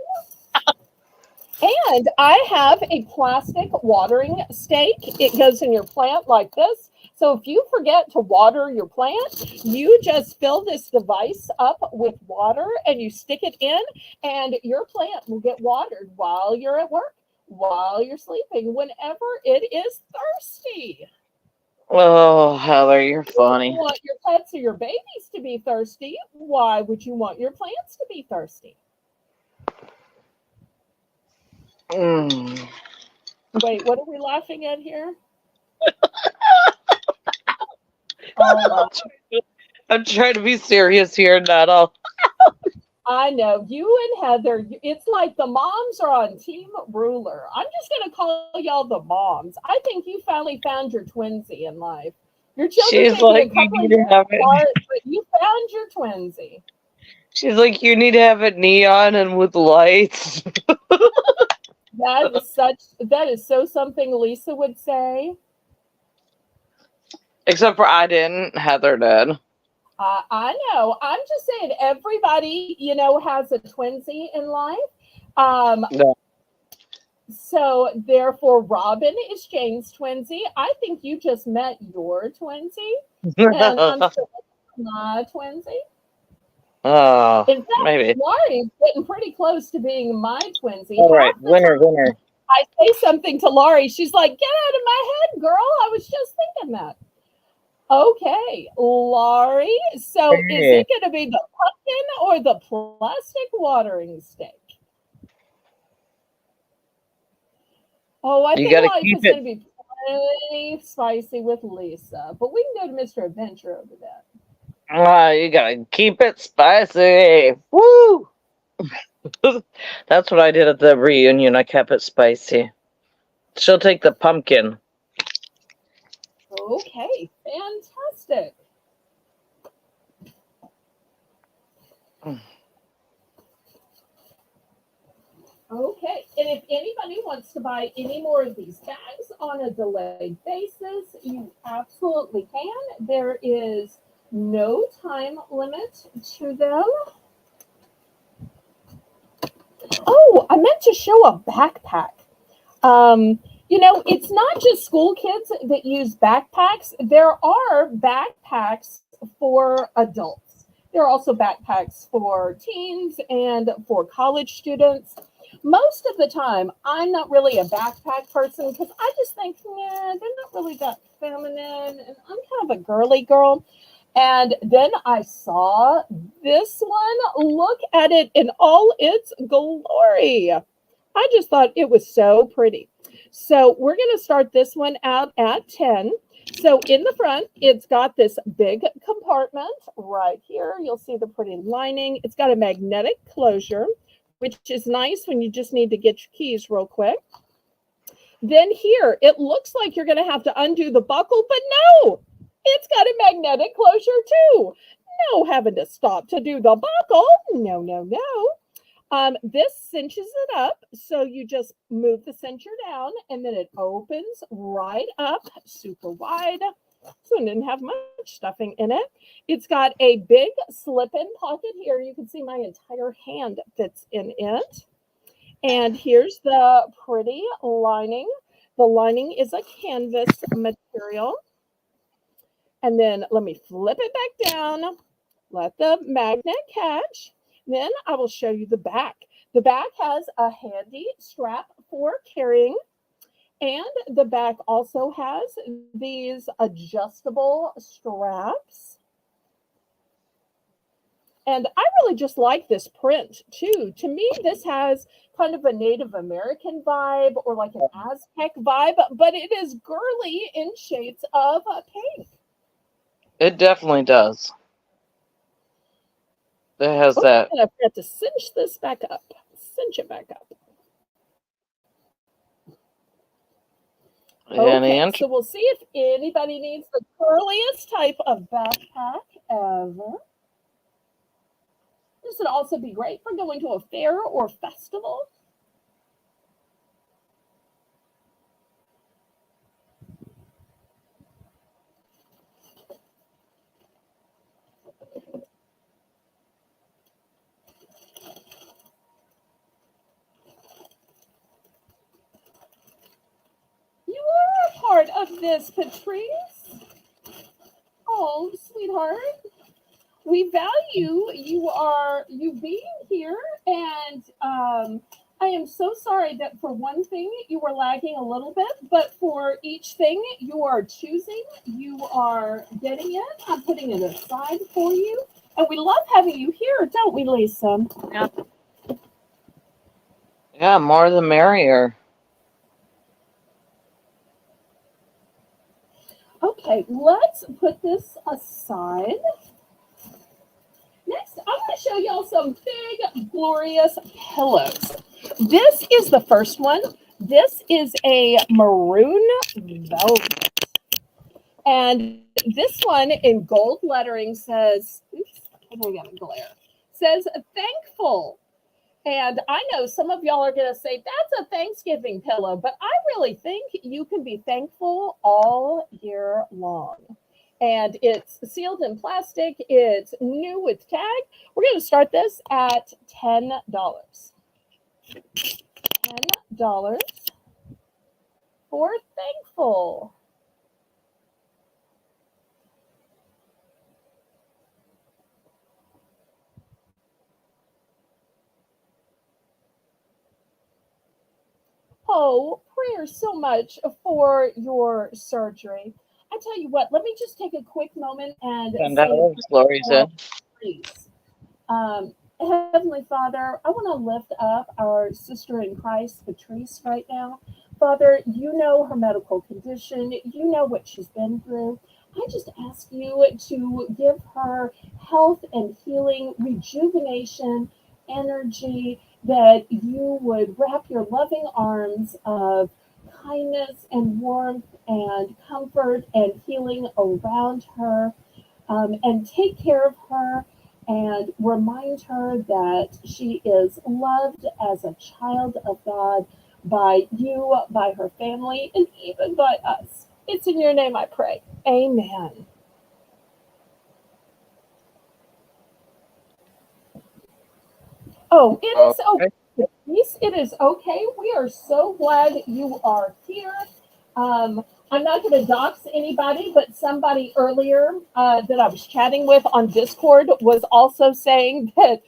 S1: and I have a plastic watering stake. It goes in your plant like this. So if you forget to water your plant, you just fill this device up with water and you stick it in, and your plant will get watered while you're at work, while you're sleeping, whenever it is thirsty.
S2: Oh, Heather, you're
S1: You don't
S2: funny.
S1: want your pets or your babies to be thirsty. Why would you want your plants to be thirsty?
S2: Mm.
S1: Wait, what are we laughing at here? Oh,
S2: I'm trying to be serious here, not all.
S1: I know you and Heather. It's like the moms are on Team Ruler. I'm just going to call y'all the moms. I think you finally found your twinsy in life. Your children
S2: She's
S1: may be
S2: like,
S1: a
S2: you
S1: couple of
S2: need to
S1: years
S2: have it.
S1: apart, but you found your twinsy.
S2: She's like, you need to have it neon and with lights.
S1: That is so something Lisa would say.
S2: Except for I didn't. Heather did.
S1: I know. I'm just saying everybody, has a twinsy in life. Um,
S2: No.
S1: so therefore Robin is Jane's twinsy. I think you just met your twinsy. And I'm sure my twinsy.
S2: Oh,
S1: In fact,
S2: maybe.
S1: Laurie's getting pretty close to being my twinsy.
S2: All right,
S1: Half the
S2: winner,
S1: time
S2: winner.
S1: I say something to Laurie, she's like, "Get out of my head, girl. I was just thinking that." Okay, Laurie. So is
S2: Hey,
S1: it going to be the pumpkin or the plastic watering stick? Oh, I
S2: you
S1: think
S2: got to
S1: life
S2: keep
S1: is
S2: it.
S1: going to be plenty spicy with Lisa, but we can go to Mr. Adventure over that.
S2: You got to keep it spicy. Woo! That's what I did at the reunion. I kept it spicy. She'll take the pumpkin.
S1: Okay, fantastic. Okay, and if anybody wants to buy any more of these bags on a delayed basis, you absolutely can. There is no time limit to them. Oh, I meant to show a backpack. Um, it's not just school kids that use backpacks. There are backpacks for adults. There are also backpacks for teens and for college students. Most of the time, I'm not really a backpack person because I just think, yeah, they're not really that feminine, and I'm kind of a girly girl. And then I saw this one. Look at it in all its glory. I just thought it was so pretty. So we're going to start this one out at 10. So in the front, it's got this big compartment right here. You'll see the pretty lining. It's got a magnetic closure, which is nice when you just need to get your keys real quick. Then here, it looks like you're going to have to undo the buckle, but no, it's got a magnetic closure too. No having to stop to do the buckle. No, no, no. This cinches it up, so you just move the cincher down, and then it opens right up, super wide. So it didn't have much stuffing in it. It's got a big slip-in pocket here. You can see my entire hand fits in it. And here's the pretty lining. The lining is a canvas material. And then let me flip it back down. Let the magnet catch. Then I will show you the back. The back has a handy strap for carrying. And the back also has these adjustable straps. And I really just like this print too. To me, this has kind of a Native American vibe or like an Aztec vibe, but it is girly in shades of pink.
S2: It definitely does. It has
S1: Oh,
S2: that.
S1: and I forgot to cinch this back up. Cinch it back up.
S2: Any
S1: Okay,
S2: interest?
S1: so we'll see if anybody needs the curliest type of backpack ever. This would also be great for going to a fair or festival. You are a part of this, Patrice. Oh, sweetheart. We value you being here, and I am so sorry that for one thing you were lagging a little bit, but for each thing you are choosing, you are getting it. I'm putting it aside for you, and we love having you here, don't we, Lisa?
S2: Yeah. Yeah, more the merrier.
S1: Okay, let's put this aside. Next, I'm going to show y'all some big glorious pillows. This is the first one. This is a maroon velvet. And this one in gold lettering says, oops, I got a glare, says thankful. And I know some of y'all are going to say that's a Thanksgiving pillow, but I really think you can be thankful all year long. And it's sealed in plastic. It's new with tag. We're going to start this at $10. $10 for thankful. Oh, prayers so much for your surgery. I tell you what, let me just take a quick moment and
S2: And
S1: say a
S2: Lori's
S1: prayer
S2: in.
S1: for Patrice. Heavenly Father, I want to lift up our sister in Christ, Patrice, right now. Father, you know her medical condition. You know what she's been through. I just ask you to give her health and healing, rejuvenation, energy, that you would wrap your loving arms of kindness and warmth and comfort and healing around her, and take care of her and remind her that she is loved as a child of God by you, by her family, and even by us. It's in your name I pray. Amen. Oh, it is
S2: Okay.
S1: okay. Denise, it is okay. We are so glad you are here. I'm not going to dox anybody, but somebody earlier that I was chatting with on Discord was also saying that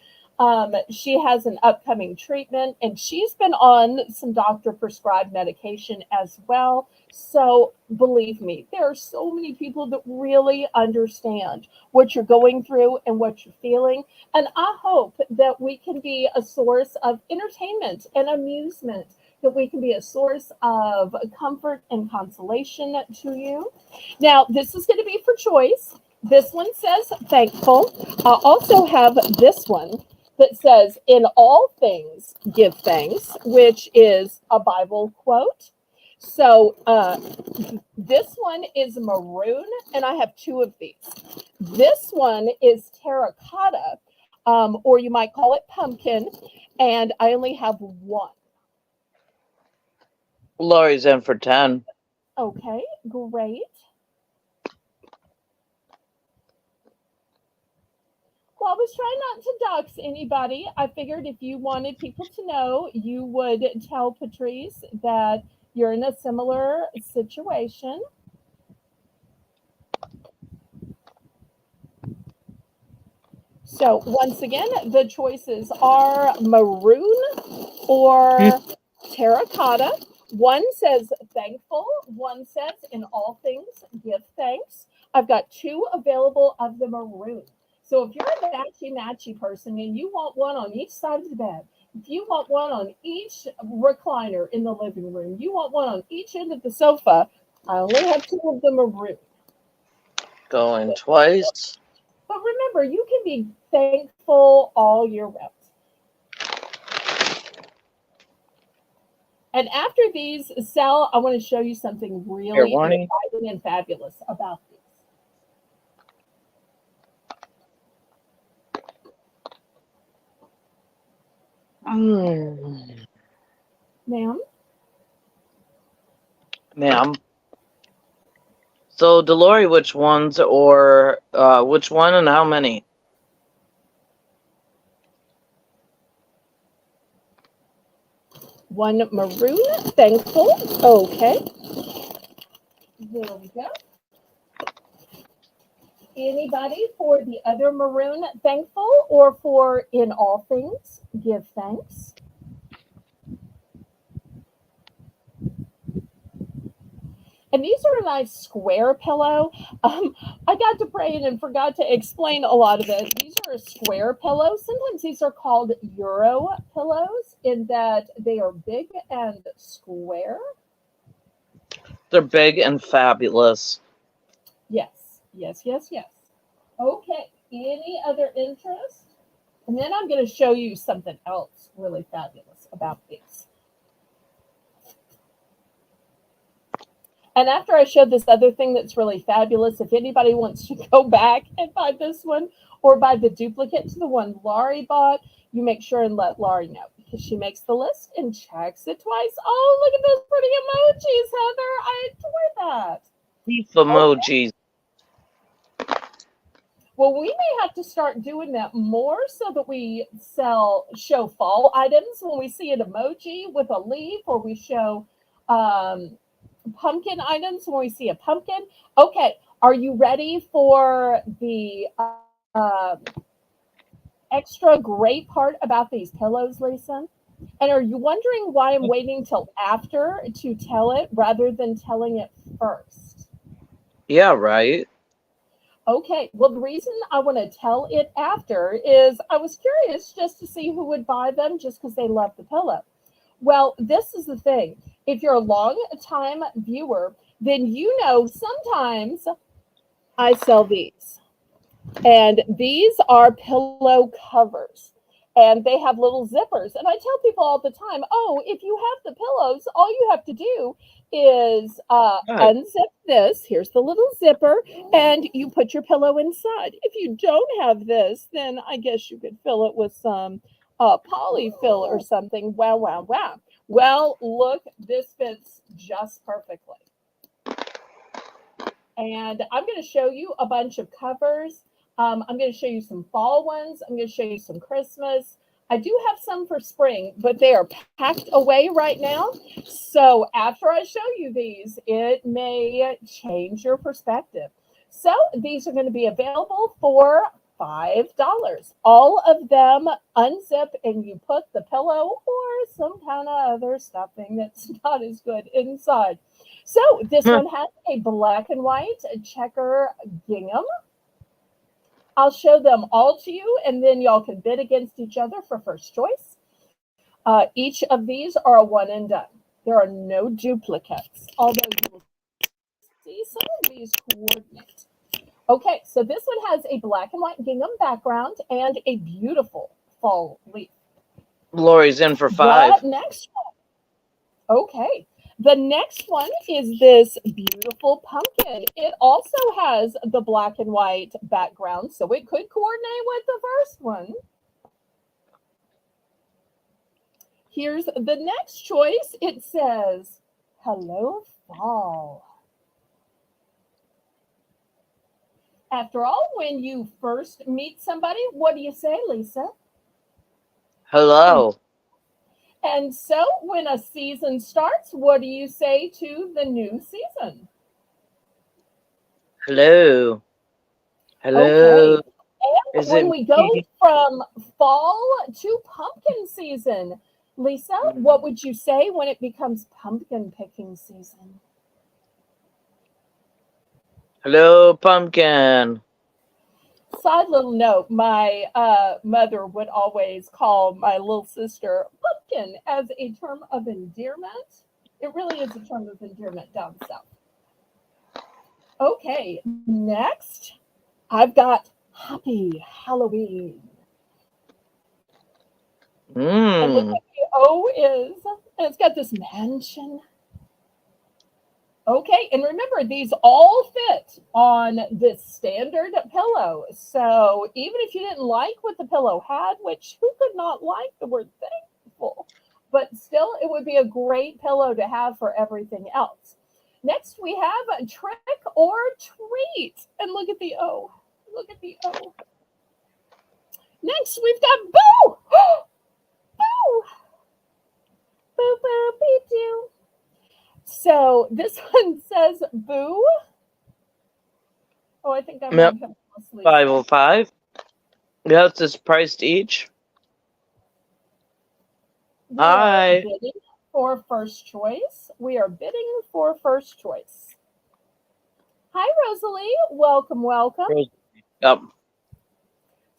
S1: she has an upcoming treatment and she's been on some doctor prescribed medication as well. So believe me, there are so many people that really understand what you're going through and what you're feeling. And I hope that we can be a source of entertainment and amusement, that we can be a source of comfort and consolation to you. Now, this is going to be for choice. This one says thankful. I also have this one that says, in all things, give thanks, which is a Bible quote. So this one is maroon, and I have two of these. This one is terracotta, or you might call it pumpkin, and I only have one.
S2: Lori's in for 10.
S1: Okay, great. Well, I was trying not to dox anybody. I figured if you wanted people to know, you would tell Patrice that you're in a similar situation. So, once again, the choices are maroon or terracotta. One says thankful, one says in all things give thanks. I've got two available of the maroon. So if you're a matchy person and you want one on each side of the bed, if you want one on each recliner in the living room, you want one on each end of the sofa, I only have two of the maroon.
S2: Going twice.
S1: But remember, you can be thankful all year round. And after these, Zelle, I want to show you something
S2: Fair
S1: really
S2: warning.
S1: exciting and fabulous about these. Ma'am?
S2: Ma'am. So, Delori, which ones or which one and how many?
S1: One maroon, thankful. Okay. There we go. Anybody for the other maroon, thankful, or for in all things, give thanks? And these are a nice square pillow. I got to praying and forgot to explain a lot of it. These are a square pillow. Sometimes these are called Euro pillows in that they are big and square.
S2: They're big and fabulous.
S1: Yes, yes, yes, yes. Okay. Any other interest? And then I'm going to show you something else really fabulous about these. And after I showed this other thing that's really fabulous, if anybody wants to go back and buy this one or buy the duplicate to the one Laurie bought, you make sure and let Laurie know because she makes the list and checks it twice. Oh, look at those pretty emojis, Heather. I enjoy that.
S2: Beef
S1: Okay.
S2: emojis.
S1: Well, we may have to start doing that more so that we show fall items when we see an emoji with a leaf, or we show pumpkin items when we see a pumpkin. Okay, are you ready for the extra great part about these pillows, Lisa? And are you wondering why I'm waiting till after to tell it rather than telling it first?
S2: Yeah, right.
S1: Okay, well, the reason I want to tell it after is I was curious just to see who would buy them just because they love the pillow. Well, this is the thing. If you're a long time viewer, then you know sometimes I sell these. And these are pillow covers. And they have little zippers. And I tell people all the time, oh, if you have the pillows, all you have to do is
S2: Right.
S1: unzip this. Here's the little zipper. And you put your pillow inside. If you don't have this, then I guess you could fill it with some polyfill or something. Wow, wow, wow. Well, look, this fits just perfectly. And I'm going to show you a bunch of covers. I'm going to show you some fall ones. I'm going to show you some Christmas. I do have some for spring, but they are packed away right now. So after I show you these, it may change your perspective. So these are going to be available for $5. All of them unzip and you put the pillow or some kind of other stuffing that's not as good inside. So this
S2: Huh.
S1: one has a black and white checker gingham. I'll show them all to you, and then y'all can bid against each other for first choice. Each of these are a one and done. There are no duplicates, although you will see some of these coordinate. Okay, so this one has a black and white gingham background and a beautiful fall leaf.
S2: Lori's in for
S1: The
S2: 5.
S1: next Okay. The next one is this beautiful pumpkin. It also has the black and white background, so it could coordinate with the first one. Here's the next choice. It says, Hello, Fall. After all, when you first meet somebody, what do you say, Lisa? And
S2: Hello.
S1: and so when a season starts, what do you say to the new season?
S2: Hello. Hello.
S1: Okay. And
S2: Is
S1: when
S2: it
S1: we go
S2: me?
S1: from fall to pumpkin season, Lisa, what would you say when it becomes pumpkin picking season?
S2: Hello, pumpkin.
S1: Side little note, my mother would always call my little sister pumpkin as a term of endearment. It really is a term of endearment down south. Okay, next, I've got Happy Halloween. And look
S2: Mmm.
S1: what the O is. And it's got this mansion. Okay, and remember, these all fit on this standard pillow. So even if you didn't like what the pillow had, which who could not like the word thankful, but still, it would be a great pillow to have for everything else. Next, we have a trick or treat. And look at the O. Look at the O. Next, we've got Boo. Boo. Boo, boo, beep, doo. So this one says Boo. Oh, I think I
S2: Yep.
S1: might have lost Lisa.
S2: 505. Yes, it's priced each.
S1: We are
S2: Hi.
S1: bidding for first choice. We are bidding for first choice. Hi, Rosalie. Welcome, welcome.
S2: Yep.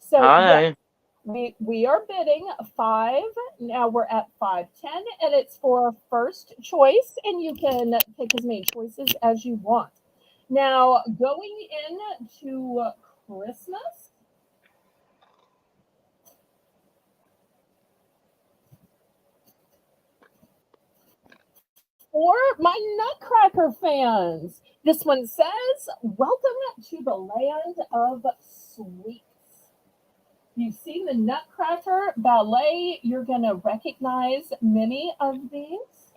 S1: So yes,
S2: Hi.
S1: we are bidding five. Now we're at 510, and it's for first choice, and you can pick as many choices as you want. Now going into Christmas, for my Nutcracker fans. This one says, "Welcome to the land of sweets." You've seen the Nutcracker ballet. You're going to recognize many of these.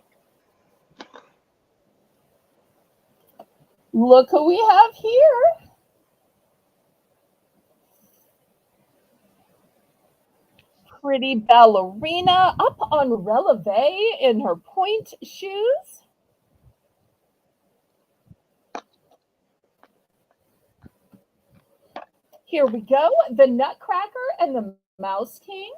S1: Look who we have here. Pretty ballerina up on releve in her pointe shoes. Here we go, the Nutcracker and the Mouse King.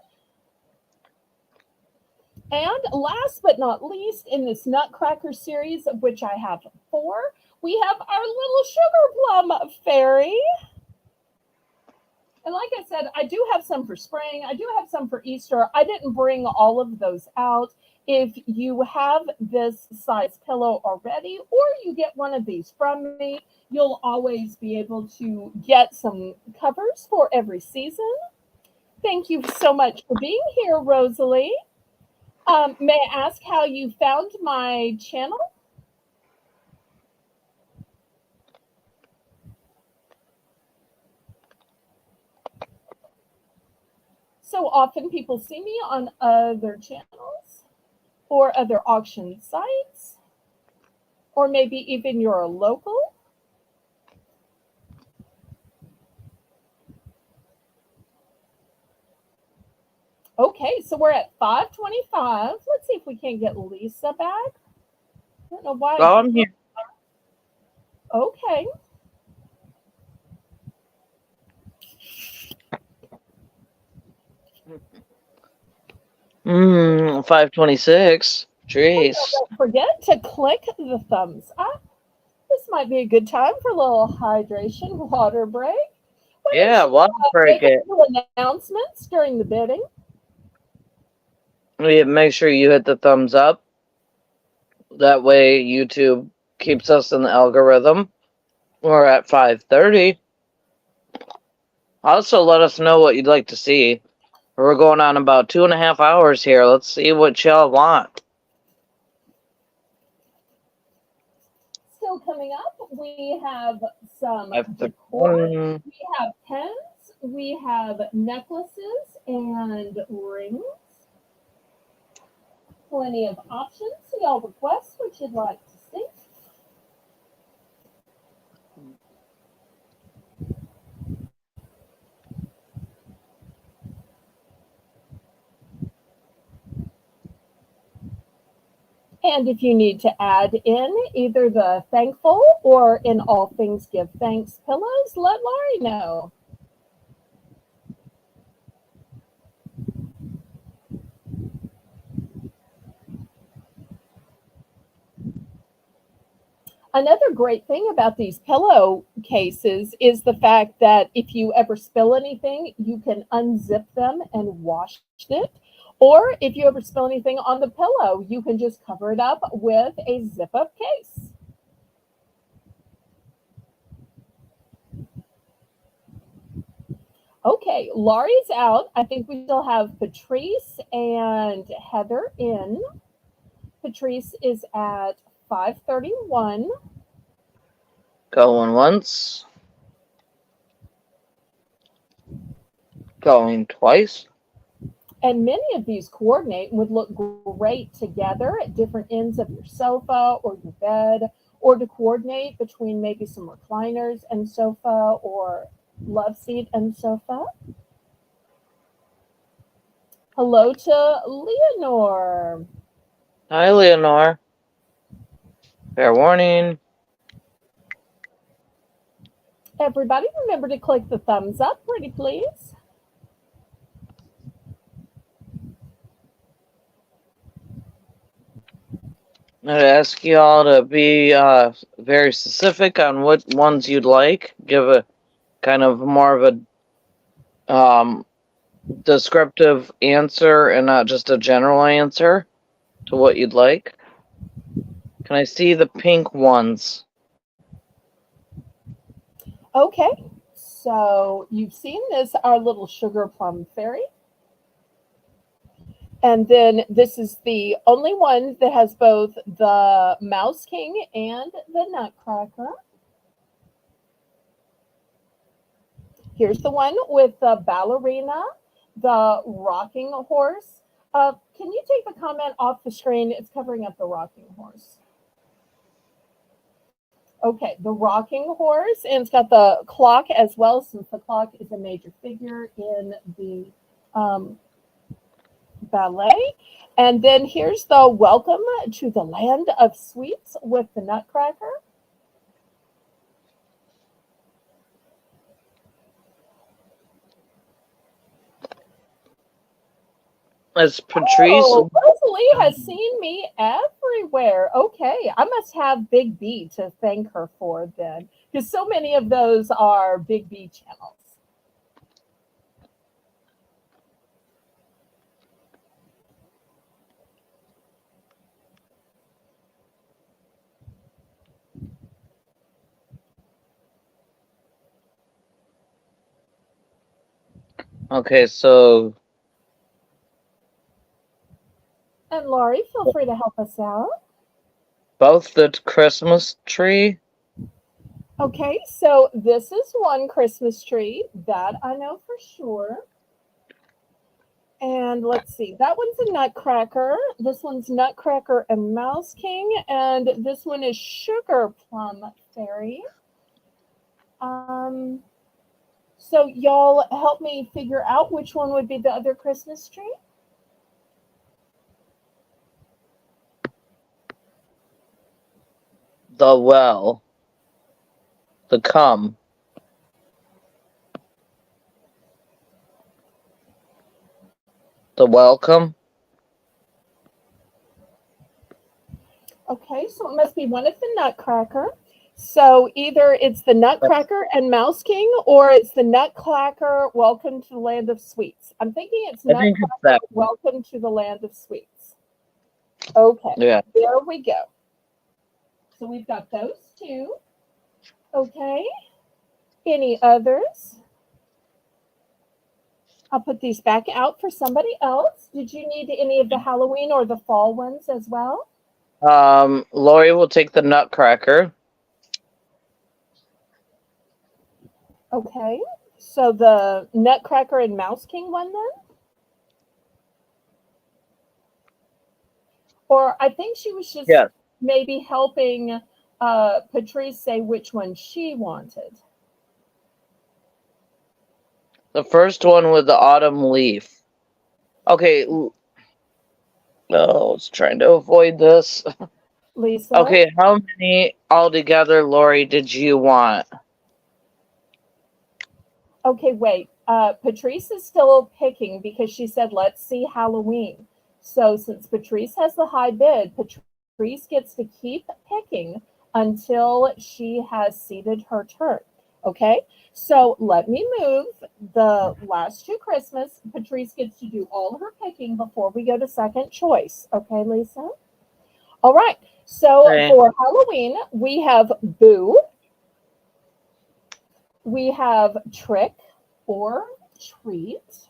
S1: And last but not least, in this Nutcracker series, of which I have 4, we have our little sugar plum fairy. And like I said, I do have some for spring. I do have some for Easter. I didn't bring all of those out. If you have this size pillow already, or you get one of these from me, you'll always be able to get some covers for every season. Thank you so much for being here, Rosalie. May I ask how you found my channel? So often people see me on other channels or other auction sites, or maybe even your local. Okay, so we're at 525. Let's see if we can get Lisa back. I don't know why.
S2: Oh, I'm here.
S1: Okay.
S2: Mm, 526. Jeez.
S1: Don't forget to click the thumbs up. This might be a good time for a little hydration water break.
S2: Yeah, water break
S1: Make
S2: it.
S1: a few announcements during the bidding.
S2: Make sure you hit the thumbs up. That way YouTube keeps us in the algorithm. We're at 5:30. Also, let us know what you'd like to see. We're going on about 2.5 hours here. Let's see what y'all want.
S1: Still coming up, we have some
S2: I've
S1: decor. We have pens. We have necklaces and rings. Plenty of options. Y'all request what you'd like to see. And if you need to add in either the thankful or in all things give thanks pillows, let Laurie know. Another great thing about these pillow cases is the fact that if you ever spill anything, you can unzip them and wash it. Or if you ever spill anything on the pillow, you can just cover it up with a zip up case. Okay, Laurie's out. I think we still have Patrice and Heather in. Patrice is at 531.
S2: Going once. Going twice.
S1: And many of these coordinate would look great together at different ends of your sofa or your bed, or to coordinate between maybe some recliners and sofa, or love seat and sofa. Hello to Leonore.
S2: Hi, Leonore. Fair warning.
S1: Everybody, remember to click the thumbs up, pretty please.
S2: I'd ask y'all to be very specific on what ones you'd like. Give a kind of more of a descriptive answer and not just a general answer to what you'd like. Can I see the pink ones?
S1: Okay, so you've seen this, our little sugar plum fairy. And then this is the only one that has both the Mouse King and the Nutcracker. Here's the one with the ballerina, the rocking horse. Can you take the comment off the screen? It's covering up the rocking horse. Okay, the rocking horse, and it's got the clock as well, since the clock is a major figure in the ballet. And then here's the Welcome to the Land of Sweets with the Nutcracker.
S2: Is Patrice?
S1: Oh, Rosalie has seen me everywhere. Okay, I must have Big B to thank her for then, because so many of those are Big B channels.
S2: Okay, so.
S1: And Laurie, feel free to help us out.
S2: Both the Christmas tree?
S1: Okay, so this is one Christmas tree, that I know for sure. And let's see, that one's a Nutcracker. This one's Nutcracker and Mouse King. And this one is Sugar Plum Fairy. So y'all help me figure out which one would be the other Christmas tree.
S2: The well. The come. The welcome.
S1: Okay, so it must be one of the Nutcracker. So either it's the Nutcracker and Mouse King, or it's the Nutcracker Welcome to the Land of Sweets. I'm thinking it's Nutcracker Welcome to the Land of Sweets. Okay,
S2: yeah.
S1: There we go. So we've got those two. Okay, any others? I'll put these back out for somebody else. Did you need any of the Halloween or the fall ones as well?
S2: Lori will take the Nutcracker.
S1: Okay, so the Nutcracker and Mouse King one then? Or I think she was just maybe helping Patrice say which one she wanted.
S2: The first one with the autumn leaf. Okay. Oh, I was trying to avoid this.
S1: Lisa?
S2: Okay, how many altogether, Lori, did you want?
S1: Okay, wait. Patrice is still picking because she said, let's see Halloween. So since Patrice has the high bid, Patrice gets to keep picking until she has seated her turn. Okay, so let me move the last two Christmas. Patrice gets to do all her picking before we go to second choice. Okay, Lisa? All right, so for Halloween, we have Boo. We have Trick or Treat.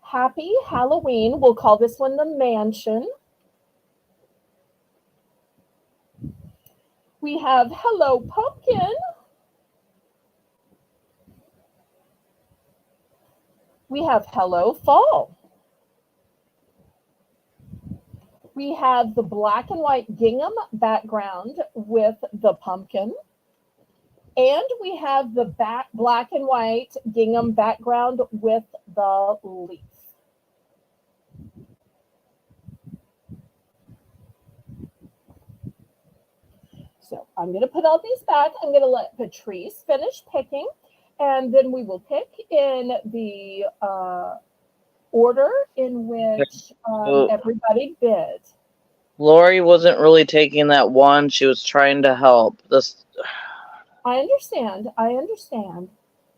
S1: Happy Halloween. We'll call this one the Mansion. We have Hello Pumpkin. We have Hello Fall. We have the black and white gingham background with the pumpkin. And we have the black and white gingham background with the leaf. So I'm going to put all these back. I'm going to let Patrice finish picking, and then we will pick in the order in which everybody bid.
S2: Lori wasn't really taking that one. She was trying to help.
S1: I understand. I understand.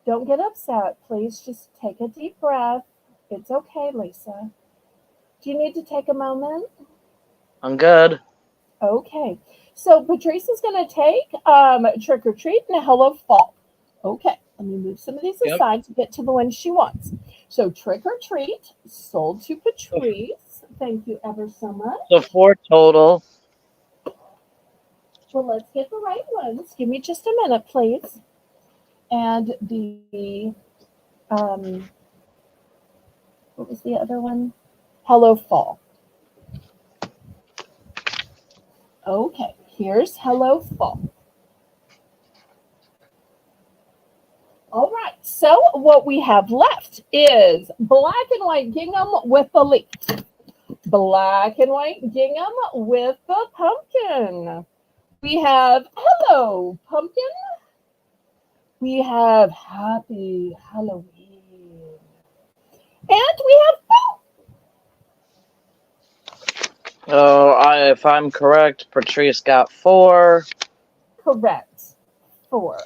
S1: Don't get upset. Please just take a deep breath. It's okay, Lisa. Do you need to take a moment?
S2: I'm good.
S1: Okay. So Patrice is going to take Trick or Treat and a Hello Fall. Okay. Let me move some of these aside to get to the one she wants. So Trick or Treat, sold to Patrice. Thank you ever so much.
S2: So 4 total.
S1: Well, let's get the right ones. Give me just a minute, please. And um, what was the other one? Hello Fall. Okay, here's Hello Fall. All right, so what we have left is black and white gingham with the leaf. Black and white gingham with the pumpkin. We have Hello Pumpkin. We have Happy Halloween. And we have
S2: If I'm correct, Patrice got 4.
S1: correct 4.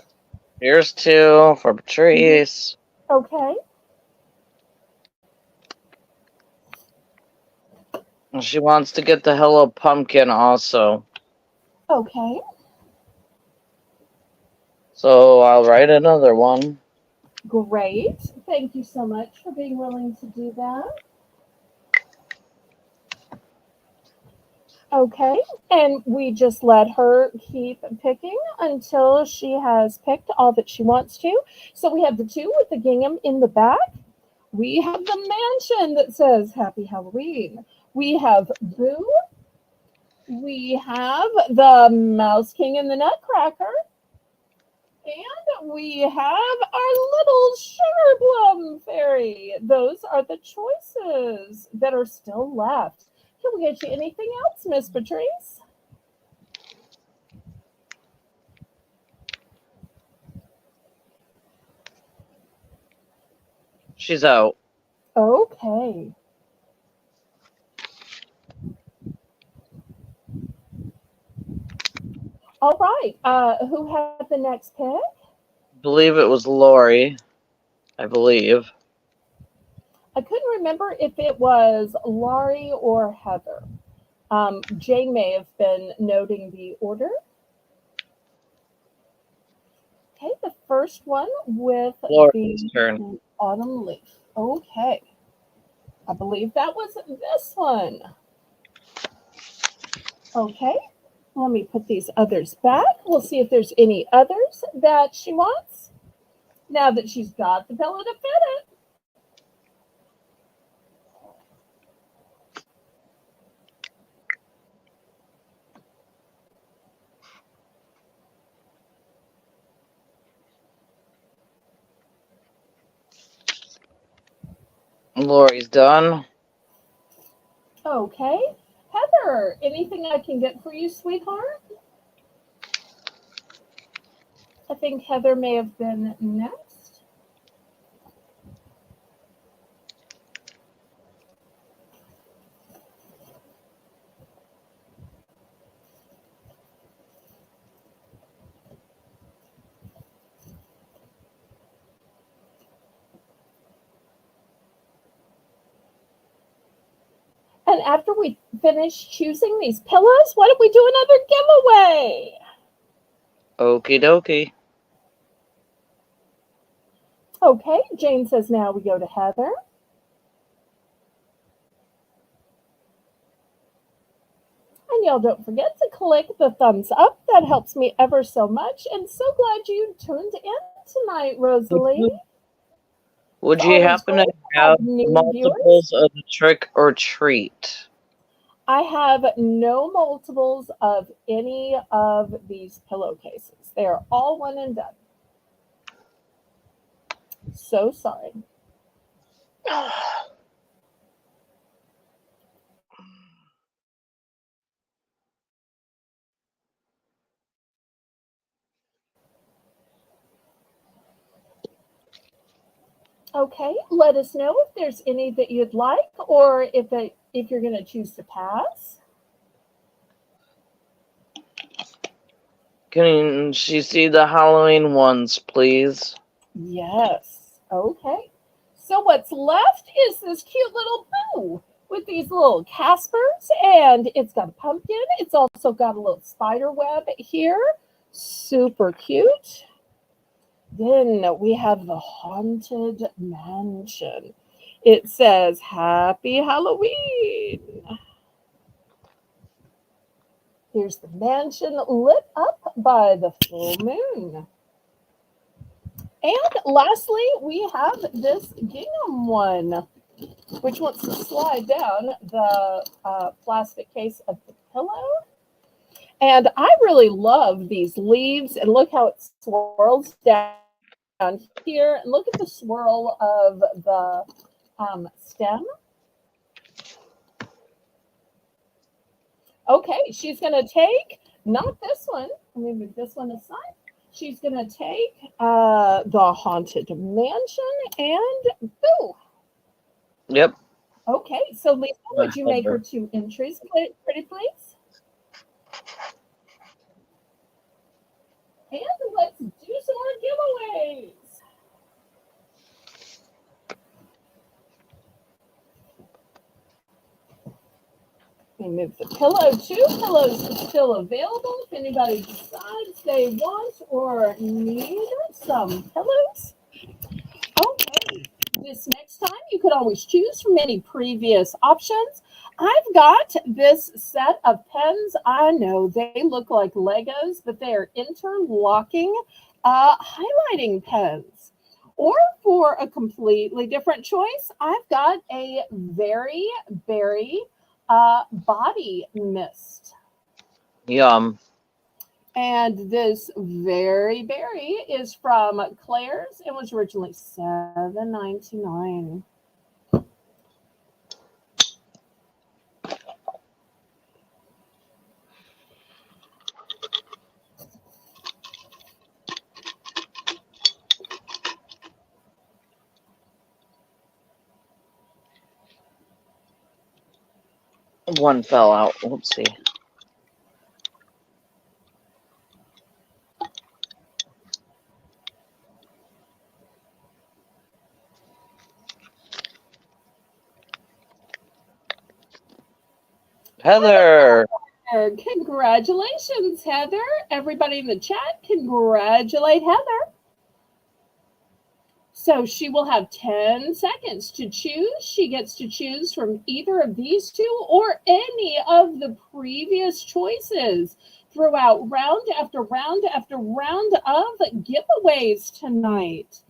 S2: Here's 2 for Patrice.
S1: Okay.
S2: And she wants to get the Hello Pumpkin also.
S1: Okay.
S2: So I'll write another one.
S1: Great. Thank you so much for being willing to do that. Okay. And we just let her keep picking until she has picked all that she wants to. So we have the 2 with the gingham in the back. We have the mansion that says Happy Halloween. We have Boo. We have the Mouse King and the Nutcracker. And we have our little sugar plum fairy. Those are the choices that are still left. Can we get you anything else, Miss Patrice?
S2: She's out.
S1: Okay. All right. Who had the next pick?
S2: I believe it was Lori. I believe.
S1: I couldn't remember if it was Laurie or Heather. Jane may have been noting the order. Okay, the first one with
S2: Lori's turn.
S1: the autumn leaf. Okay. I believe that was this one. Okay, let me put these others back. We'll see if there's any others that she wants. Now that she's got the pillow to fit it.
S2: Lori's done.
S1: Okay. Heather, anything I can get for you, sweetheart? I think Heather may have been next. And after we finish choosing these pillows, why don't we do another giveaway?
S2: Okie dokie.
S1: Okay, Jane says now we go to Heather. And y'all don't forget to click the thumbs up. That helps me ever so much. And so glad you tuned in tonight, Rosalie.
S2: Would
S1: It's
S2: you
S1: always
S2: happen to
S1: great to
S2: have
S1: have new viewers.
S2: multiples of the Trick or Treat?
S1: I have no multiples of any of these pillowcases. They are all one and done. So sorry. Okay, let us know if there's any that you'd like or if you're going to choose to pass.
S2: Can she see the Halloween ones, please?
S1: Yes. Okay. So what's left is this cute little boo with these little Caspers, and it's got a pumpkin. It's also got a little spider web here. Super cute. Then we have the Haunted Mansion. It says, Happy Halloween. Here's the mansion lit up by the full moon. And lastly, we have this gingham one, which wants to slide down the plastic case of the pillow. And I really love these leaves, and look how it swirls down here. And look at the swirl of the stem. Okay, she's going to take, not this one, let me move this one aside. She's going to take the Haunted Mansion and boo.
S2: Yep.
S1: Okay, so Lisa, would you make her 2 entries, pretty please? And let's do some more giveaways. We move the pillow too. Pillows still available if anybody decides they want or need some pillows. Okay, this next time you could always choose from any previous options. I've got this set of pens. I know they look like Legos, but they are interlocking highlighting pens. Or for a completely different choice, I've got a Very Berry body mist.
S2: Yum.
S1: And this Very Berry is from Claire's. It was originally $7.99.
S2: One fell out. Whoopsie. Heather.
S1: Congratulations, Heather. Everybody in the chat, congratulate Heather. So she will have 10 seconds to choose. She gets to choose from either of these two or any of the previous choices throughout round after round after round of giveaways tonight.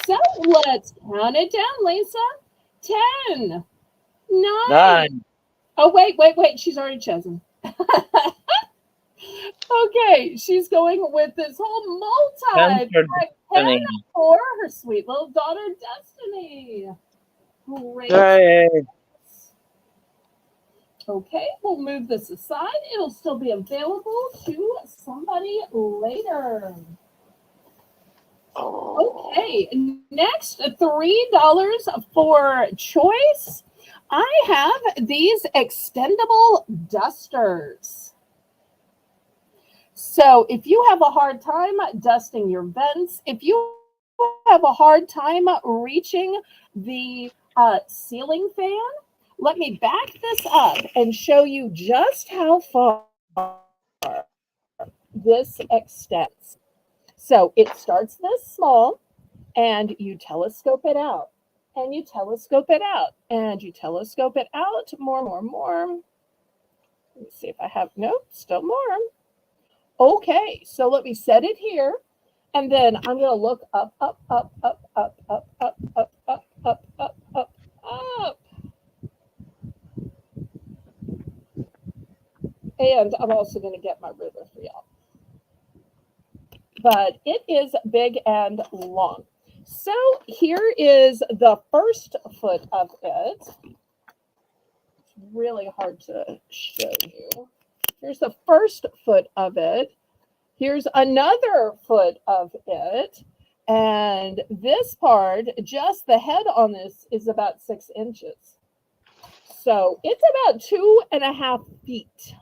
S1: So let's count it down, Lisa. 10, 9. Oh, wait. She's already chosen. Okay, she's going with this whole multi pen for her sweet little daughter, Destiny. Great.
S2: Hey.
S1: Okay, we'll move this aside. It'll still be available to somebody later. Okay, next, $3 for choice. I have these extendable dusters. So if you have a hard time dusting your vents, if you have a hard time reaching the ceiling fan, let me back this up and show you just how far this extends. So it starts this small, and you telescope it out, and you telescope it out, and you telescope it out, more. Let me see if I have, nope, still more. Okay, so let me set it here, and then I'm going to look up. And I'm also going to get my ruler for y'all. But it is big and long. So here is the first foot of it. It's really hard to show you. Here's the first foot of it. Here's another foot of it. And this part, just the head on this is about 6 inches. So it's about 2.5 feet.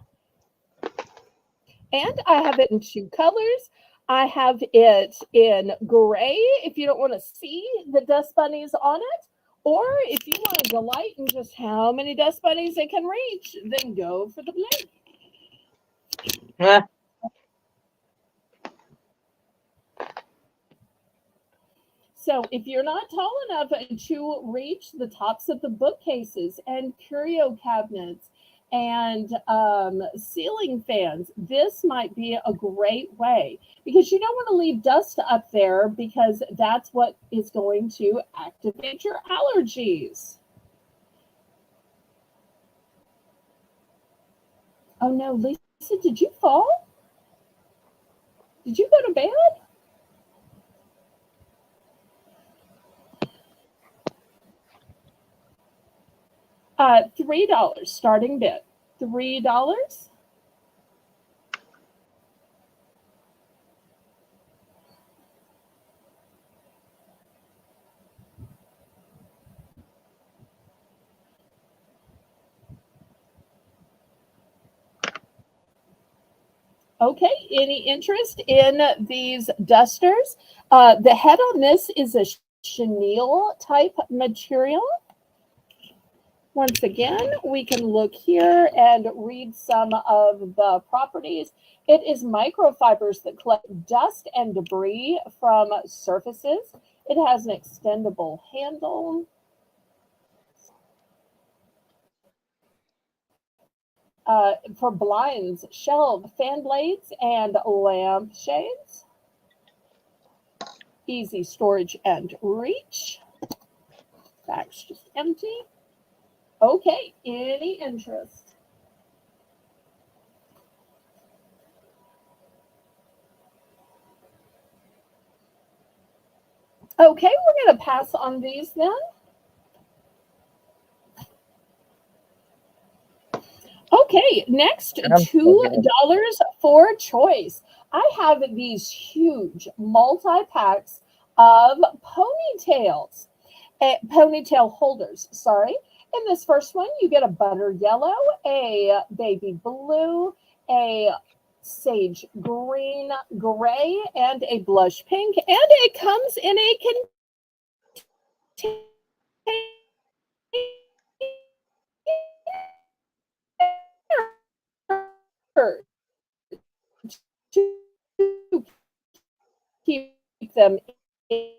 S1: And I have it in 2 colors. I have it in gray if you don't want to see the dust bunnies on it. Or if you want to delight in just how many dust bunnies it can reach, then go for the blue. So if you're not tall enough to reach the tops of the bookcases and curio cabinets and ceiling fans, this might be a great way because you don't want to leave dust up there because that's what is going to activate your allergies. Oh no, Lisa, did you fall? Did you go to bed? $3 starting bid. $3. Okay, any interest in these dusters? The head on this is a chenille type material. Once again, we can look here and read some of the properties. It is microfibers that collect dust and debris from surfaces. It has an extendable handle. For blinds, shelves, fan blades, and lamp shades. Easy storage and reach. Bag's just empty. Okay, any interest? Okay, we're going to pass on these then. Okay, next, $2 for choice. I have these huge multi-packs of ponytails, ponytail holders, sorry. In this first one, you get a butter yellow, a baby blue, a sage green, gray, and a blush pink, and it comes in a container to keep them in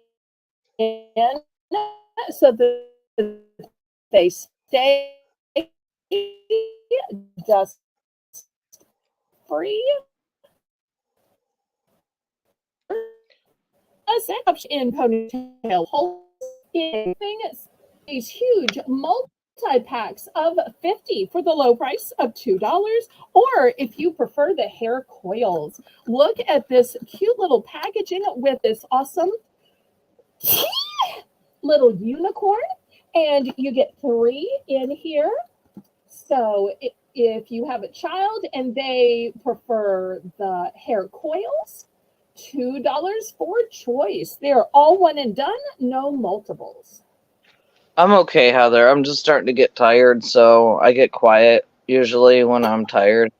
S1: so that they stay dust free. In ponytail holes, these huge multi-packs of 50 for the low price of $2. Or if you prefer the hair coils, look at this cute little packaging with this awesome little unicorn, and you get 3 in here. So if you have a child and they prefer the hair coils, $2 for choice. They're all one and done, no multiples.
S2: I'm okay, Heather. I'm just starting to get tired, so I get quiet usually when I'm tired.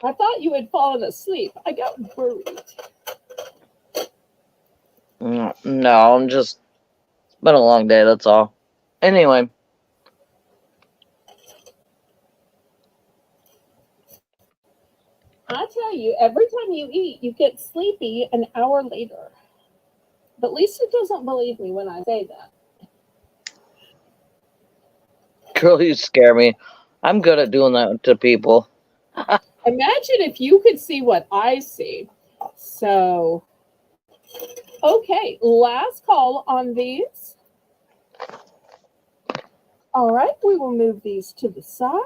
S1: I thought you had fallen asleep. I got worried.
S2: No, it's been a long day, that's all. Anyway.
S1: I tell you, every time you eat, you get sleepy an hour later. But Lisa doesn't believe me when I say that.
S2: Girl, you scare me. I'm good at doing that to people.
S1: Imagine if you could see what I see. So, okay, last call on these. All right, we will move these to the side.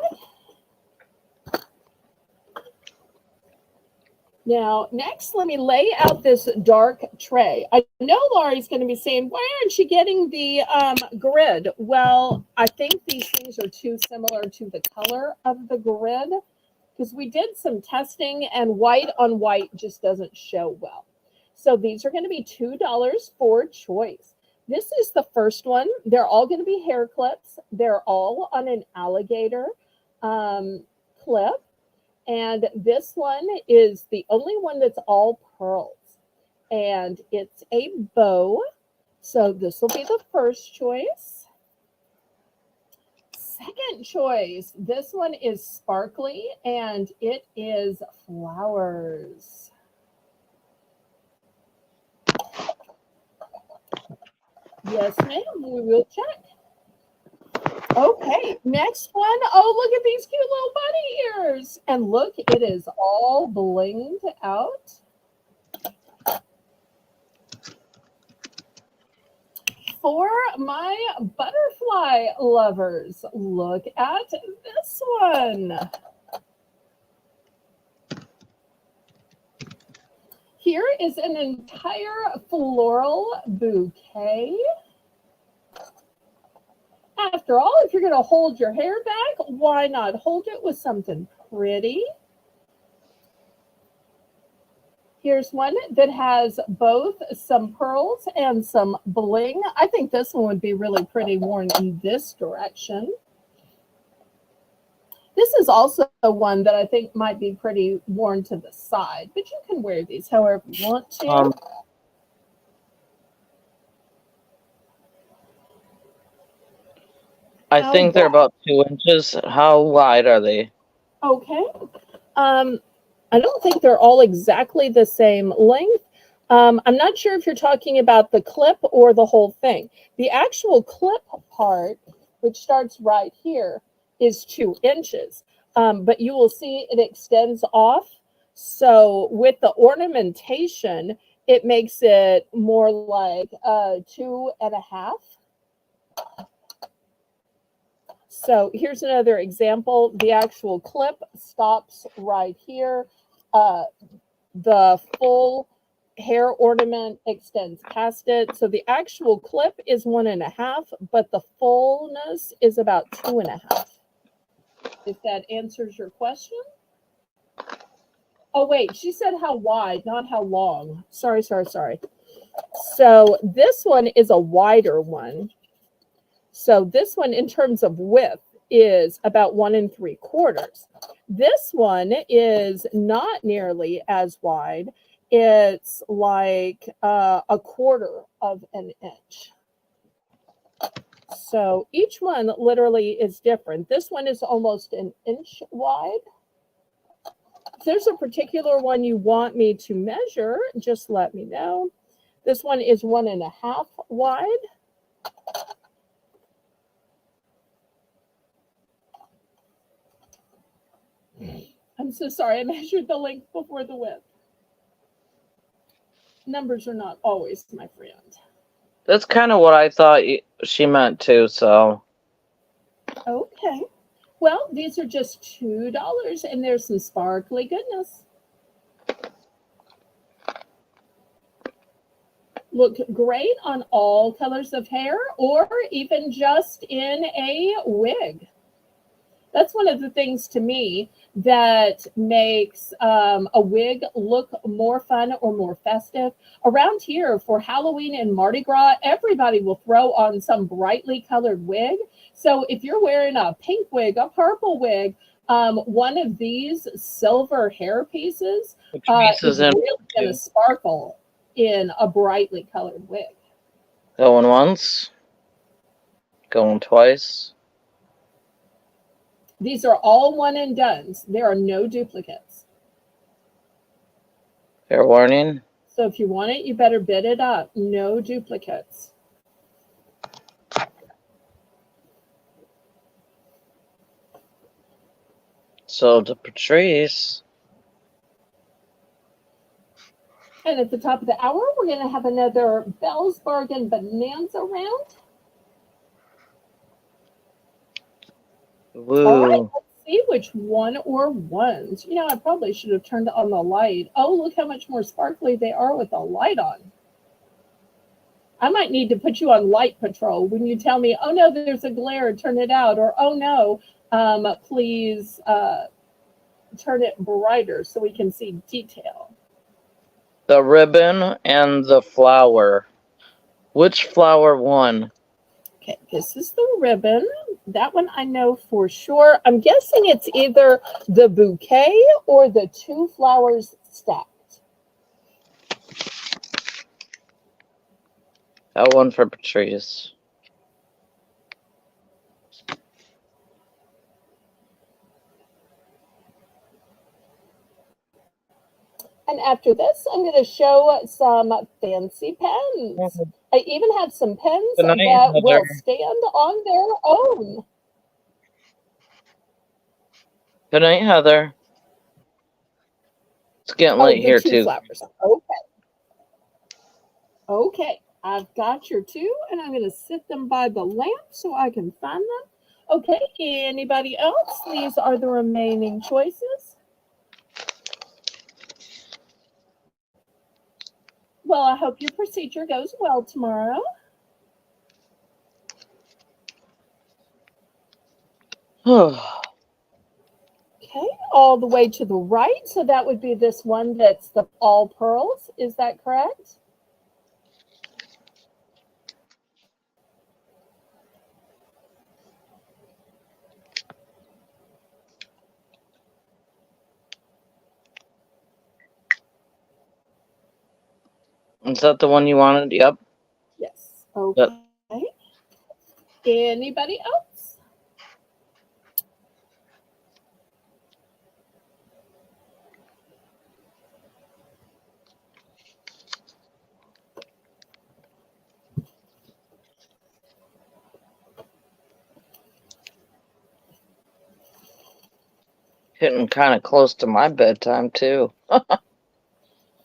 S1: Now, next, let me lay out this dark tray. I know Laurie's going to be saying, why aren't you getting the grid? Well, I think these things are too similar to the color of the grid because we did some testing and white on white just doesn't show well. So these are going to be $2 for choice. This is the first one. They're all going to be hair clips. They're all on an alligator clip. And this one is the only one that's all pearls. And it's a bow. So this will be the first choice. Second choice, this one is sparkly and it is flowers. Yes, ma'am. We will check. Okay, next one. Oh, look at these cute little bunny ears. And look, it is all blinged out. For my butterfly lovers, look at this one. Here is an entire floral bouquet. After all, if you're going to hold your hair back, why not hold it with something pretty? Here's one that has both some pearls and some bling. I think this one would be really pretty worn in this direction. This is also one that I think might be pretty worn to the side, but you can wear these however you want to.
S2: I think they're about 2 inches. How wide are they?
S1: Okay. I don't think they're all exactly the same length. I'm not sure if you're talking about the clip or the whole thing. The actual clip part, which starts right here, is 2 inches. But you will see it extends off. So with the ornamentation, it makes it more like 2.5. So here's another example. The actual clip stops right here. The full hair ornament extends past it. So the actual clip is 1.5, but the fullness is about 2.5. If that answers your question. Oh, wait, she said how wide, not how long. Sorry. So this one is a wider one. So this one, in terms of width, is about 1 3/4. This one is not nearly as wide. It's like 1/4 of an inch. So each one literally is different. This one is almost an inch wide. If there's a particular one you want me to measure, just let me know. This one is 1.5 wide. I'm so sorry, I measured the length before the width. Numbers are not always my friend.
S2: That's kind of what I thought she meant too, so.
S1: Okay. Well, these are just $2, and there's some sparkly goodness. Look great on all colors of hair, or even just in a wig. That's one of the things to me that makes a wig look more fun or more festive. Around here for Halloween and Mardi Gras, everybody will throw on some brightly colored wig. So if you're wearing a pink wig, a purple wig, one of these silver hair pieces is really going to sparkle in a brightly colored wig.
S2: Going once, going twice.
S1: These are all one and dones. There are no duplicates.
S2: Fair warning.
S1: So if you want it, you better bid it up. No duplicates.
S2: So to Patrice.
S1: And at the top of the hour, we're going to have another Belle's Bargain Bonanza Round.
S2: Woo.
S1: All right, let's see which one or ones. You know, I probably should have turned on the light. Oh, look how much more sparkly they are with the light on. I might need to put you on light patrol when you tell me, oh no, there's a glare, turn it out. Or, oh no, please turn it brighter so we can see detail.
S2: The ribbon and the flower. Which flower won?
S1: Okay, this is the ribbon. That one I know for sure. I'm guessing it's either the bouquet or the 2 flowers stacked.
S2: That one for Patrice.
S1: And after this, I'm going to show some fancy pens. I even have some pens
S2: Good night,
S1: that
S2: Heather.
S1: will stand on their own.
S2: Good night, Heather. It's getting
S1: Oh,
S2: late
S1: the
S2: here,
S1: two
S2: too.
S1: flowers. Okay. Okay. I've got your two, and I'm going to sit them by the lamp so I can find them. Okay. Anybody else? These are the remaining choices. Well, I hope your procedure goes well tomorrow. Okay, all the way to the right. So that would be this one that's the all pearls. Is that correct?
S2: Is that the one you wanted? Yep.
S1: Yes.
S2: Yep.
S1: Okay. Anybody else?
S2: Hitting kind of close to my bedtime, too.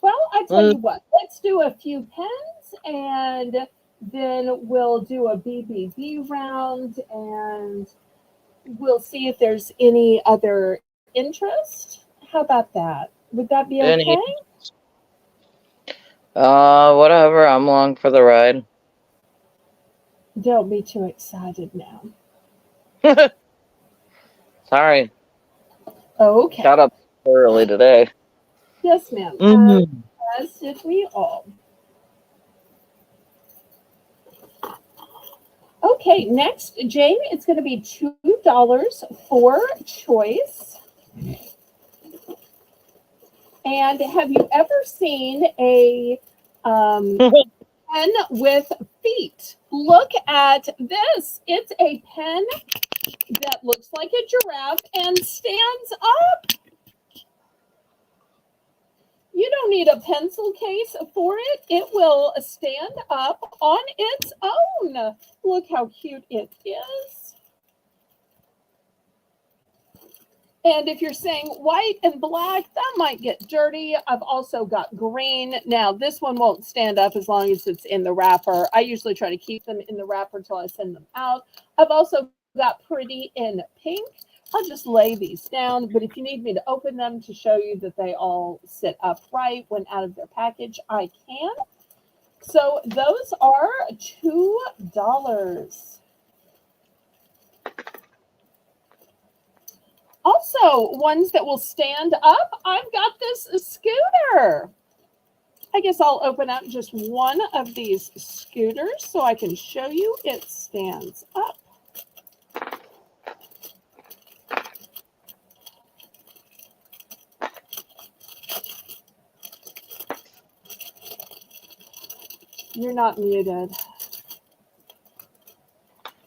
S1: Well, I tell you what, let's do a few pens and then we'll do a BBB round and we'll see if there's any other interest. How about that? Would that be
S2: Any,
S1: okay?
S2: whatever. I'm along for the ride.
S1: Don't be too excited now.
S2: Sorry.
S1: Okay.
S2: Got up early today.
S1: Yes, ma'am.
S2: Mm-hmm.
S1: As did we all. Okay, next, Jane, it's going to be $2 for choice. And have you ever seen a pen with feet? Look at this. It's a pen that looks like a giraffe and stands up. You don't need a pencil case for it. It will stand up on its own. Look how cute it is. And if you're saying white and black, that might get dirty. I've also got green. Now, this one won't stand up as long as it's in the wrapper. I usually try to keep them in the wrapper until I send them out. I've also got pretty in pink. I'll just lay these down, but if you need me to open them to show you that they all sit upright when out of their package, I can. So those are $2. Also, ones that will stand up, I've got this scooter. I guess I'll open up just one of these scooters so I can show you it stands up. You're not muted.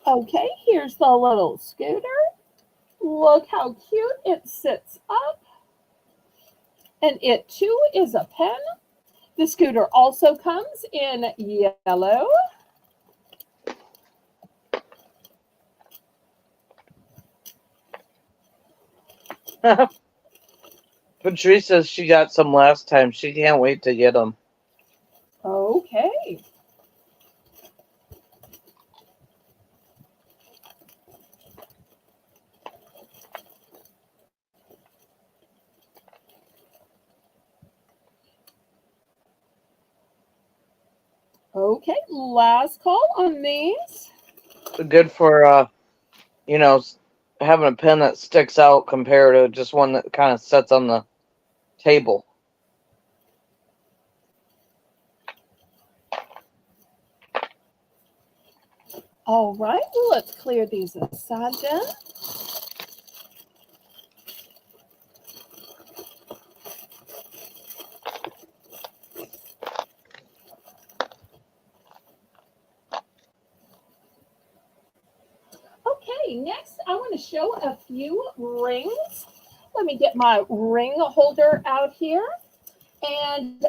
S1: Okay, here's the little scooter. Look how cute it sits up. And it too is a pen. The scooter also comes in yellow.
S2: Patrice says she got some last time. She can't wait to get them.
S1: Okay. Okay, last call on these.
S2: Good for, having a pen that sticks out compared to just one that kind of sits on the table.
S1: All right, let's clear these aside then. Okay, next I want to show a few rings. Let me get my ring holder out here. And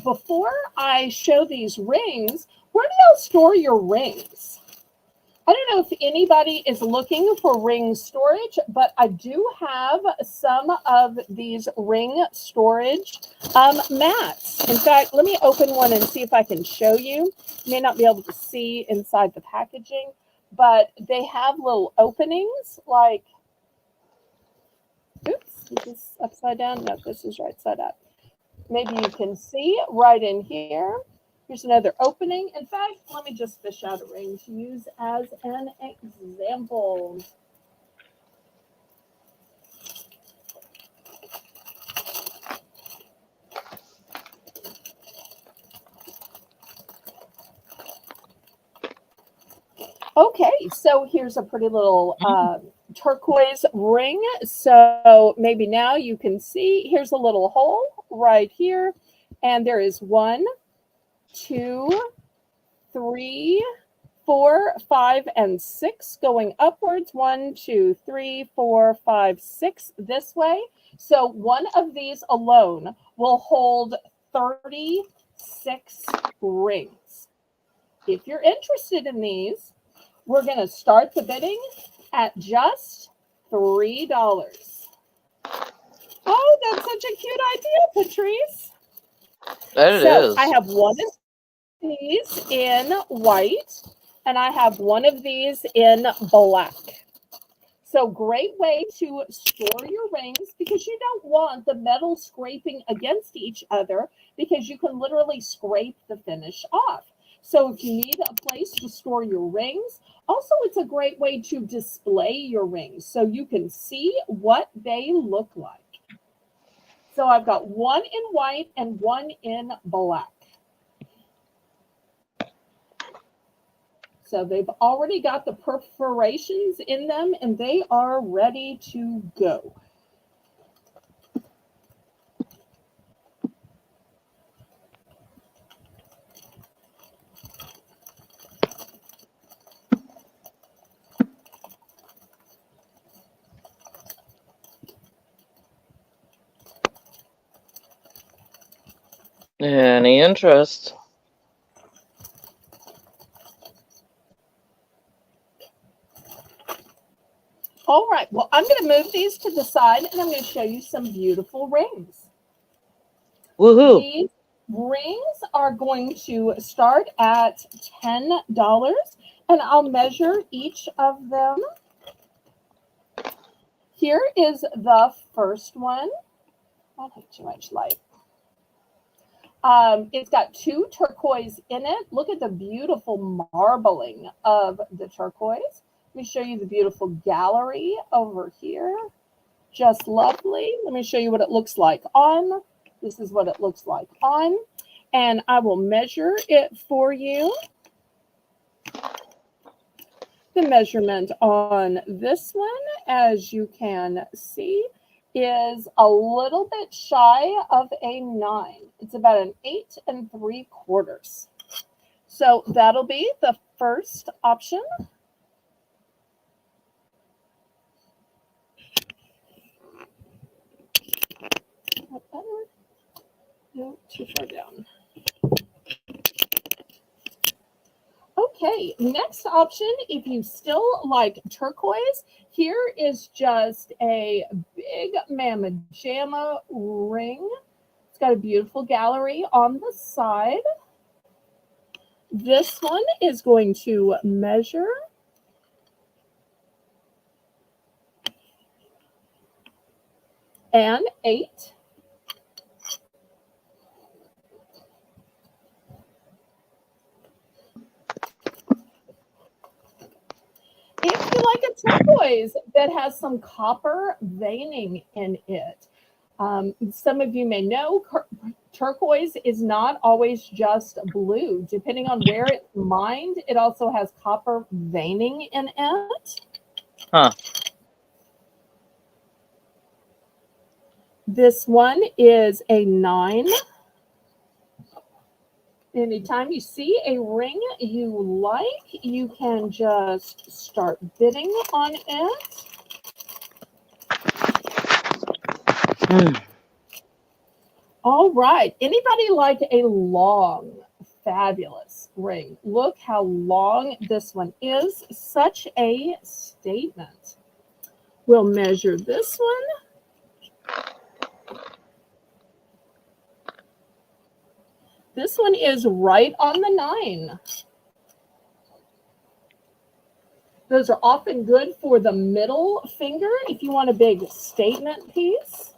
S1: before I show these rings, where do y'all store your rings? I don't know if anybody is looking for ring storage, but I do have some of these ring storage mats. In fact, let me open one and see if I can show you. You may not be able to see inside the packaging, but they have little openings like, oops, is this upside down? No, this is right side up. Maybe you can see right in here. Here's another opening. In fact, let me just fish out a ring to use as an example. Okay, so here's a pretty little turquoise ring. So maybe now you can see, here's a little hole right here. And there is 1, 2, 3, 4, 5, and 6 going upwards. 1, 2, 3, 4, 5, 6 this way. So one of these alone will hold 36 rings. If you're interested in these, we're going to start the bidding at just $3. Oh, that's such a cute idea, Patrice.
S2: It
S1: So
S2: is.
S1: I have one of these in white, and I have one of these in black. So great way to store your rings, because you don't want the metal scraping against each other, because you can literally scrape the finish off. So if you need a place to store your rings, also it's a great way to display your rings so you can see what they look like. So I've got one in white and one in black. So they've already got the perforations in them and they are ready to go.
S2: Any interest?
S1: All right, well, I'm going to move these to the side and I'm going to show you some beautiful rings.
S2: Woohoo!
S1: These rings are going to start at $10 and I'll measure each of them. Here is the first one. I have too much light. It's got 2 turquoise in it. Look at the beautiful marbling of the turquoise. Let me show you the beautiful gallery over here. Just lovely. Let me show you what it looks like on. This is what it looks like on. And I will measure it for you. The measurement on this one, as you can see, is a little bit shy of a 9. It's about an 8 3/4. So that'll be the first option. No, too far down. Okay, next option, if you still like turquoise, here is just a big mamma jamma ring. It's got a beautiful gallery on the side. This one is going to measure an 8. If you like a turquoise that has some copper veining in it, some of you may know turquoise is not always just blue. Depending on where it's mined, it also has copper veining in it.
S2: Huh.
S1: This one is a 9. Anytime you see a ring you like, you can just start bidding on it. All right. Anybody like a long, fabulous ring? Look how long this one is. Such a statement. We'll measure this one. This one is right on the 9. Those are often good for the middle finger if you want a big statement piece.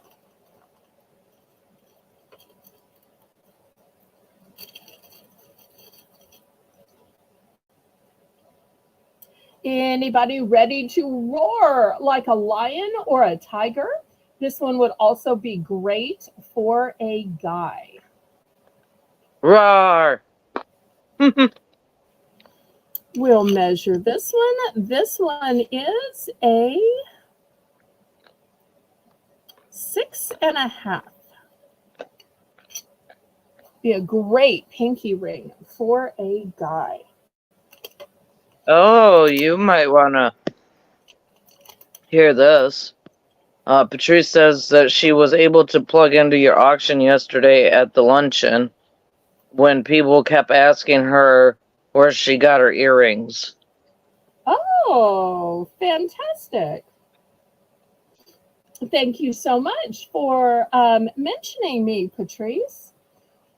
S1: Anybody ready to roar like a lion or a tiger? This one would also be great for a guy.
S2: Roar!
S1: We'll measure this one. This one is a 6.5. Be a great pinky ring for a guy.
S2: Oh, you might want to hear this. Patrice says that she was able to plug into your auction yesterday at the luncheon when people kept asking her where she got her earrings.
S1: Oh, fantastic. Thank you so much for mentioning me, Patrice.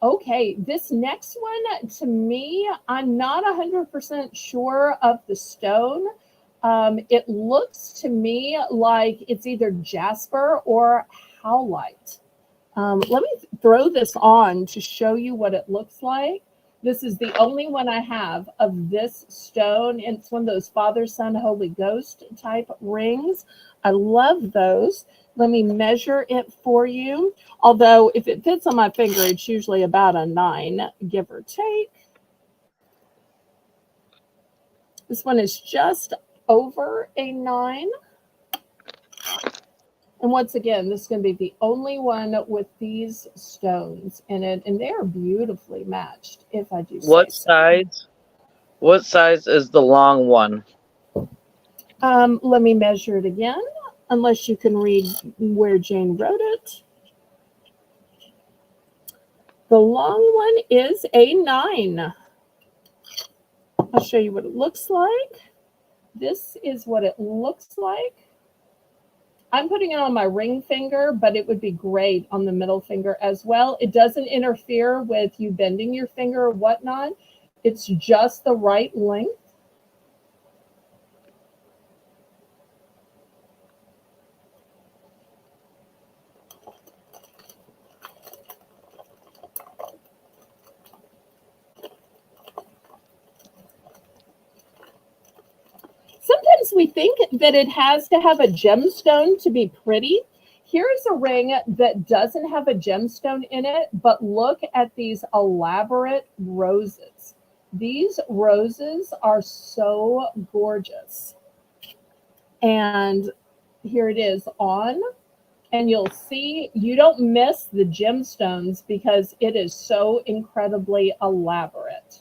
S1: Okay, this next one, to me, I'm not 100% sure of the stone. It looks to me like it's either jasper or howlite. Let me throw this on to show you what it looks like. This is the only one I have of this stone. It's one of those Father, Son, Holy Ghost type rings. I love those. Let me measure it for you. Although if it fits on my finger, it's usually about a 9, give or take. This one is just over a 9. And once again, this is going to be the only one with these stones in it, and they are beautifully matched, if I do say so.
S2: What size is the long one?
S1: Let me measure it again, unless you can read where Jane wrote it. The long one is a 9. I'll show you what it looks like. This is what it looks like. I'm putting it on my ring finger, but it would be great on the middle finger as well. It doesn't interfere with you bending your finger or whatnot. It's just the right length. Sometimes we think that it has to have a gemstone to be pretty. Here's a ring that doesn't have a gemstone in it, but look at these elaborate roses. These roses are so gorgeous. And here it is on, and you'll see you don't miss the gemstones because it is so incredibly elaborate.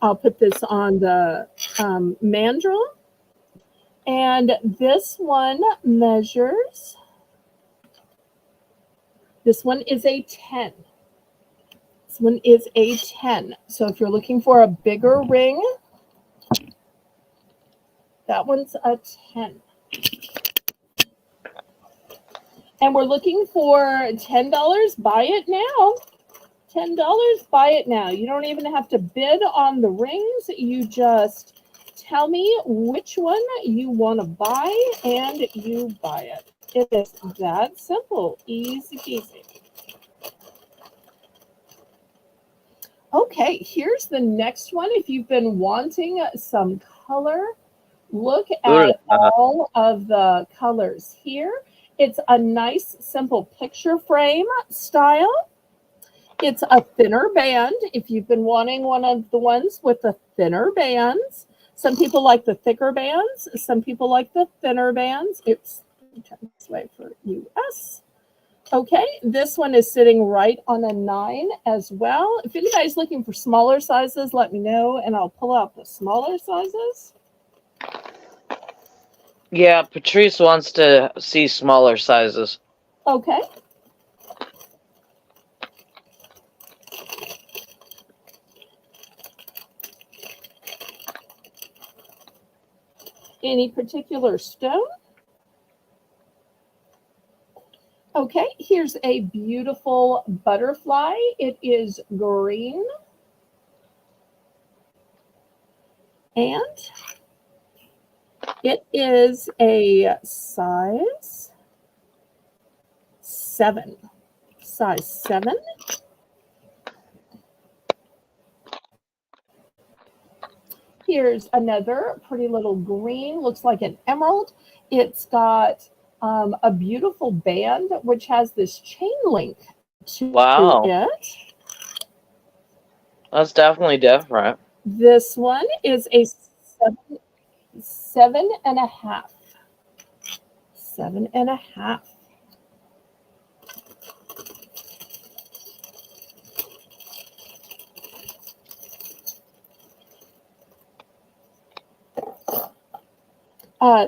S1: I'll put this on the mandrel. And this one measures, this one is a 10. This one is a 10. So if you're looking for a bigger ring, that one's a 10. And we're looking for $10. Buy it now. $10, buy it now. You don't even have to bid on the rings. You just tell me which one you want to buy and you buy it. It is that simple. Easy peasy. Okay, here's the next one. If you've been wanting some color, look at all of the colors here. It's a nice, simple picture frame style. It's a thinner band. If you've been wanting one of the ones with the thinner bands, some people like the thicker bands. Some people like the thinner bands. Oops, let me turn this way for US. Okay, this one is sitting right on a 9 as well. If anybody's looking for smaller sizes, let me know, and I'll pull out the smaller sizes.
S2: Yeah, Patrice wants to see smaller sizes.
S1: Okay. Any particular stone? Okay, here's a beautiful butterfly. It is green. And it is a size 7. Size 7. Here's another pretty little green, looks like an emerald. It's got a beautiful band which has this chain link to
S2: Wow.
S1: it.
S2: That's definitely different.
S1: This one is a 7.5. 7.5.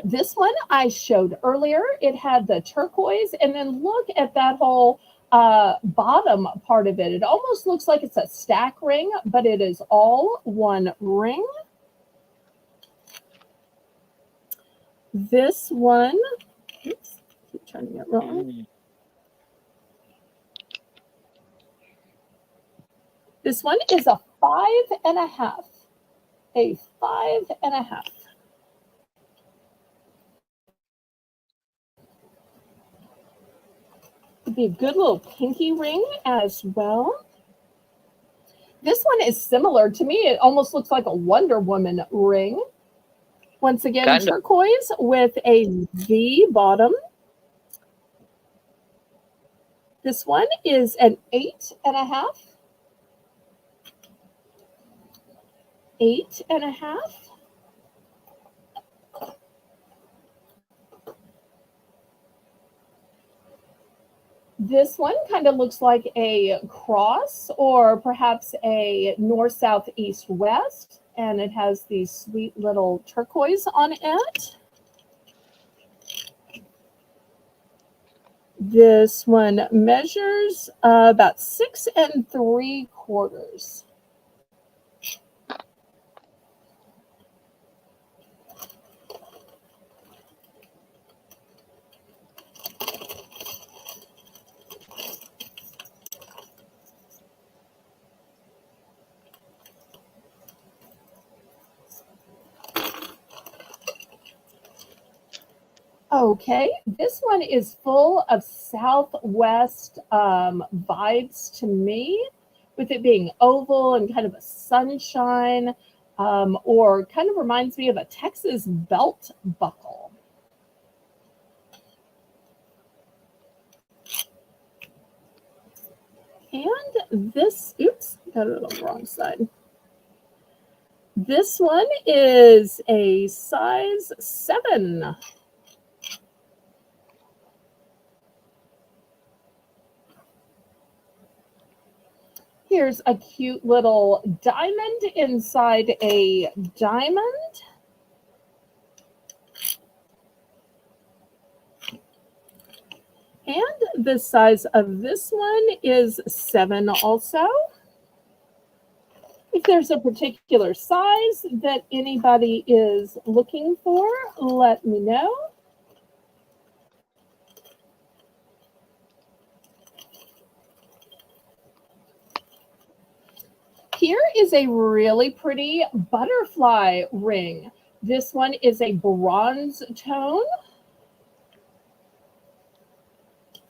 S1: This one I showed earlier. It had the turquoise, and then look at that whole bottom part of it. It almost looks like it's a stack ring, but it is all one ring. This one, oops, keep turning it wrong. This one is a 5.5. A 5.5. It'd be a good little pinky ring as well. This one is similar to me. It almost looks like a Wonder Woman ring. Once again,
S2: Kind of.
S1: turquoise with a V bottom. This one is an 8.5. 8.5. This one kind of looks like a cross or perhaps a north, south, east, west. And it has these sweet little turquoise on it. This one measures about 6 3/4. Okay, this one is full of Southwest vibes to me, with it being oval and kind of a sunshine, or kind of reminds me of a Texas belt buckle. And this, oops, got it on the wrong side. This one is a size 7. Here's a cute little diamond inside a diamond. And the size of this one is 7 also. If there's a particular size that anybody is looking for, let me know. Here is a really pretty butterfly ring. This one is a bronze tone.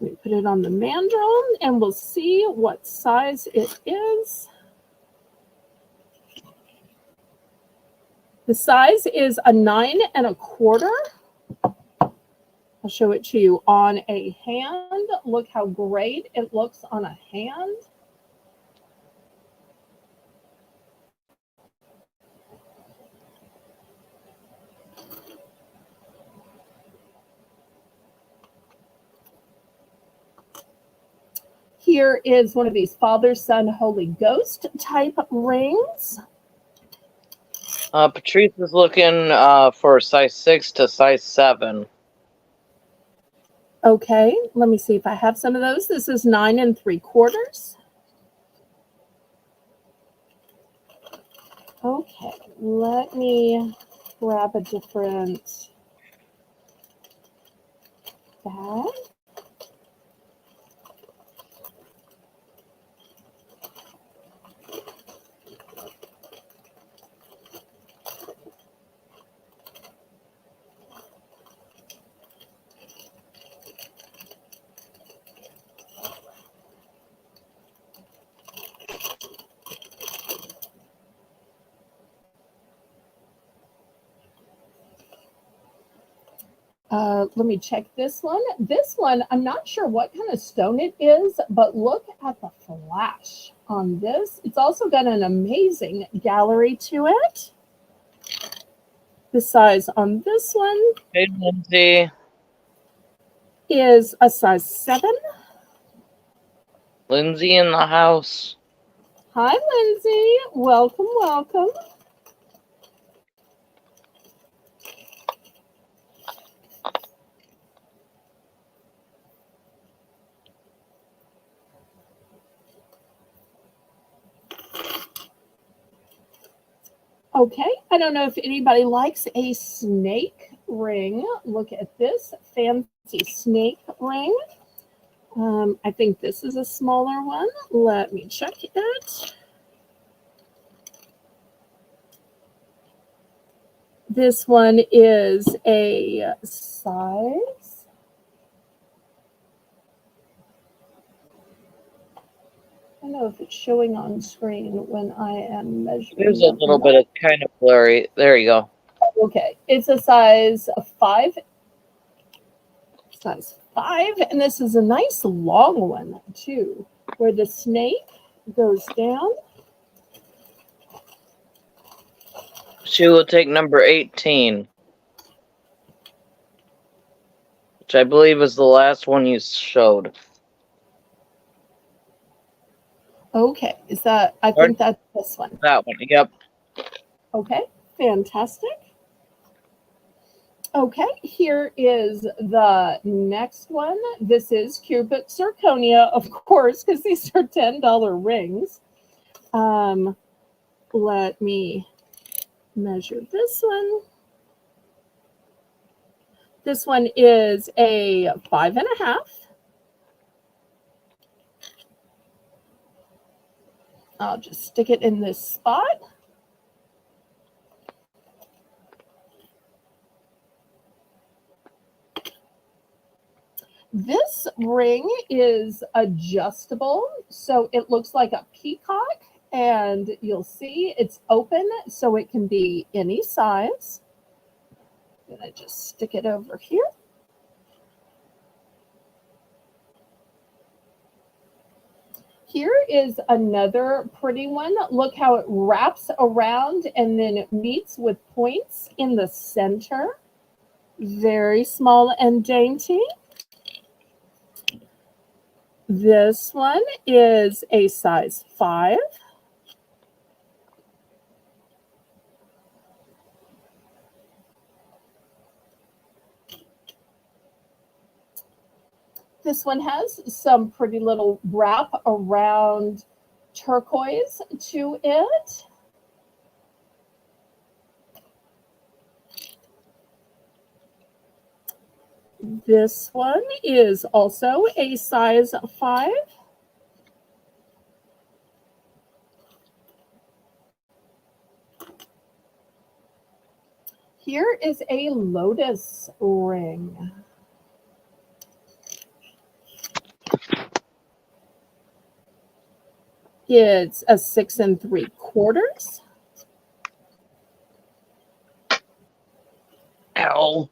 S1: Let me put it on the mandrel and we'll see what size it is. The size is a 9 1/4. I'll show it to you on a hand. Look how great it looks on a hand. Here is one of these Father, Son, Holy Ghost type rings.
S2: Patrice is looking for size 6 to size 7.
S1: Okay, let me see if I have some of those. This is 9 3/4. Okay, let me grab a different bag. Let me check this one. This one, I'm not sure what kind of stone it is, but look at the flash on this. It's also got an amazing gallery to it. The size on this one
S2: Hey, Lindsay.
S1: is a size 7.
S2: Lindsay in the house.
S1: Hi, Lindsay. Welcome, welcome. Okay, I don't know if anybody likes a snake ring. Look at this fancy snake ring. I think this is a smaller one. Let me check it. This one is a size. I don't know if it's showing on screen when I am measuring.
S2: There's a little bit of kind of blurry. There you go.
S1: Okay, it's a size 5. Size 5, and this is a nice long one too, where the snake goes down.
S2: She will take number 18, which I believe is the last one you showed.
S1: Okay, is that, I think that's this one.
S2: That one, yep.
S1: Okay, fantastic. Okay, here is the next one. This is cubic zirconia, of course, because these are $10 rings. Let me measure this one. This one is a 5.5. I'll just stick it in this spot. This ring is adjustable, so it looks like a peacock, and you'll see it's open, so it can be any size. I'm gonna just stick it over here. Here is another pretty one. Look how it wraps around and then it meets with points in the center. Very small and dainty. This one is a size 5. This one has some pretty little wrap around turquoise to it. This one is also a size 5. Here is a lotus ring. It's a 6 3/4.
S2: Ow.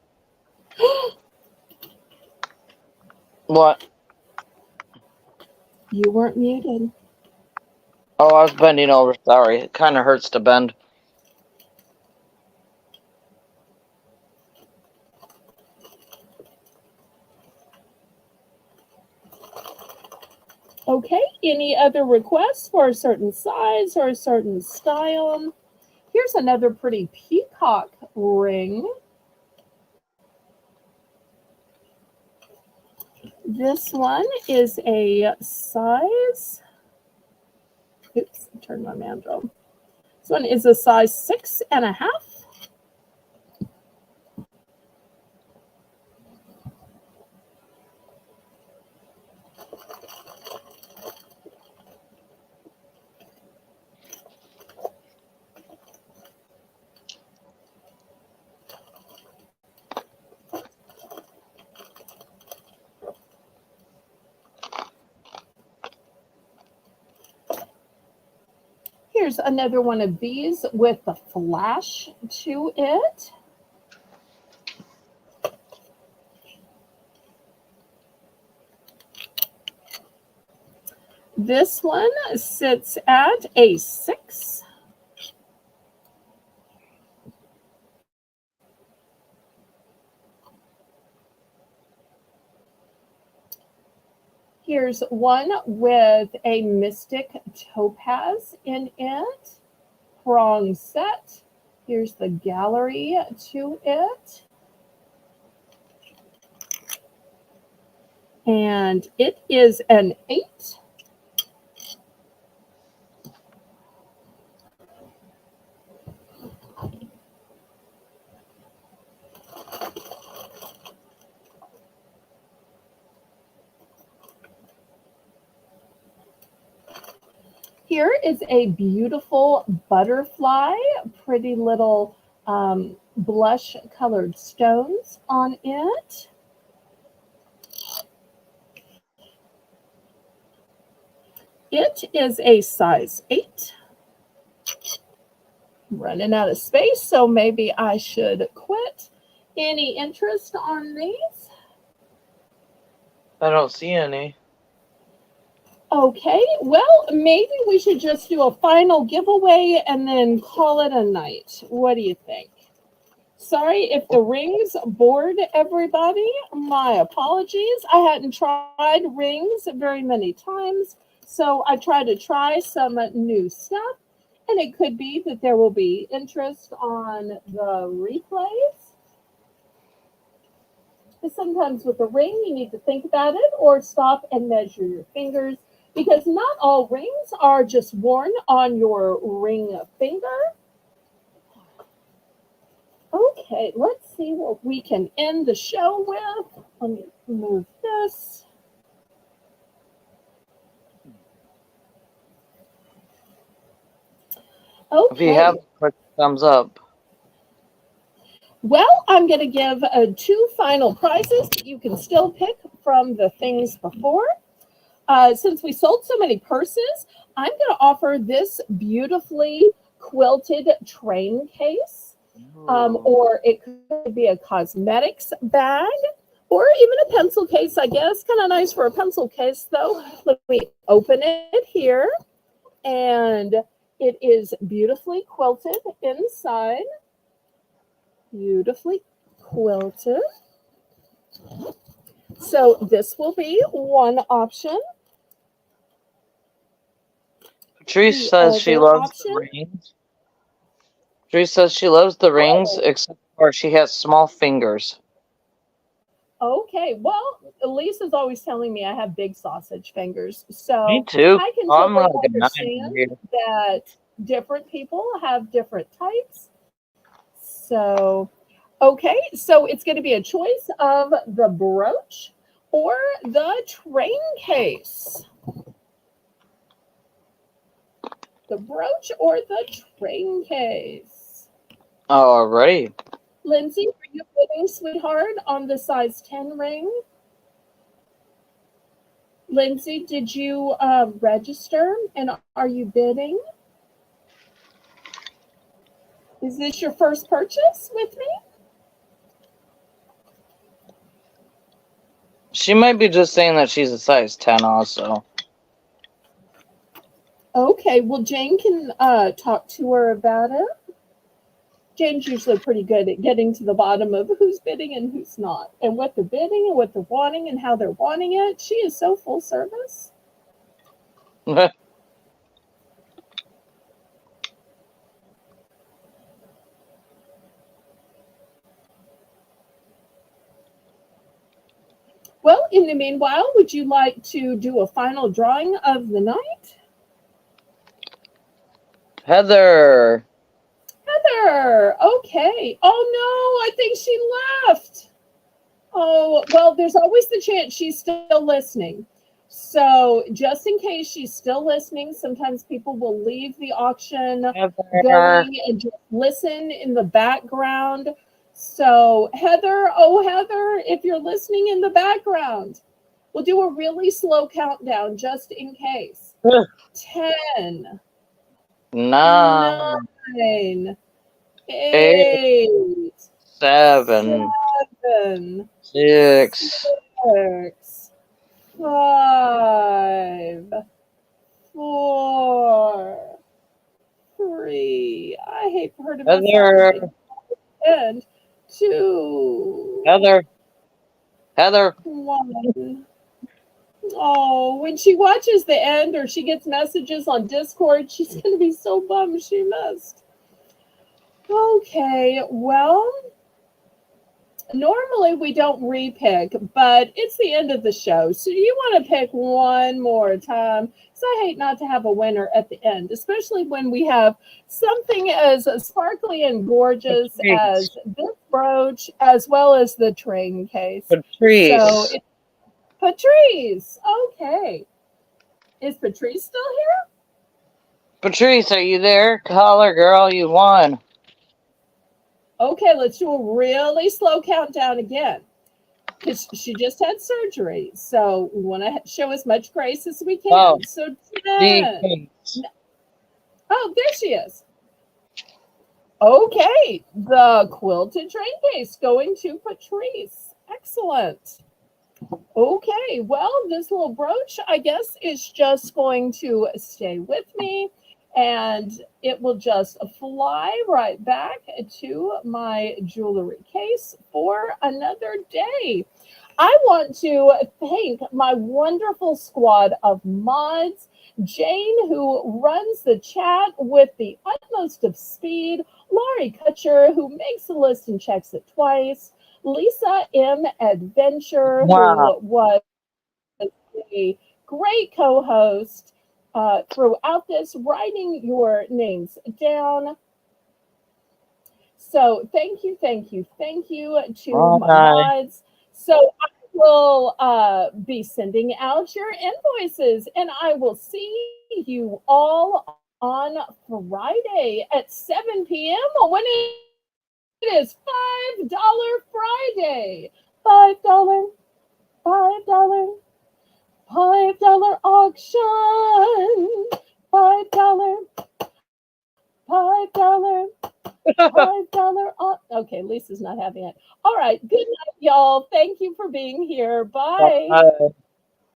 S2: What?
S1: You weren't muted.
S2: Oh, I was bending over. Sorry. It kind of hurts to bend.
S1: Okay, any other requests for a certain size or a certain style? Here Here's another pretty peacock ring. This one is a size, oops, I turned my mandrel. This one is a size 6.5. Here's another one of these with the flash to it. This one sits at a 6. Here's one with a mystic topaz in it, prong set. Here's the gallery to it. And it is an 8. Here is a beautiful butterfly, pretty little blush colored stones on it. It is a size 8. I'm running out of space, so maybe I should quit. Any interest on these?
S2: I don't see any.
S1: Okay, well, maybe we should just do a final giveaway and then call it a night. What do you think? Sorry if the rings bored everybody. My apologies. I hadn't tried rings very many times, so I tried to try some new stuff, and it could be that there will be interest on the replays. Sometimes with a ring, you need to think about it or stop and measure your fingers, because not all rings are just worn on your ring finger. Okay, let's see what we can end the show with. Let me move this. Okay.
S2: If you have, click thumbs up.
S1: Well, I'm going to give 2 final prizes that you can still pick from the things before. Since we sold so many purses, I'm going to offer this beautifully quilted train case, or it could be a cosmetics bag, or even a pencil case, I guess. Kind of nice for a pencil case, though. Let me open it here, and it is beautifully quilted inside. Beautifully quilted. So this will be one option.
S2: Patrice says she loves the rings. Patrice says she loves the rings, except for she has small fingers.
S1: Okay, well, Lisa's always telling me I have big sausage fingers, so
S2: Me too.
S1: I can
S2: I'm
S1: totally
S2: like
S1: understand that different people have different types. So, okay, so it's going to be a choice of the brooch or the train case. The brooch or the train case.
S2: Alrighty.
S1: Lindsay, are you bidding, sweetheart, on the size 10 ring? Lindsay, did you register, and are you bidding? Is this your first purchase with me?
S2: She might be just saying that she's a size 10 also.
S1: Okay, well, Jane can talk to her about it. Jane's usually pretty good at getting to the bottom of who's bidding and who's not, and what they're bidding and what they're wanting and how they're wanting it. She is so full service. Well, in the meanwhile, would you like to do a final drawing of the night?
S2: Heather.
S1: Heather, okay. Oh no, I think she left. Oh, well, there's always the chance she's still listening. So, just in case she's still listening, sometimes people will leave the auction
S2: Heather.
S1: going and just listen in the background. So, Heather, oh, Heather, if you're listening in the background, we'll do a really slow countdown just in case. 10,
S2: 9,
S1: 9,
S2: 8,
S1: 8,
S2: 7,
S1: 7,
S2: 6,
S1: 6, 5, 4, 3. I hate for her to miss out and
S2: Heather.
S1: end. 2,
S2: Heather. Heather.
S1: 1. Oh, when she watches the end or she gets messages on Discord, she's going to be so bummed she missed. Okay, well, normally we don't repick, but it's the end of the show. So you want to pick one more time? Because I hate not to have a winner at the end, especially when we have something as sparkly and gorgeous as
S2: Patrice.
S1: this brooch, as well as the train case. So,
S2: Patrice.
S1: Patrice, okay. Is Patrice still here?
S2: Patrice, are you there? Call her, girl. You won.
S1: Okay, let's do a really slow countdown again. Because she just had surgery. So we want to show as much grace as we can.
S2: Oh,
S1: So 10.
S2: Decrease.
S1: Oh, there she is. Okay, the quilted train case going to Patrice. Excellent. Okay, well, this little brooch, I guess, is just going to stay with me and it will just fly right back to my jewelry case for another day. I want to thank my wonderful squad of mods. Jane, who runs the chat with the utmost of speed. Laurie Kutcher, who makes the list and checks it twice. Lisa M. Adventure,
S2: Wow.
S1: who was a great co-host throughout this, writing your names down. So thank you, thank you, thank you to my
S2: Bye.
S1: mods. So I will be sending out your invoices, and I will see you all on Friday at 7 p.m. when it is $5 Friday. $5, $5, $5 auction. $5, $5, $5 off. Okay, Lisa's not having it. All right. Good night, y'all. Thank you for being here. Bye.
S2: Bye.